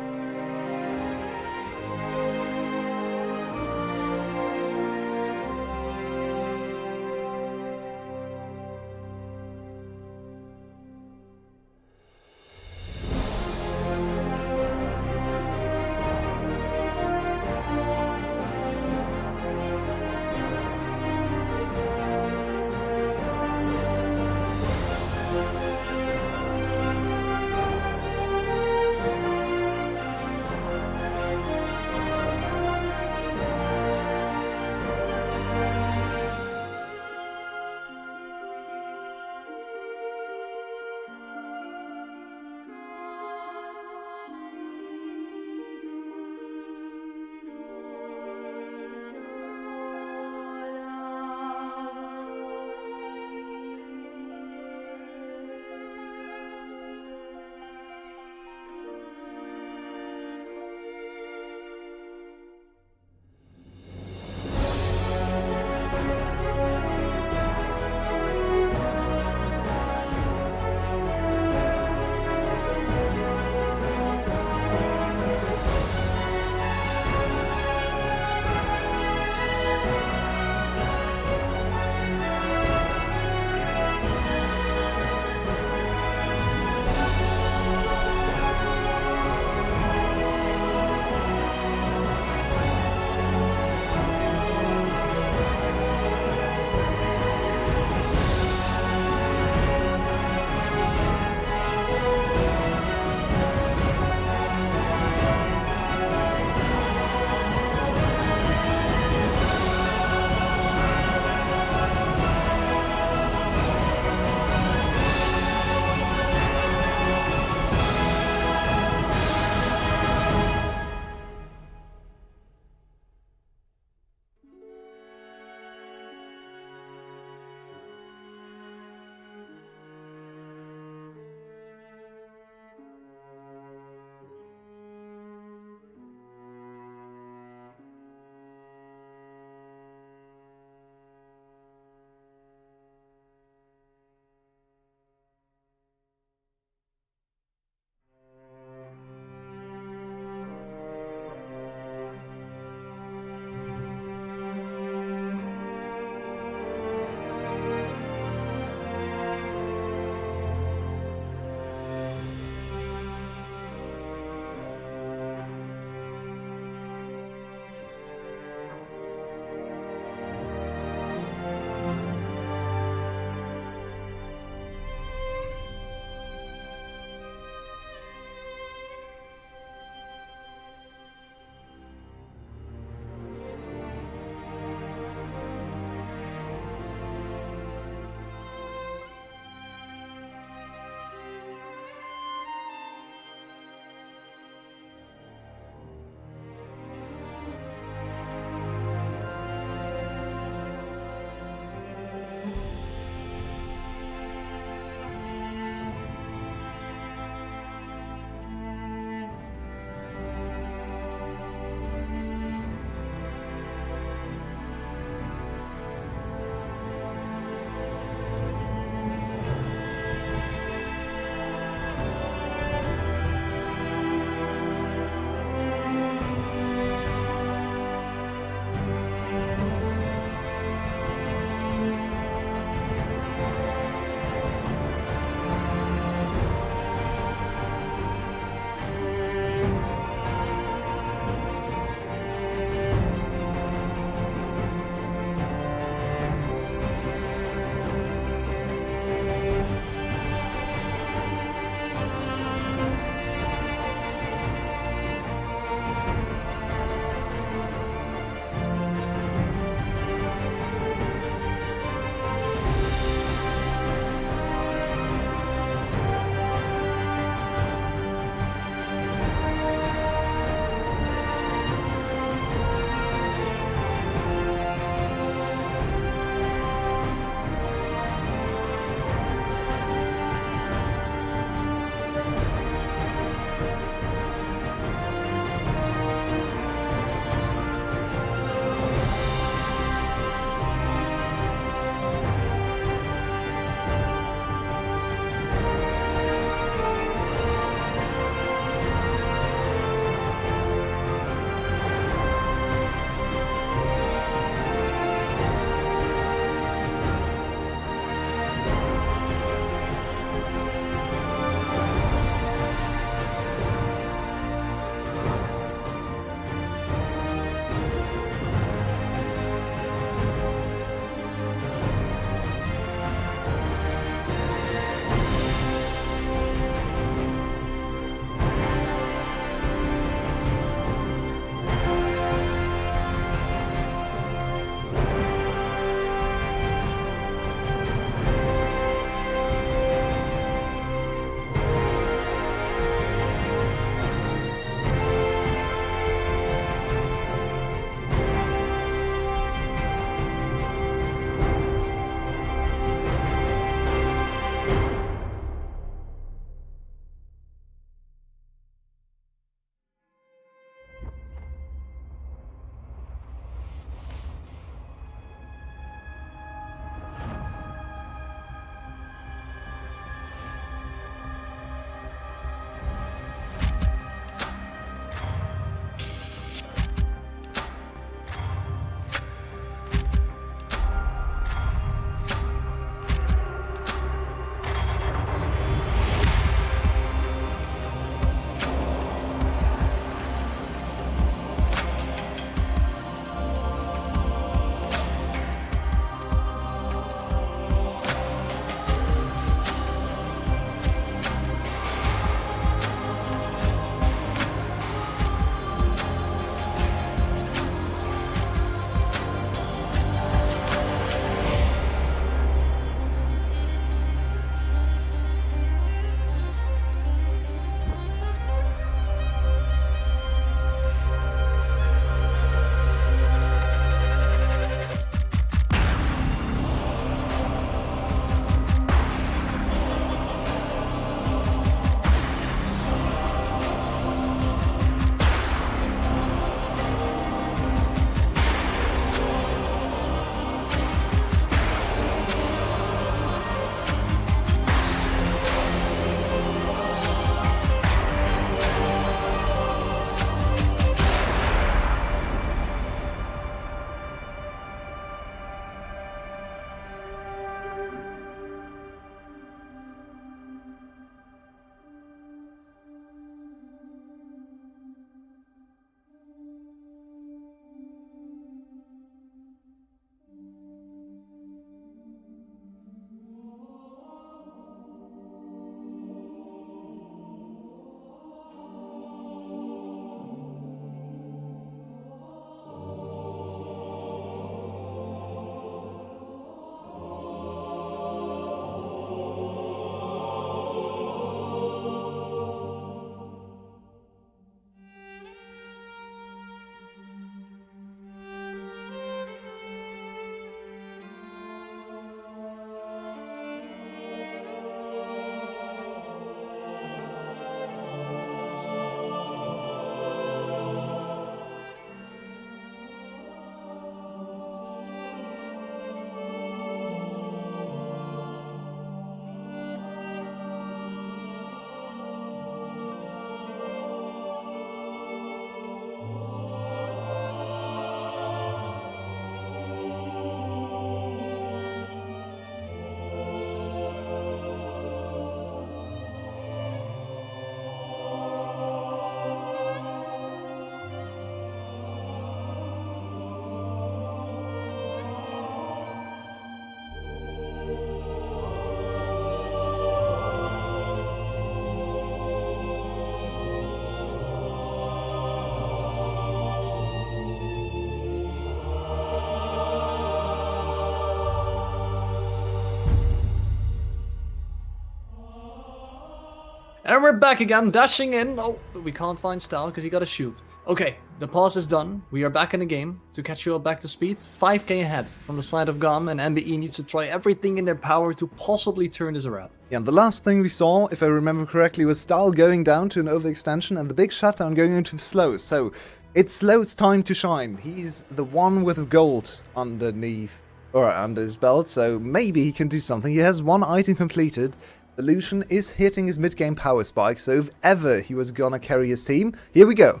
And we're back again, dashing in. Oh, but we can't find Style because he got a shield. Okay, the pause is done. We are back in the game. To catch you up back to speed, 5k ahead from the side of GAM, and MBE needs to try everything in their power to possibly turn this around. Yeah, and the last thing we saw, if I remember correctly, was Stahl going down to an overextension and the big shutdown going into Slow. So it's Slow's time to shine. He's the one with gold underneath, or under his belt, so maybe he can do something. He has one item completed. The Lucian is hitting his mid-game power spike, so if ever he was gonna carry his team, here we go.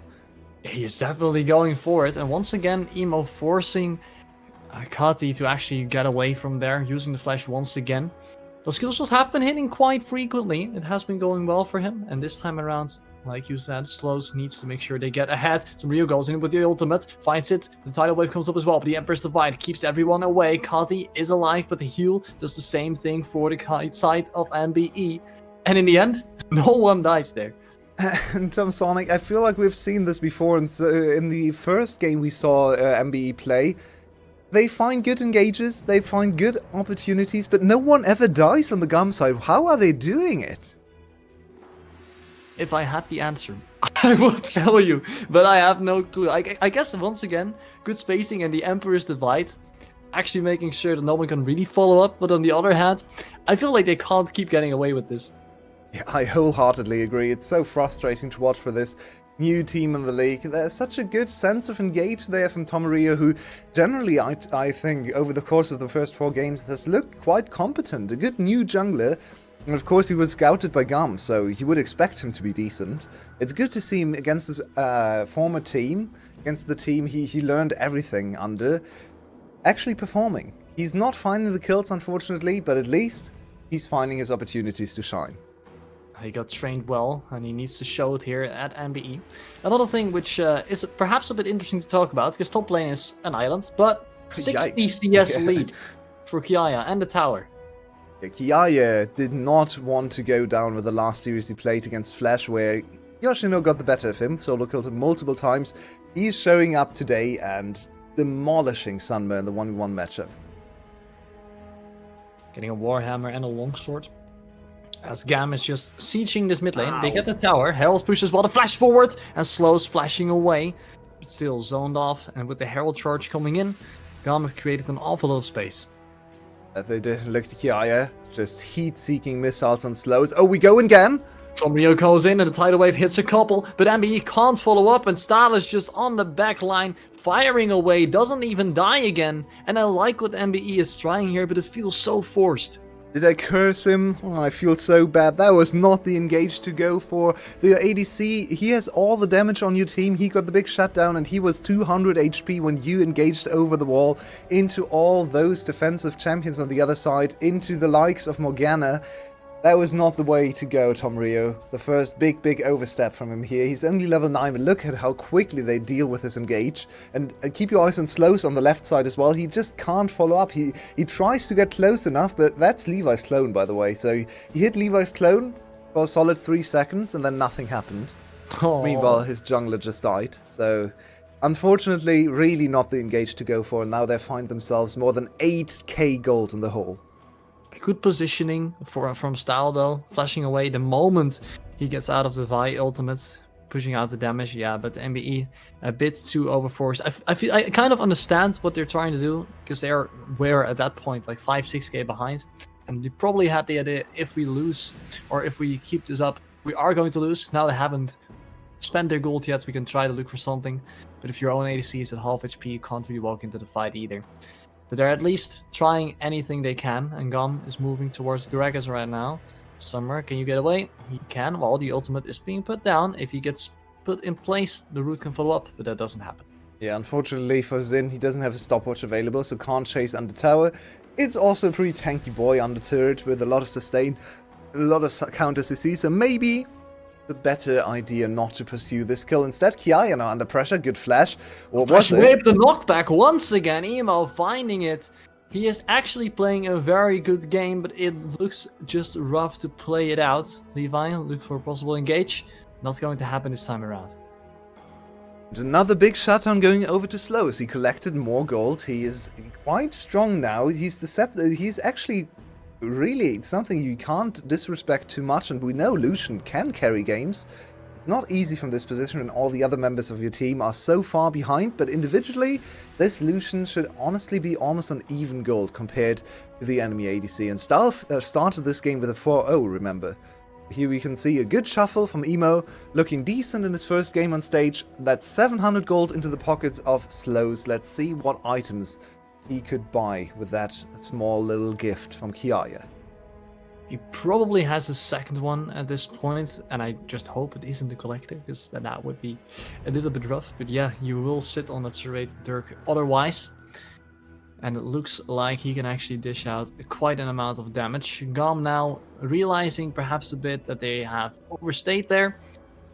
He is definitely going for it, and once again, Emo forcing Kati to actually get away from there, using the flash once again. The skill shots have been hitting quite frequently. It has been going well for him, and this time around, like you said, Slows needs to make sure they get ahead. Some Rio goes in with the ultimate, finds it, the tidal wave comes up as well, but the Emperor's Divide keeps everyone away. Kati is alive, but the heal does the same thing for the side of MBE. And in the end, no one dies there. And Tom Sonic, I feel like we've seen this before, and so in the first game we saw MBE play, they find good engages, they find good opportunities, but no one ever dies on the GAM side. How are they doing it? If I had the answer, I would tell you, but I have no clue. I guess, once again, good spacing and the Emperor's Divide, actually making sure that no one can really follow up, but on the other hand, I feel like they can't keep getting away with this. Yeah, I wholeheartedly agree. It's so frustrating to watch for this new team in the league. There's such a good sense of engage there from Tomarillo, who generally, I think, over the course of the first 4 games has looked quite competent. A good new jungler. And of course, he was scouted by GAM, so you would expect him to be decent. It's good to see him against his former team, against the team he learned everything under, actually performing. He's not finding the kills, unfortunately, but at least he's finding his opportunities to shine. He got trained well, and he needs to show it here at MBE. Another thing which is perhaps a bit interesting to talk about, because top lane is an island, but 60 CS lead for Kiaya and the tower. Yeah, Kiaya did not want to go down with the last series he played against Flash, where Yoshino got the better of him, solo killed him multiple times. He's showing up today and demolishing Sunmer in the 1v1 matchup. Getting a Warhammer and a longsword. As GAM is just sieging this mid lane, they get the tower, Herald pushes well the flash forward, and Slows flashing away, but still zoned off, and with the Herald charge coming in, GAM have created an awful lot of space. They did look to Kiaya, just heat-seeking missiles on Slows. Oh, we go again! Somrio goes in and the tidal wave hits a couple, but MBE can't follow up, and Stahl is just on the back line, firing away, doesn't even die again, and I like what MBE is trying here, but it feels so forced. Did I curse him? Oh, I feel so bad. That was not the engage to go for. The ADC, he has all the damage on your team. He got the big shutdown and he was 200 HP when you engaged over the wall into all those defensive champions on the other side, into the likes of Morgana. That was not the way to go, Tomarillo. The first big overstep from him here. He's only level 9, but look at how quickly they deal with his engage. And keep your eyes on Slows on the left side as well. He just can't follow up. He tries to get close enough, but that's Levi's clone, by the way. So he hit Levi's clone for a solid 3 seconds, and then nothing happened. Oh. Meanwhile, his jungler just died. So unfortunately, really not the engage to go for. And now they find themselves more than 8k gold in the hole. Good positioning from Stahl though, flashing away the moment he gets out of the Vi ultimate, pushing out the damage. Yeah, but the MBE a bit too overforced. I kind of understand what they're trying to do, because they were at that point like 5-6k behind, and they probably had the idea, if we lose or if we keep this up, we are going to lose. Now they haven't spent their gold yet, we can try to look for something, but if your own ADC is at half HP, you can't really walk into the fight either. But they're at least trying anything they can, and GAM is moving towards Gragas right now. Summer, can you get away? He can, while the ultimate is being put down. If he gets put in place, the root can follow up, but that doesn't happen. Yeah, unfortunately for Zin, he doesn't have a stopwatch available, so can't chase under tower. It's also a pretty tanky boy under turret with a lot of sustain, a lot of counter CC, so maybe the better idea not to pursue this kill. Instead, Kiaya now under pressure, good flash. What was it? Whip the knockback once again, Emo finding it. He is actually playing a very good game, but it looks just rough to play it out. Levi, look for a possible engage. Not going to happen this time around. And another big shutdown going over to Slow as he collected more gold. He is quite strong now. He's actually really something you can't disrespect too much, and we know Lucian can carry games. It's not easy from this position when all the other members of your team are so far behind, but individually, this Lucian should honestly be almost on even gold compared to the enemy ADC. And Stalf started this game with a 4-0, remember. Here we can see a good shuffle from Emo, looking decent in his first game on stage. That's 700 gold into the pockets of Slows. Let's see what items he could buy with that small little gift from Kiaya. He probably has a second one at this point, and I just hope it isn't the collector, because that would be a little bit rough. But yeah, you will sit on that serrated Dirk otherwise. And it looks like he can actually dish out quite an amount of damage. GAM now realizing perhaps a bit that they have overstayed there,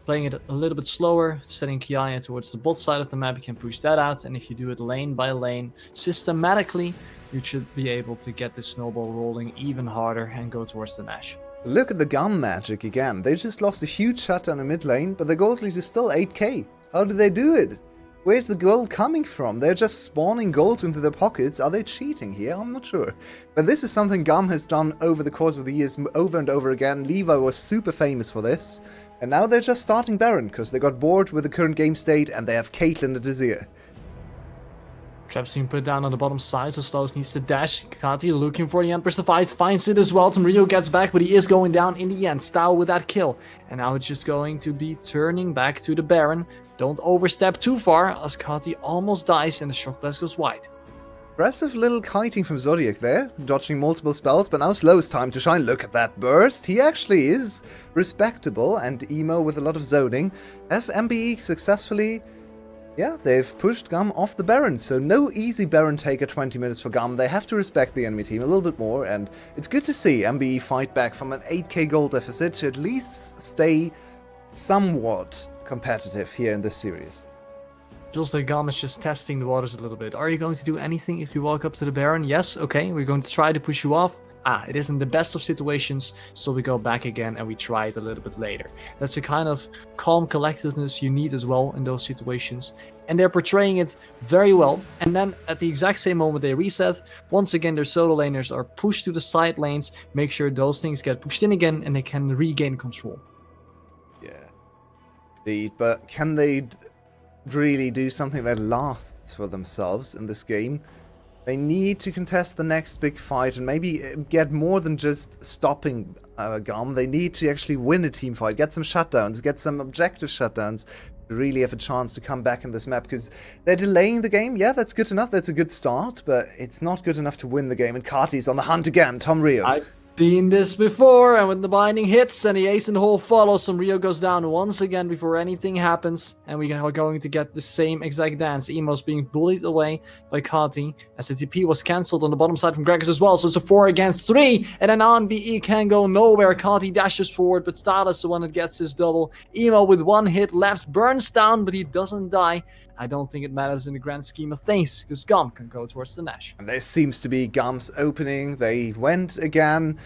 playing it a little bit slower, setting Kiaya towards the bot side of the map. You can push that out, and if you do it lane by lane, systematically, you should be able to get this snowball rolling even harder and go towards the Nash. Look at the GAM magic again. They just lost a huge shutdown in mid lane, but the gold lead is still 8k. How did they do it? Where's the gold coming from? They're just spawning gold into their pockets. Are they cheating here? I'm not sure. But this is something GAM has done over the course of the years over and over again. Levi was super famous for this. And now they're just starting Baron because they got bored with the current game state and they have Caitlyn at his ear. Trap's being put down on the bottom side, so Slows needs to dash. Kati looking for the Empress to fight, finds it as well. Rio gets back, but he is going down in the end. Style with that kill. And now it's just going to be turning back to the Baron. Don't overstep too far, as Kati almost dies and the shock blast goes wide. Impressive little kiting from Zodiac there, dodging multiple spells, but now Slow's time to shine. Look at that burst. He actually is respectable, and Emo with a lot of zoning. Have MBE successfully... Yeah, they've pushed GAM off the Baron, so no easy Baron take at 20 minutes for GAM. They have to respect the enemy team a little bit more, and it's good to see MBE fight back from an 8k gold deficit to at least stay somewhat competitive here in this series. Feels like GAM is just testing the waters a little bit. Are you going to do anything if you walk up to the Baron? Yes, okay, we're going to try to push you off. It isn't the best of situations, so we go back again and we try it a little bit later. That's the kind of calm collectedness you need as well in those situations. And they're portraying it very well. And then at the exact same moment they reset, once again their solo laners are pushed to the side lanes, make sure those things get pushed in again and they can regain control. Yeah, indeed, but can they really do something that lasts for themselves in this game? They need to contest the next big fight and maybe get more than just stopping GAM. They need to actually win a team fight, get some shutdowns, get some objective shutdowns to really have a chance to come back in this map, because they're delaying the game. Yeah, that's good enough. That's a good start, but it's not good enough to win the game. And Kati's on the hunt again. Tom Rio. I've seen this before, and when the binding hits and the ace in the hole follows, Rio goes down once again before anything happens, and we are going to get the same exact dance. Emo's being bullied away by Kati, as the TP was cancelled on the bottom side from Gregors as well, so it's a 4 against 3, and then MBE can go nowhere. Kati dashes forward, but Stala is the one that gets his double. Emo with one hit left, burns down, but he doesn't die. I don't think it matters in the grand scheme of things, because GAM can go towards the Nash. And this seems to be GAM's opening. They went again,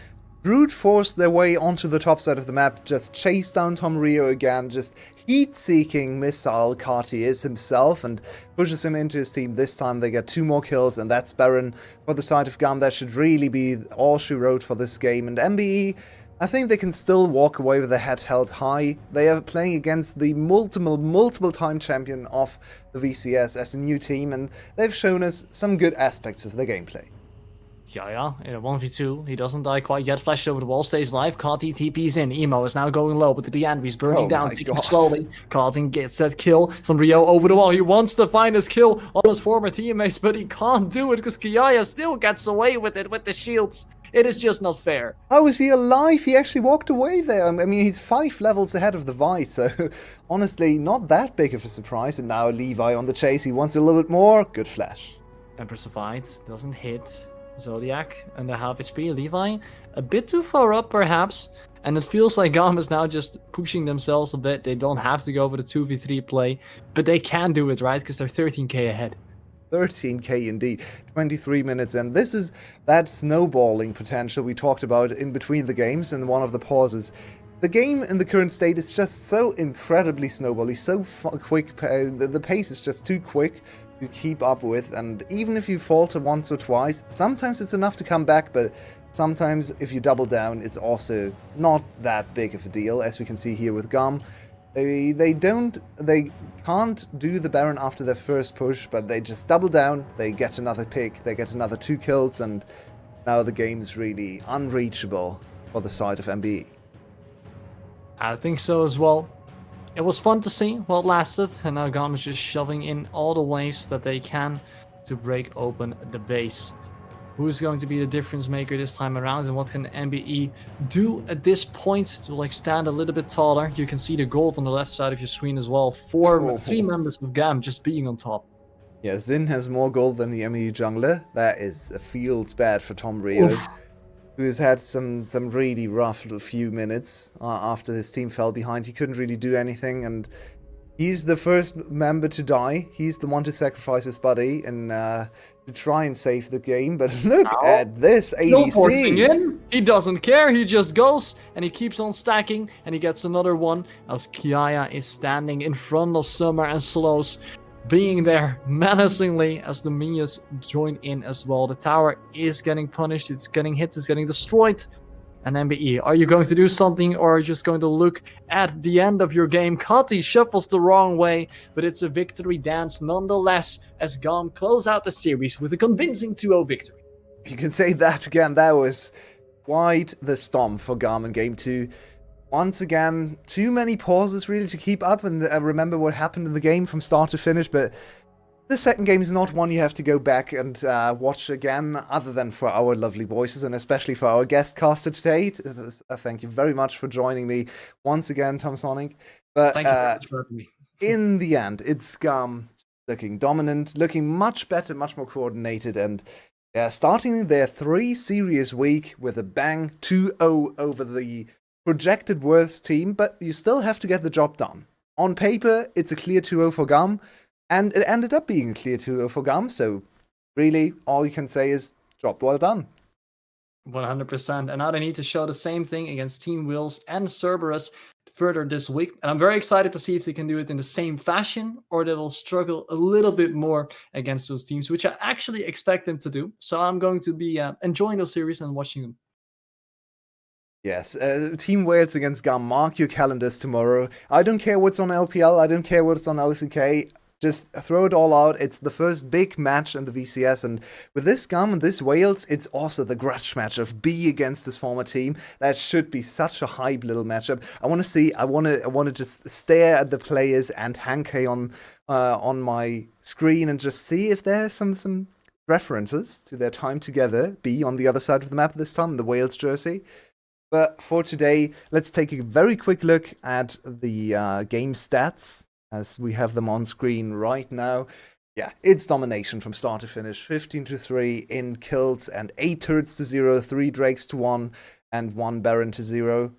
brute forced their way onto the top side of the map, just chased down Tom Rio again, just heat-seeking missile Kati is himself and pushes him into his team. This time they get 2 more kills, and that's Baron for the side of GAM. That should really be all she wrote for this game. And MBE, I think they can still walk away with their head held high. They are playing against the multiple time champion of the VCS as a new team, and they've shown us some good aspects of their gameplay. Yeah, in a 1v2, he doesn't die quite yet, flashed over the wall, stays alive, Kati TP's in, Emo is now going low, but the end, he's burning down, taking slowly, Kati gets that kill, Rio over the wall, he wants to find his kill on his former teammates, but he can't do it, because Kiaya still gets away with it, with the shields. It is just not fair. How is he alive? He actually walked away there. I mean, he's 5 levels ahead of the Vi, so honestly, not that big of a surprise. And now Levi on the chase, he wants a little bit more. Good flash. Empress of Fight doesn't hit. Zodiac under half HP. Levi a bit too far up perhaps, and it feels like GAM is now just pushing themselves a bit. They don't have to go for the 2v3 play, but they can do it, right? Because they're 13k ahead. 13k indeed, 23 minutes, and this is that snowballing potential we talked about in between the games in one of the pauses. the game in the current state is just so incredibly snowbally, so quick. The pace is just too quick to keep up with, and even if you falter once or twice, sometimes it's enough to come back, but sometimes if you double down, it's also not that big of a deal, as we can see here with GAM. They can't do the Baron after their first push, but they just double down, they get another pick, they get another 2 kills, and now the game's really unreachable for the side of MBE. I think so as well. It was fun to see while it lasted, and now GAM is just shoving in all the waves that they can to break open the base. Who's going to be the difference maker this time around, and what can MBE do at this point to like stand a little bit taller? You can see the gold on the left side of your screen as well. 3 members of GAM just being on top. Yeah, Xin has more gold than the MBE jungler. That feels bad for Tom Rio. Oof. Who's had some really rough few minutes after his team fell behind. He couldn't really do anything, and he's the first member to die. He's the one to sacrifice his buddy and to try and save the game. But look at this Teleporting ADC. in. He doesn't care. He just goes and he keeps on stacking, and he gets another one as Kiaya is standing in front of Summer and Slows, being there menacingly as the minions join in as well. The tower is getting punished, it's getting hit, it's getting destroyed. And MBE, are you going to do something, or are you just going to look at the end of your game? Kati shuffles the wrong way, but it's a victory dance nonetheless as GAM close out the series with a convincing 2-0 victory. You can say that again. That was quite the stomp for GAM in Game 2. Once again, too many pauses really to keep up and remember what happened in the game from start to finish, but the second game is not one you have to go back and watch again, other than for our lovely voices, and especially for our guest caster today. Thank you very much for joining me once again, Tom Sonic. But Thank you very much for having me. in the end, it's GAM looking dominant, looking much better, much more coordinated, and starting their 3 series week with a bang, 2-0 over the projected worst team, but you still have to get the job done. On paper, it's a clear 2-0 for GAM, and it ended up being a clear 2-0 for GAM, so really, all you can say is, job well done. 100%, and now they need to show the same thing against Team Wheels and Cerberus further this week, and I'm very excited to see if they can do it in the same fashion, or they will struggle a little bit more against those teams, which I actually expect them to do, so I'm going to be enjoying those series and watching them. Yes, Team Wales against GAM, mark your calendars tomorrow. I don't care what's on LPL, I don't care what's on LCK, just throw it all out. It's the first big match in the VCS, and with this GAM and this Wales, it's also the grudge match of B against his former team. That should be such a hype little matchup. I want to just stare at the players and Hankei on my screen and just see if there's some references to their time together. B on the other side of the map this time, the Wales jersey. But for today, let's take a very quick look at the game stats as we have them on screen right now. Yeah, it's domination from start to finish. 15-3 in kills and 8 turrets to 0, 3 drakes to 1, and 1 baron to 0.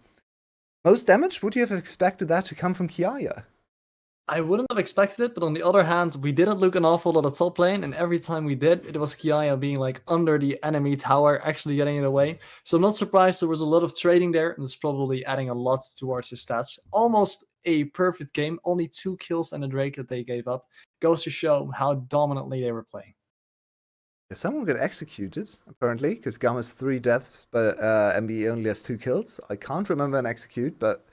Most damage? Would you have expected that to come from Kiaya? I wouldn't have expected it, but on the other hand, we didn't look an awful lot at top lane, and every time we did, it was Kiaya being like under the enemy tower, actually getting it away. So I'm not surprised there was a lot of trading there, and it's probably adding a lot towards his stats. Almost a perfect game, only 2 kills and a Drake that they gave up. Goes to show how dominantly they were playing. Someone got executed, apparently, because GAM has 3 deaths, but MBE only has 2 kills. I can't remember an execute, but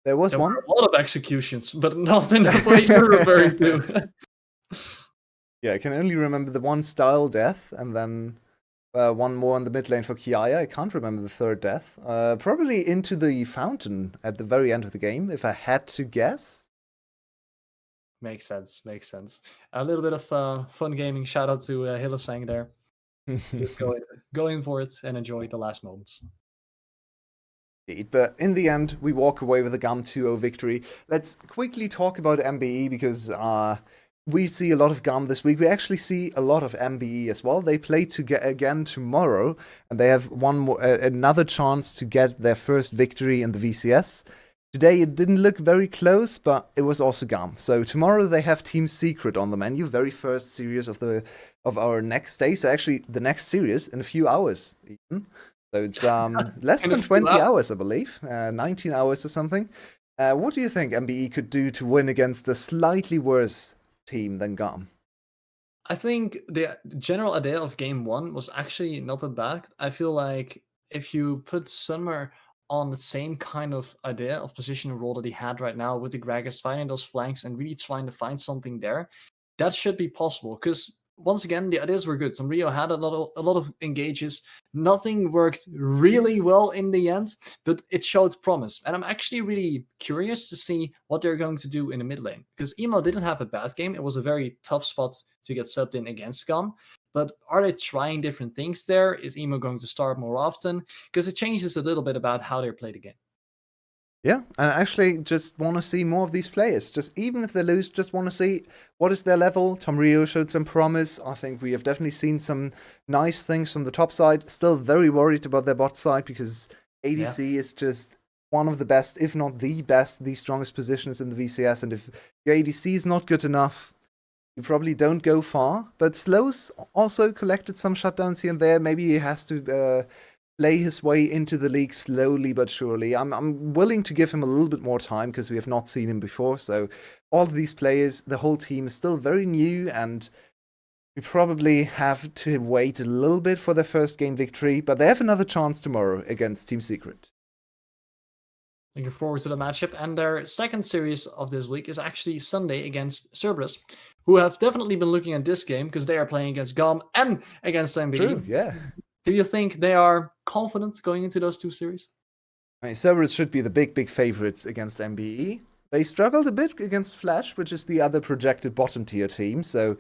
there was one. Were a lot of executions, but not in the way you're referring to. Yeah, I can only remember the 1 style death, and then 1 more on the mid lane for Kiaya. I can't remember the 3rd death. Probably into the fountain at the very end of the game, if I had to guess. Makes sense. A little bit of fun gaming. Shout out to Hillesang there. Just going for it and enjoy the last moments. But in the end, we walk away with a GAM 2-0 victory. Let's quickly talk about MBE, because we see a lot of GAM this week. We actually see a lot of MBE as well. They play again tomorrow, and they have another chance to get their first victory in the VCS. Today it didn't look very close, but it was also GAM. So tomorrow they have Team Secret on the menu, very first series of our next day. So actually the next series in a few hours even. So it's less In a than few 20 hours. hours, I believe, 19 hours or something. What do you think MBE could do to win against a slightly worse team than GAM? I think the general idea of game one was actually not that bad. I feel like if you put Summer on the same kind of idea of position and role that he had right now with the Gragas finding those flanks and really trying to find something there, that should be possible. Because once again, the ideas were good. Rio had a lot of engages. Nothing worked really well in the end, but it showed promise. And I'm actually really curious to see what they're going to do in the mid lane. Because Emo didn't have a bad game. It was a very tough spot to get subbed in against GAM. But are they trying different things there? Is Emo going to start more often? Because it changes a little bit about how they play the game. Yeah, and I actually just want to see more of these players. Just even if they lose, just want to see what is their level. Rio showed some promise. I think we have definitely seen some nice things from the top side. Still very worried about their bot side because ADC is just one of the best, if not the best, the strongest positions in the VCS. And if your ADC is not good enough, you probably don't go far. But Slows also collected some shutdowns here and there. Maybe he has to play his way into the league slowly but surely. I'm willing to give him a little bit more time because we have not seen him before. So all of these players, the whole team is still very new, and we probably have to wait a little bit for their first game victory. But they have another chance tomorrow against Team Secret. Looking forward to the matchup. And their second series of this week is actually Sunday against Cerberus, who have definitely been looking at this game because they are playing against GAM and against MBE. True, yeah. Do you think they are confident going into those two series? I mean, Cerberus should be the big favorites against MBE. They struggled a bit against Flash, which is the other projected bottom tier team, so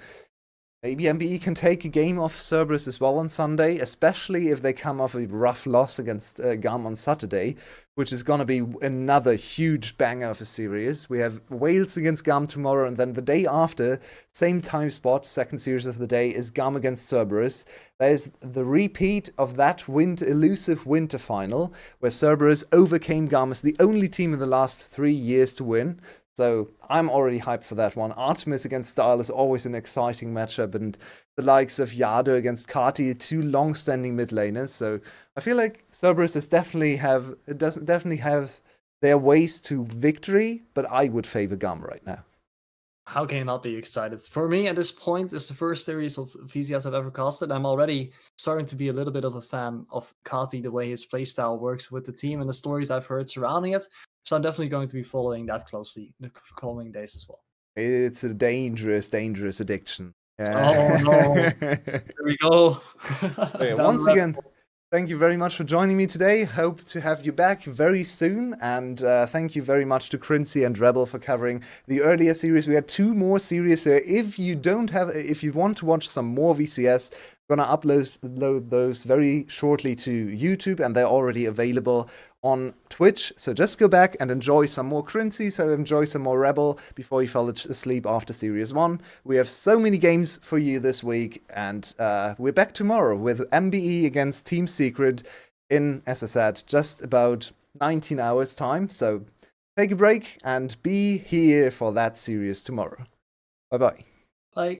maybe MBE can take a game off Cerberus as well on Sunday, especially if they come off a rough loss against GAM on Saturday, which is going to be another huge banger of a series. We have Wales against GAM tomorrow, and then the day after, same time spot, second series of the day, is GAM against Cerberus. There's the repeat of that elusive winter final, where Cerberus overcame GAM as the only team in the last 3 years to win. So I'm already hyped for that one. Artemis against Style is always an exciting matchup, and the likes of Yado against Kati, two long-standing mid laners. So I feel like Cerberus definitely have their ways to victory, but I would favor GAM right now. How can you not be excited? For me, at this point, it's the first series of VCS I've ever casted. I'm already starting to be a little bit of a fan of Kati, the way his playstyle works with the team and the stories I've heard surrounding it. So I'm definitely going to be following that closely in the coming days as well. It's a dangerous addiction. Oh no! Here we go. Once again, thank you very much for joining me today. Hope to have you back very soon. And thank you very much to Crincy and Rebel for covering the earlier series. We had 2 more series. If you want to watch some more VCS, I'm gonna upload those very shortly to YouTube, and they're already available on Twitch. So just go back and enjoy some more Crincy, so enjoy some more Rebel before you fall asleep after Series 1. We have so many games for you this week, and we're back tomorrow with MBE against Team Secret in, as I said, just about 19 hours time. So take a break and be here for that series tomorrow. Bye-bye. Bye.